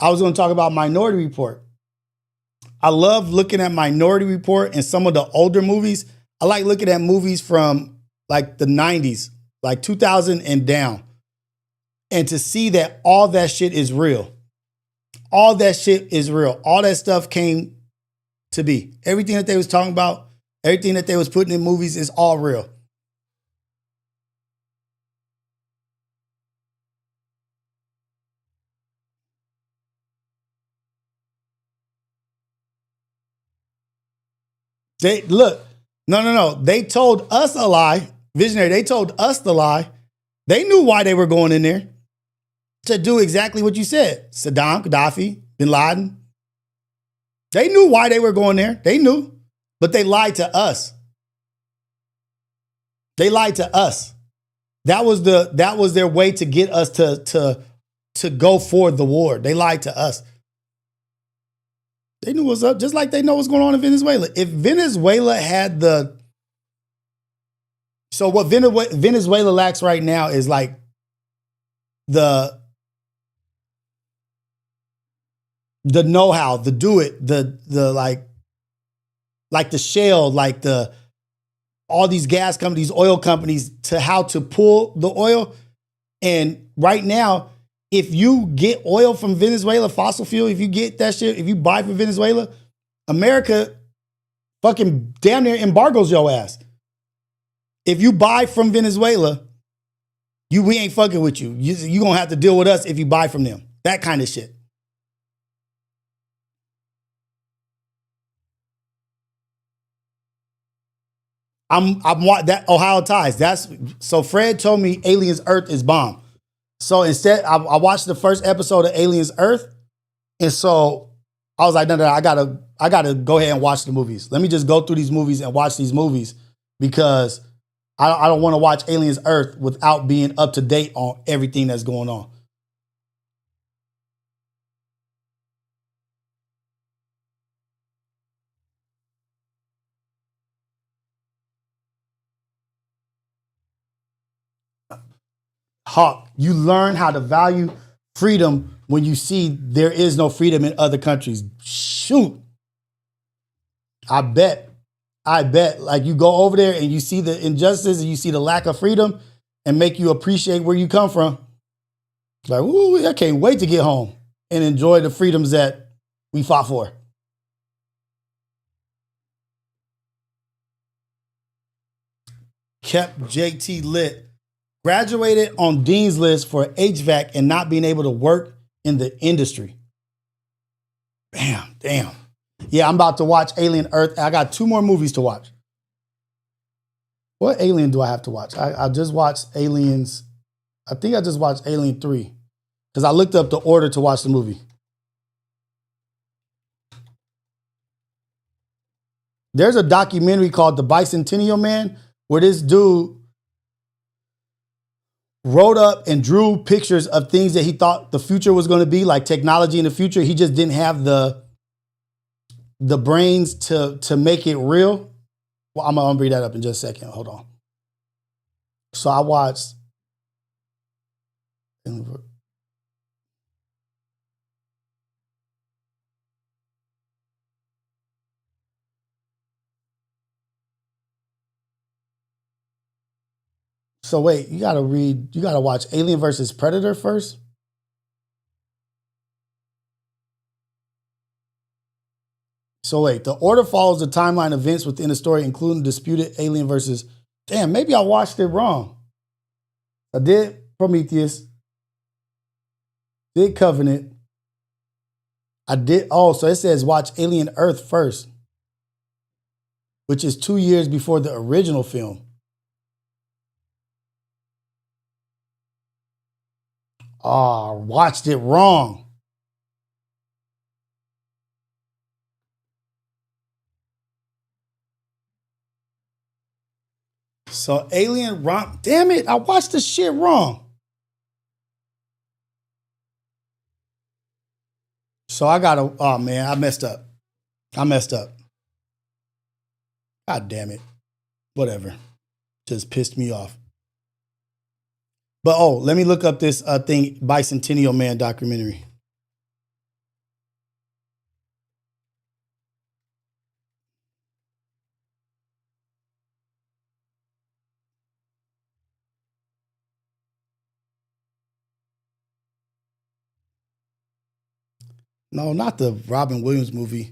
I was going to talk about Minority Report. I love looking at Minority Report and some of the older movies. I like looking at movies from like the 90s, like 2000 and down. And to see that all that shit is real. All that shit is real. All that stuff came to be. Everything that they was talking about, everything that they was putting in movies is all real. No. They told us a lie. Visionary, they told us the lie. They knew why they were going in there. To do exactly what you said. Saddam, Gaddafi, Bin Laden. They knew why they were going there. They knew. But they lied to us. They lied to us. That was their way to get us to go for the war. They lied to us. They knew what's up, just like they know what's going on in Venezuela. If Venezuela had so what Venezuela lacks right now is like the know-how, the do it, the like the shale, like all these gas companies, oil companies, to how to pull the oil. And right now, if you get oil from Venezuela, fossil fuel, if you get that shit, if you buy from Venezuela, America fucking damn near embargoes your ass. If you buy from Venezuela, we ain't fucking with you. You gonna have to deal with us if you buy from them. That kind of shit. I'm that Ohio ties. So Fred told me Aliens Earth is bomb. So instead, I watched the first episode of Aliens Earth, and so I was like, no, I gotta go ahead and watch the movies. Let me just go through these movies and watch these movies because I don't want to watch Aliens Earth without being up to date on everything that's going on. Hawk, you learn how to value freedom when you see there is no freedom in other countries. Shoot. I bet. Like you go over there and you see the injustice and you see the lack of freedom and make you appreciate where you come from. Like, ooh, I can't wait to get home and enjoy the freedoms that we fought for. Kept JT lit. Graduated on Dean's List for HVAC and not being able to work in the industry. Damn. Yeah, I'm about to watch Alien Earth. I got 2 more movies to watch. What Alien do I have to watch? I just watched Aliens. I think I just watched Alien 3 because I looked up the order to watch the movie. There's a documentary called The Bicentennial Man where this dude wrote up and drew pictures of things that he thought the future was going to be, like technology in the future. He just didn't have the brains to make it real. Well, I'm going to read that up in just a second. Hold on. So I watched. So wait, you got to watch Alien versus Predator first? So wait, the order follows the timeline events within the story, including disputed Alien versus... Damn, maybe I watched it wrong. I did Prometheus. Did Covenant. I did... Oh, so it says watch Alien Earth first, which is 2 years before the original film. Oh, watched it wrong. So Alien Romp, damn it, I watched the shit wrong. So I gotta, oh man, I messed up. God damn it. Whatever. Just pissed me off. But oh, let me look up this thing, Bicentennial Man documentary. No, not the Robin Williams movie.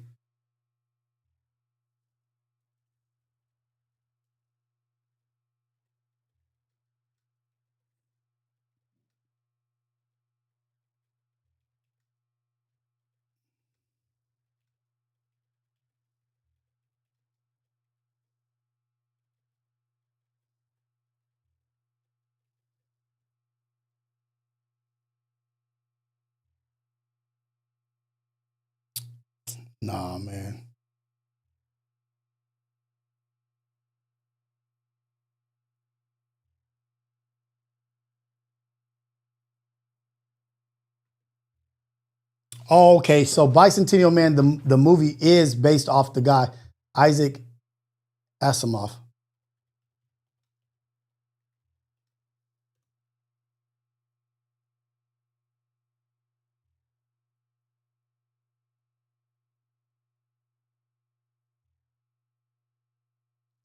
Nah, man. Oh, okay. So Bicentennial Man, the movie is based off the guy, Isaac Asimov.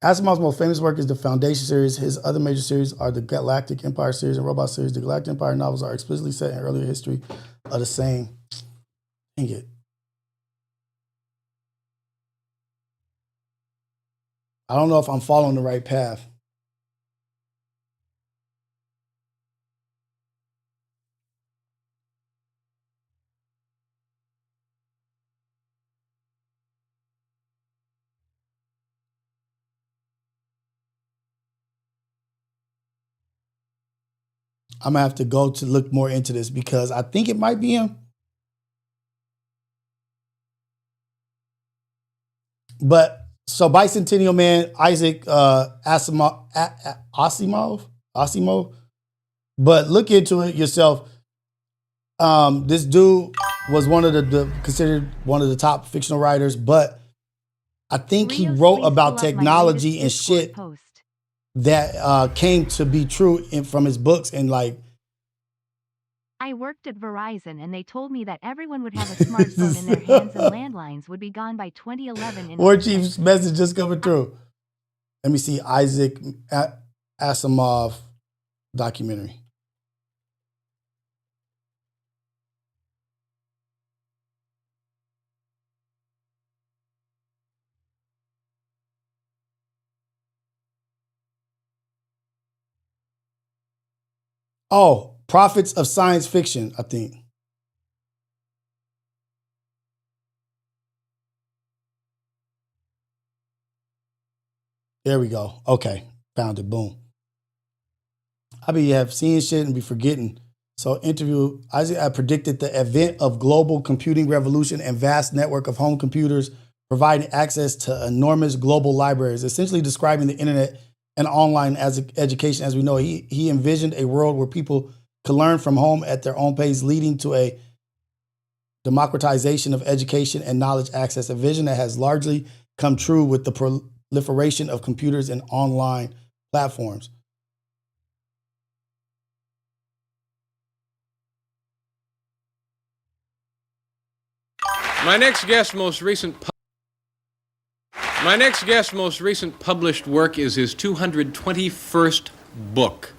Asimov's most famous work is the Foundation series. His other major series are the Galactic Empire series and Robot series. The Galactic Empire novels are explicitly set in earlier history of the same. Dang it. I don't know if I'm following the right path. I'm gonna have to go to look more into this because I think it might be him. But so Bicentennial Man, Isaac Asimov. But look into it yourself. This dude was one of the considered one of the top fictional writers, but I think he Rios, wrote please about pull up my technology latest and Discord shit post. that came to be true from his books and like. I worked at Verizon and they told me that everyone would have a smartphone in their hands and landlines would be gone by 2011. War Chief's message just coming through. Let me see Isaac Asimov documentary. Oh, Prophets of Science Fiction, I think. There we go. Okay, found it. Boom. I have seen shit and be forgetting. So interview, I predicted the advent of global computing revolution and vast network of home computers providing access to enormous global libraries, essentially describing the internet and online as education as we know. He envisioned a world where people could learn from home at their own pace, leading to a democratization of education and knowledge access, a vision that has largely come true with the proliferation of computers and online platforms. My next guest's most recent published work is his 221st book.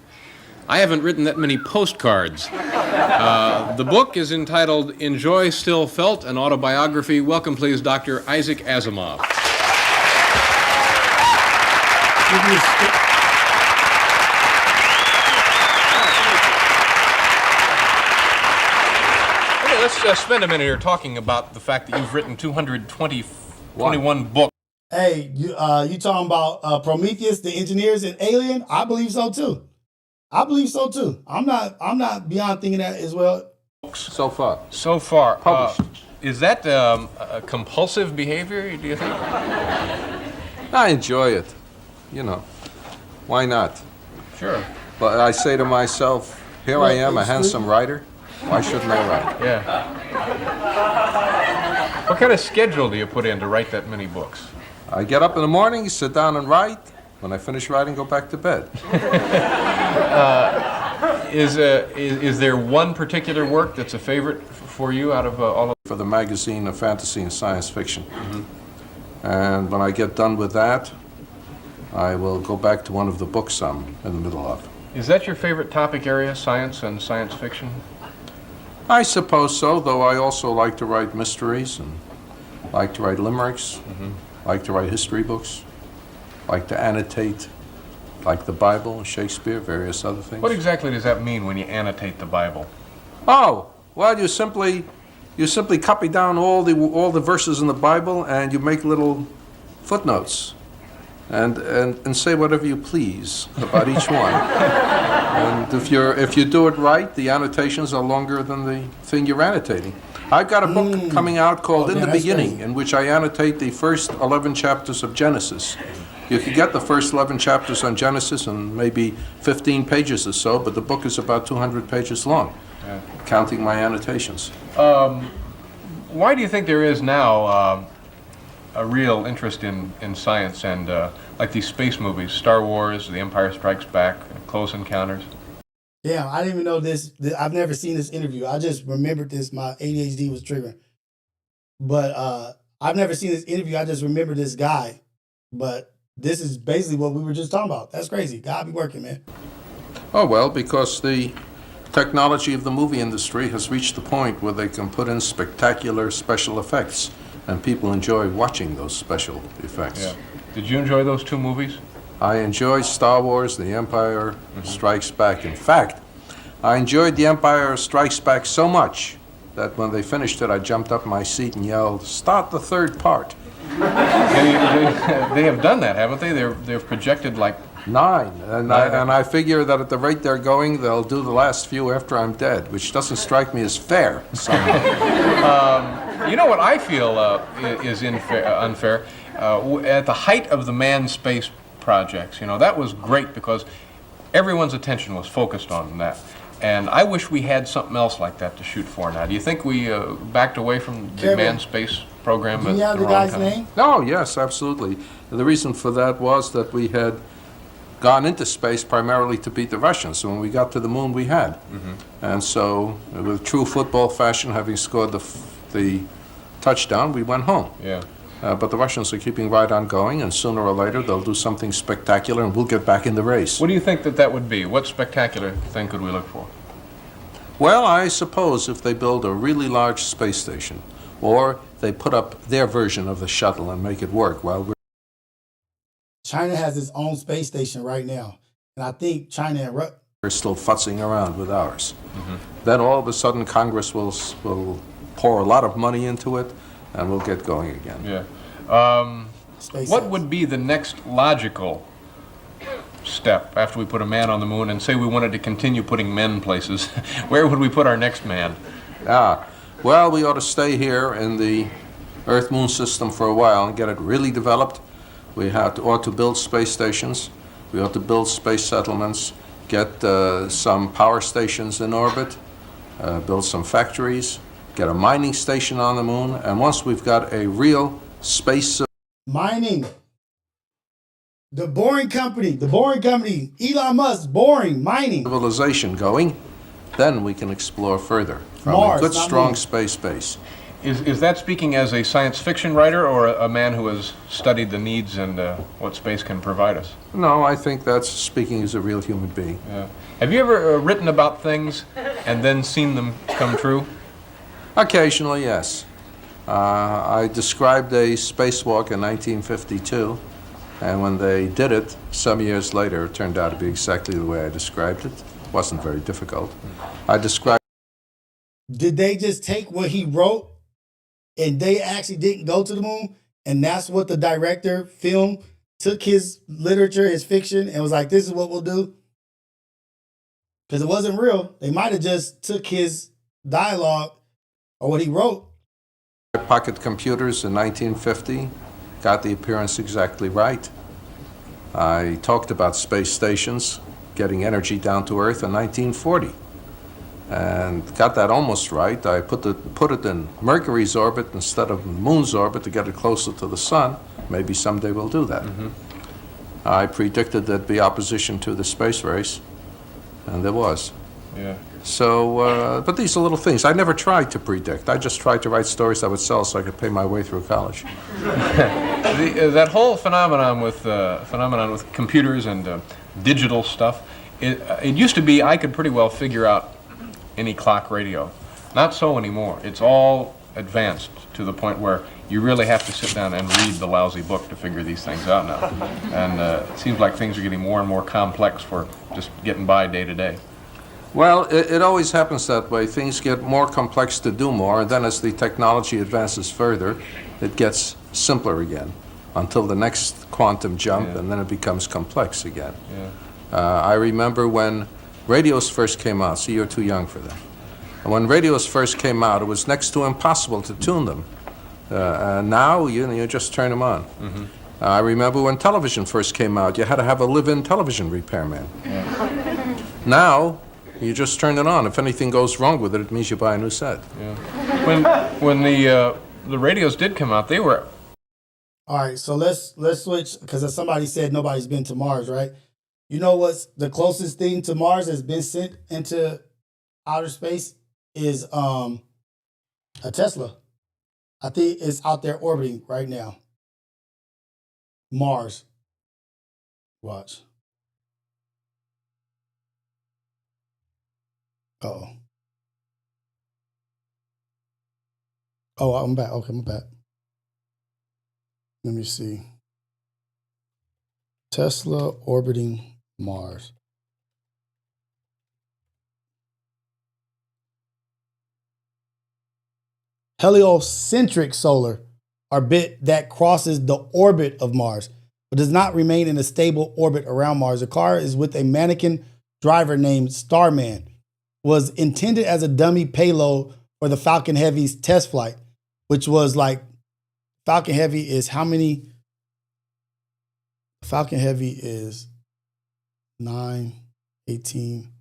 I haven't written that many postcards. The book is entitled Enjoy Still Felt, an autobiography. Welcome, please, Dr. Isaac Asimov. Okay, let's spend a minute here talking about the fact that you've written 221 books. Hey, you talking about Prometheus, the engineers, and Alien? I believe so too. I'm not beyond thinking that as well. So far. Published. Is that a compulsive behavior, do you think? I enjoy it. You know, why not? Sure. But I say to myself, here I am, a handsome writer. Why shouldn't I write? Yeah. What kind of schedule do you put in to write that many books? I get up in the morning, sit down and write. When I finish writing, go back to bed. Is there one particular work that's a favorite for you out of all of For the magazine of fantasy and science fiction. And when I get done with that, I will go back to one of the books I'm in the middle of. Is that your favorite topic area, science and science fiction? I suppose so, though I also like to write mysteries and like to write limericks, like to write history books, like to annotate, like the Bible, Shakespeare, various other things. What exactly does that mean when you annotate the Bible? Oh, well, you simply copy down all the verses in the Bible and you make little footnotes and say whatever you please about each one. And if you do it right, the annotations are longer than the thing you're annotating. I've got a book coming out called In the Beginning, in which I annotate the first 11 chapters of Genesis. You could get the first 11 chapters on Genesis in maybe 15 pages or so, but the book is about 200 pages long, counting my annotations. Why do you think there is now a real interest in science and like these space movies, Star Wars, The Empire Strikes Back, Close Encounters? Damn, I didn't even know this. I've never seen this interview. I just remembered this. My ADHD was triggering. But I've never seen this interview. I just remember this guy. But this is basically what we were just talking about. That's crazy. God be working, man. Oh, well, because the technology of the movie industry has reached the point where they can put in spectacular special effects, and people enjoy watching those special effects. Yeah. Did you enjoy those two movies? I enjoyed Star Wars, The Empire Strikes Back. In fact, I enjoyed The Empire Strikes Back so much that when they finished it, I jumped up in my seat and yelled, "Start the third part." They have done that, haven't they? They've projected like 9. And I figure that at the rate they're going, they'll do the last few after I'm dead, which doesn't strike me as fair somehow. You know what I feel is unfair? At the height of the manned space projects, that was great because everyone's attention was focused on that. And I wish we had something else like that to shoot for now. Do you think we backed away from the manned space program? Do you have the guy's name? No, yes, absolutely. The reason for that was that we had gone into space primarily to beat the Russians. So when we got to the moon, we had. And so, with true football fashion, having scored the touchdown, we went home. Yeah. But the Russians are keeping right on going, and sooner or later they'll do something spectacular, and we'll get back in the race. What do you think that would be? What spectacular thing could we look for? Well, I suppose if they build a really large space station, or they put up their version of the shuttle and make it work while we're... China has its own space station right now, and I think China and we're still futzing around with ours. Then all of a sudden Congress will pour a lot of money into it, and we'll get going again. Yeah. What would be the next logical step after we put a man on the moon and say we wanted to continue putting men places? Where would we put our next man? Well, we ought to stay here in the Earth-Moon system for a while and get it really developed. We ought to build space stations. We ought to build space settlements, get some power stations in orbit, build some factories, get a mining station on the moon, and once we've got a real space... Mining. The boring company, Elon Musk, boring, mining. Civilization going, then we can explore further from Mars, a good, strong moon. space base. Is that speaking as a science fiction writer or a man who has studied the needs and what space can provide us? No, I think that's speaking as a real human being. Yeah. Have you ever written about things and then seen them come true? Occasionally, yes. I described a spacewalk in 1952, and when they did it, some years later, it turned out to be exactly the way I described it. It wasn't very difficult. I described... Did they just take what he wrote and they actually didn't go to the moon? And that's what the director filmed, took his literature, his fiction, and was like, this is what we'll do? Because it wasn't real. They might have just took his dialogue or what he wrote. Pocket computers in 1950, got the appearance exactly right. I talked about space stations, getting energy down to Earth in 1940. And got that almost right. I put it in Mercury's orbit instead of the Moon's orbit to get it closer to the Sun. Maybe someday we'll do that. I predicted there'd be opposition to the space race, and there was. Yeah. So, but these are little things. I never tried to predict. I just tried to write stories that would sell so I could pay my way through college. That whole phenomenon with computers and digital stuff, it used to be I could pretty well figure out any clock radio. Not so anymore. It's all advanced to the point where you really have to sit down and read the lousy book to figure these things out now. And it seems like things are getting more and more complex for just getting by day to day. Well, it always happens that way. Things get more complex to do more, and then as the technology advances further, it gets simpler again until the next quantum jump, and then it becomes complex again. I remember when radios first came out. See, you're too young for that. And when radios first came out, it was next to impossible to tune them. Now, you just turn them on. I remember when television first came out, you had to have a live-in television repairman. Now, you just turn it on. If anything goes wrong with it, it means you buy a new set. When the radios did come out, they were... All right, so let's switch, because somebody said nobody's been to Mars, right? You know what's the closest thing to Mars that's been sent into outer space is a Tesla. I think it's out there orbiting right now. Mars. Watch. Uh-oh. Oh, I'm back. Okay, I'm back. Let me see. Tesla orbiting Mars. Heliocentric solar orbit that crosses the orbit of Mars. but does not remain in a stable orbit around Mars. The car is with a mannequin driver named Starman. Was intended as a dummy payload for the Falcon Heavy's test flight, which was like, Falcon Heavy is how many? Falcon Heavy is 9, 18.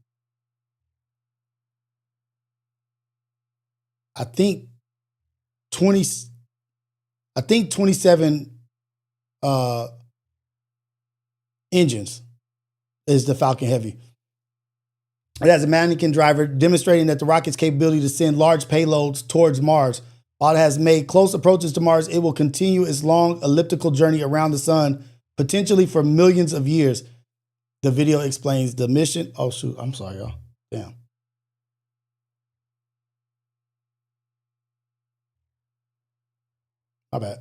I think 27 engines is the Falcon Heavy. It has a mannequin driver, demonstrating that the rocket's capability to send large payloads towards Mars. While it has made close approaches to Mars, it will continue its long elliptical journey around the sun, potentially for millions of years. The video explains the mission. Oh, shoot. I'm sorry, y'all. Damn. My bad.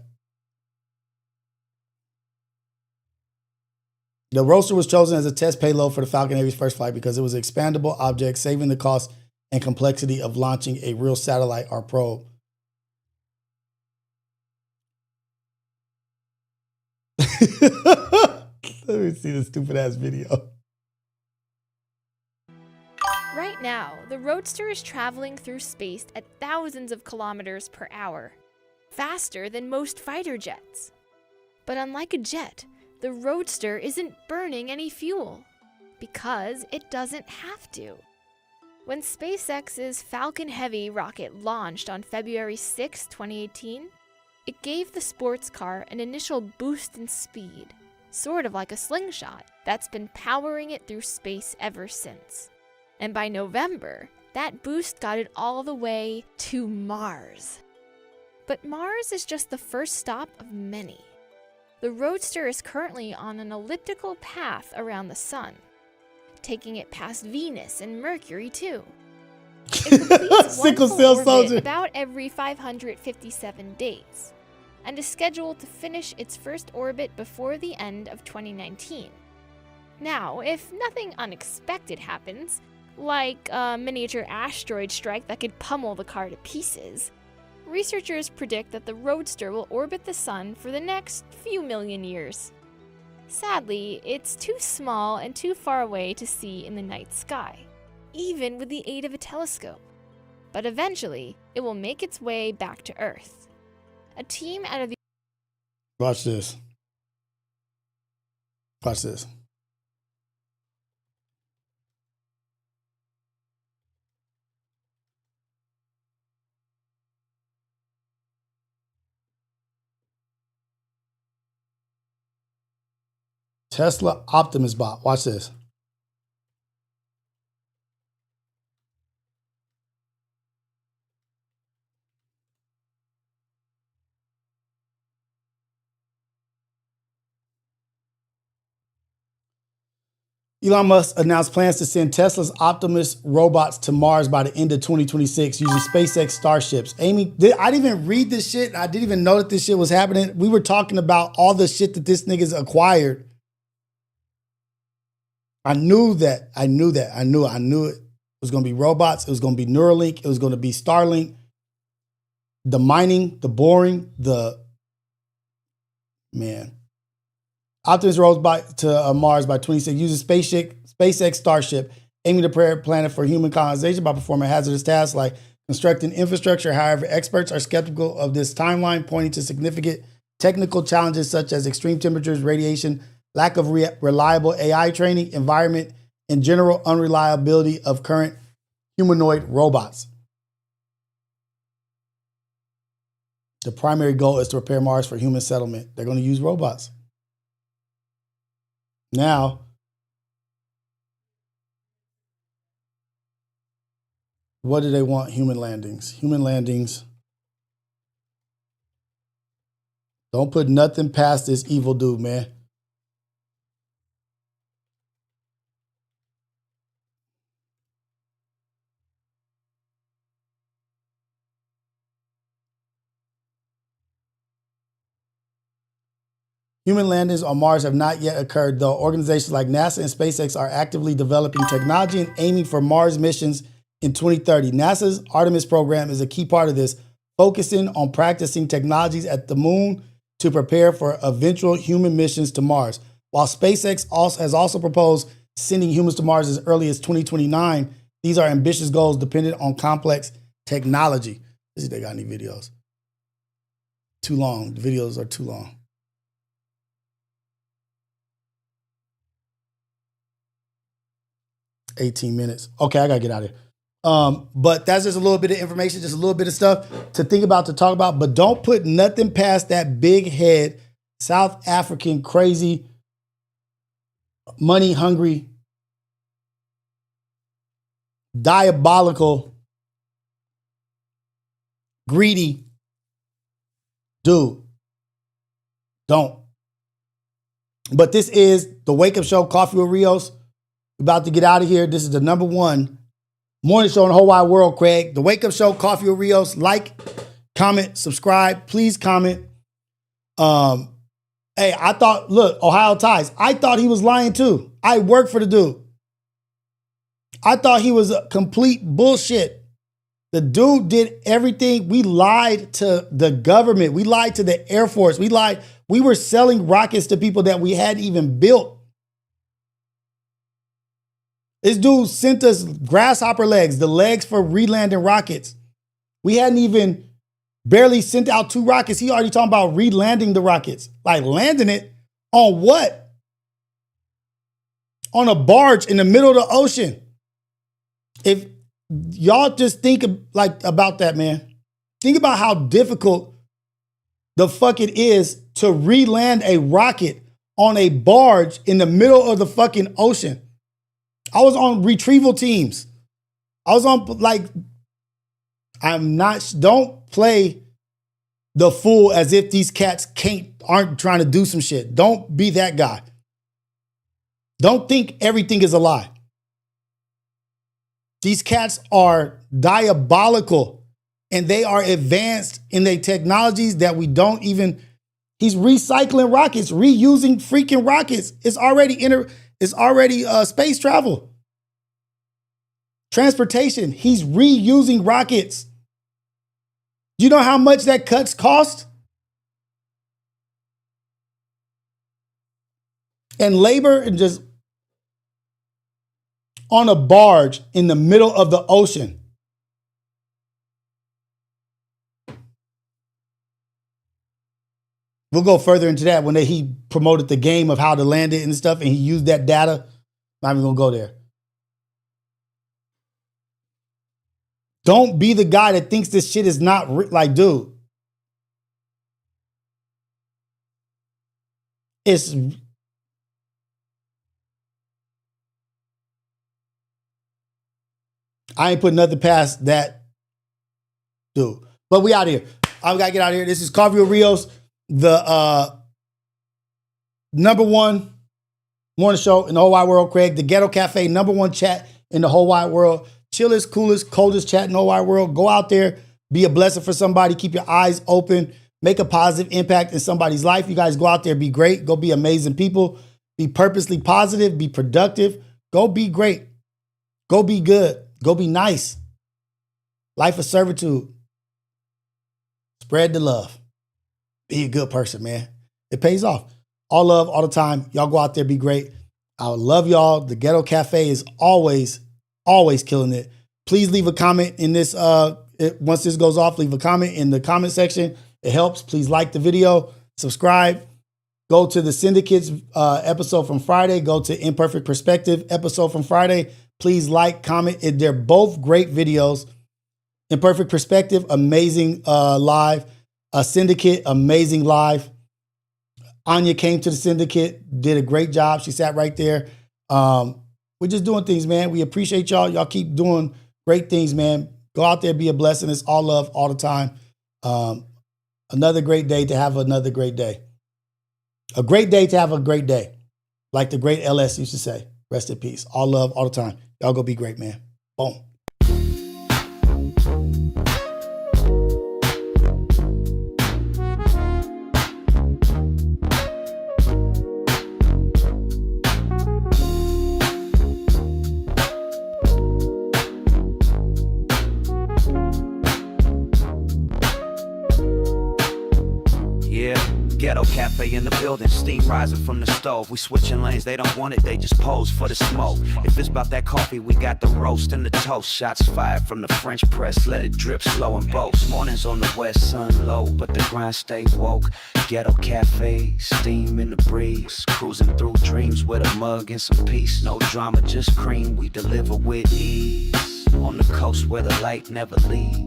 The roadster was chosen as a test payload for the Falcon Heavy's first flight because it was an expandable object, saving the cost and complexity of launching a real satellite or probe. Let me see this stupid ass video. Right now, the Roadster is traveling through space at thousands of kilometers per hour, faster than most fighter jets. But unlike a jet, the Roadster isn't burning any fuel, because it doesn't have to. When SpaceX's Falcon Heavy rocket launched on February 6, 2018, it gave the sports car an initial boost in speed, sort of like a slingshot, that's been powering it through space ever since. And by November, that boost got it all the way to Mars. But Mars is just the first stop of many. The Roadster is currently on an elliptical path around the sun, taking it past Venus and Mercury too. It completes one Sickle full cell orbit soldier. about every 557 days, and is scheduled to finish its first orbit before the end of 2019. Now, if nothing unexpected happens, like a miniature asteroid strike that could pummel the car to pieces, researchers predict that the Roadster will orbit the sun for the next few million years. Sadly, it's too small and too far away to see in the night sky, even with the aid of a telescope. But eventually, it will make its way back to Earth. A team out of the Watch this. Watch this. Tesla Optimus bot. Watch this. Elon Musk announced plans to send Tesla's Optimus robots to Mars by the end of 2026 using SpaceX Starships. Amy, I didn't even read this shit. I didn't even know that this shit was happening. We were talking about all the shit that this nigga's acquired. I knew it. I knew it was going to be robots. It was going to be Neuralink. It was going to be Starlink. The mining, the boring, man. Optimus rolls to Mars by 26 using SpaceX Starship, aiming to prepare a planet for human colonization by performing hazardous tasks like constructing infrastructure. However, experts are skeptical of this timeline, pointing to significant technical challenges such as extreme temperatures, radiation, lack of reliable AI training, environment, and general unreliability of current humanoid robots. The primary goal is to prepare Mars for human settlement. They're going to use robots. Now, what do they want? Human landings. Human landings. Don't put nothing past this evil dude, man. Human landings on Mars have not yet occurred, though organizations like NASA and SpaceX are actively developing technology and aiming for Mars missions in 2030. NASA's Artemis program is a key part of this, focusing on practicing technologies at the moon to prepare for eventual human missions to Mars. While SpaceX has also proposed sending humans to Mars as early as 2029, these are ambitious goals dependent on complex technology. Let's see if they got any videos. Too long. The videos are too long. $18 minutes. Okay, I gotta get out of here. But that's just a little bit of information, just a little bit of stuff to think about, to talk about. But don't put nothing past that big head, South African, crazy, money hungry, diabolical, greedy dude. Don't. But this is the Wake Up Show, Coffee with Rios. We're about to get out of here. This is the #1 morning show in the whole wide world, Craig. The Wake Up Show, Coffee with Rios. Like, comment, subscribe. Please comment. Hey, I thought, look, Ohio Ties. I thought he was lying too. I worked for the dude. I thought he was a complete bullshit. The dude did everything. We lied to the government. We lied to the Air Force. We lied. We were selling rockets to people that we hadn't even built. This dude sent us grasshopper legs, the legs for re-landing rockets. We hadn't even barely sent out 2 rockets. He already talking about re-landing the rockets. Like landing it on what? On a barge in the middle of the ocean. If y'all just think about that, man. Think about how difficult the fuck it is to re-land a rocket on a barge in the middle of the fucking ocean. I was on retrieval teams. I was on don't play the fool as if these cats aren't trying to do some shit. Don't be that guy. Don't think everything is a lie. These cats are diabolical and they are advanced in their technologies that we don't even. He's recycling rockets, reusing freaking rockets. It's already space travel. Transportation. He's reusing rockets. Do you know how much that cuts cost? And labor, and just on a barge in the middle of the ocean. We'll go further into that when he promoted the game of how to land it and stuff, and he used that data. Not even gonna go there. Don't be the guy that thinks this shit is not dude. I ain't putting nothing past that dude. But we out of here. I gotta get out of here. This is Coffee with Rios, the #1 morning show in the whole wide world, Craig. The Ghetto Cafe, #1 chat in the whole wide world. Chillest, coolest, coldest chat in the whole wide world. Go out there, be a blessing for somebody. Keep your eyes open. Make a positive impact in somebody's life. You guys go out there, be great. Go be amazing people. Be purposely positive. Be productive. Go be great. Go be good. Go be nice. Life of servitude. Spread the love. Be a good person, man. It pays off. All love, all the time. Y'all go out there, be great. I love y'all. The Ghetto Cafe is always killing it. Please leave a comment in this. Once this goes off, leave a comment in the comment section. It helps. Please like the video. Subscribe. Go to the Syndicates episode from Friday. Go to Imperfect Perspective episode from Friday. Please like, comment. They're both great videos. Imperfect Perspective, amazing live. A Syndicate, amazing live. Anya came to the Syndicate, did a great job. She sat right there. We're just doing things, man. We appreciate y'all. Y'all keep doing great things, man. Go out there, be a blessing. It's all love all the time. Another great day to have another great day. A great day to have a great day. Like the great LS used to say. Rest in peace. All love all the time. Y'all go be great, man. Boom. Cafe in the building, steam rising from the stove. We switching lanes, they don't want it, they just pose for the smoke. If it's about that coffee, we got the roast and the toast. Shots fired from the French press, let it drip slow and boast. Mornings on the west, sun low, but the grind stay woke. Ghetto cafe, steam in the breeze. Cruising through dreams with a mug and some peace. No drama, just cream, we deliver with ease. On the coast where the light never leaves.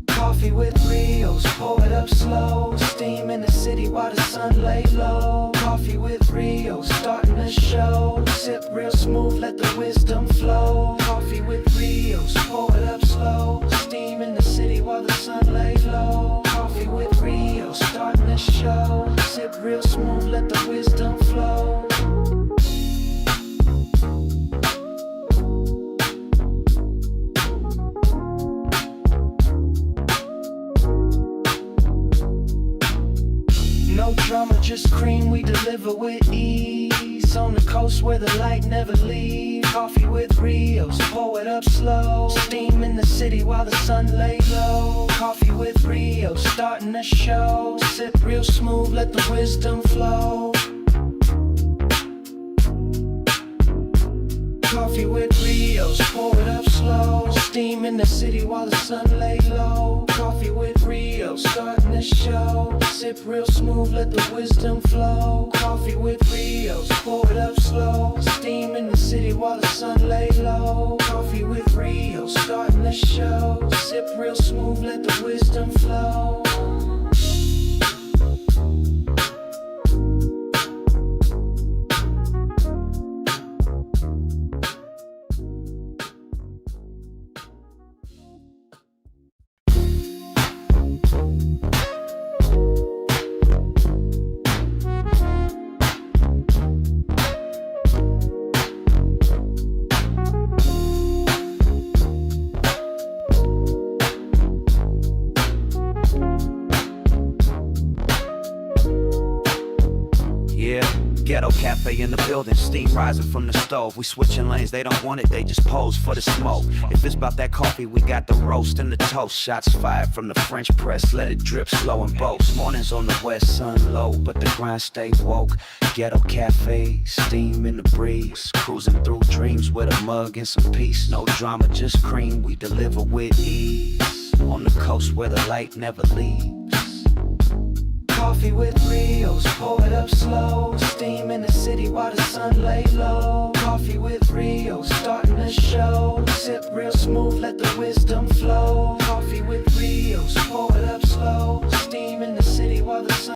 Coffee with Rios, pour it up slow. Steam in the city while the sun lay low. Coffee with Rios, starting the show. Sip real smooth, let the wisdom flow. Coffee with Rios, pour it up slow. Steam in the city while the sun lay low. Coffee with Rios, starting the show. Sip real smooth, let the wisdom flow. No drama, just cream, we deliver with ease. On the coast where the light never leaves. Coffee with Rios, pour it up slow. Steam in the city while the sun lay low. Coffee with Rios, starting the show. Sip real smooth, let the wisdom flow. Coffee with Rios, pour it up slow. Steam in the city while the sun lay low. Coffee with Rios, starting the show. Sip real smooth, let the wisdom flow. Coffee with Rios, pour it up slow. Steam in the city while the sun lay low. Coffee with Rios, starting the show. Sip real smooth, let the wisdom flow. Ghetto cafe in the building, steam rising from the stove. We switching lanes, they don't want it, they just pose for the smoke. If it's about that coffee, we got the roast and the toast. Shots fired from the French press, let it drip slow and boast. Mornings on the west, sun low, but the grind stay woke. Ghetto cafe, steam in the breeze. Cruising through dreams with a mug and some peace. No drama, just cream, we deliver with ease. On the coast where the light never leaves. Coffee with Rios, pour it up slow. Steam in the city while the sun lay low. Coffee with Rios, starting the show. Sip real smooth, let the wisdom flow. Coffee with Rios, pour it up slow. Steam in the city while the sun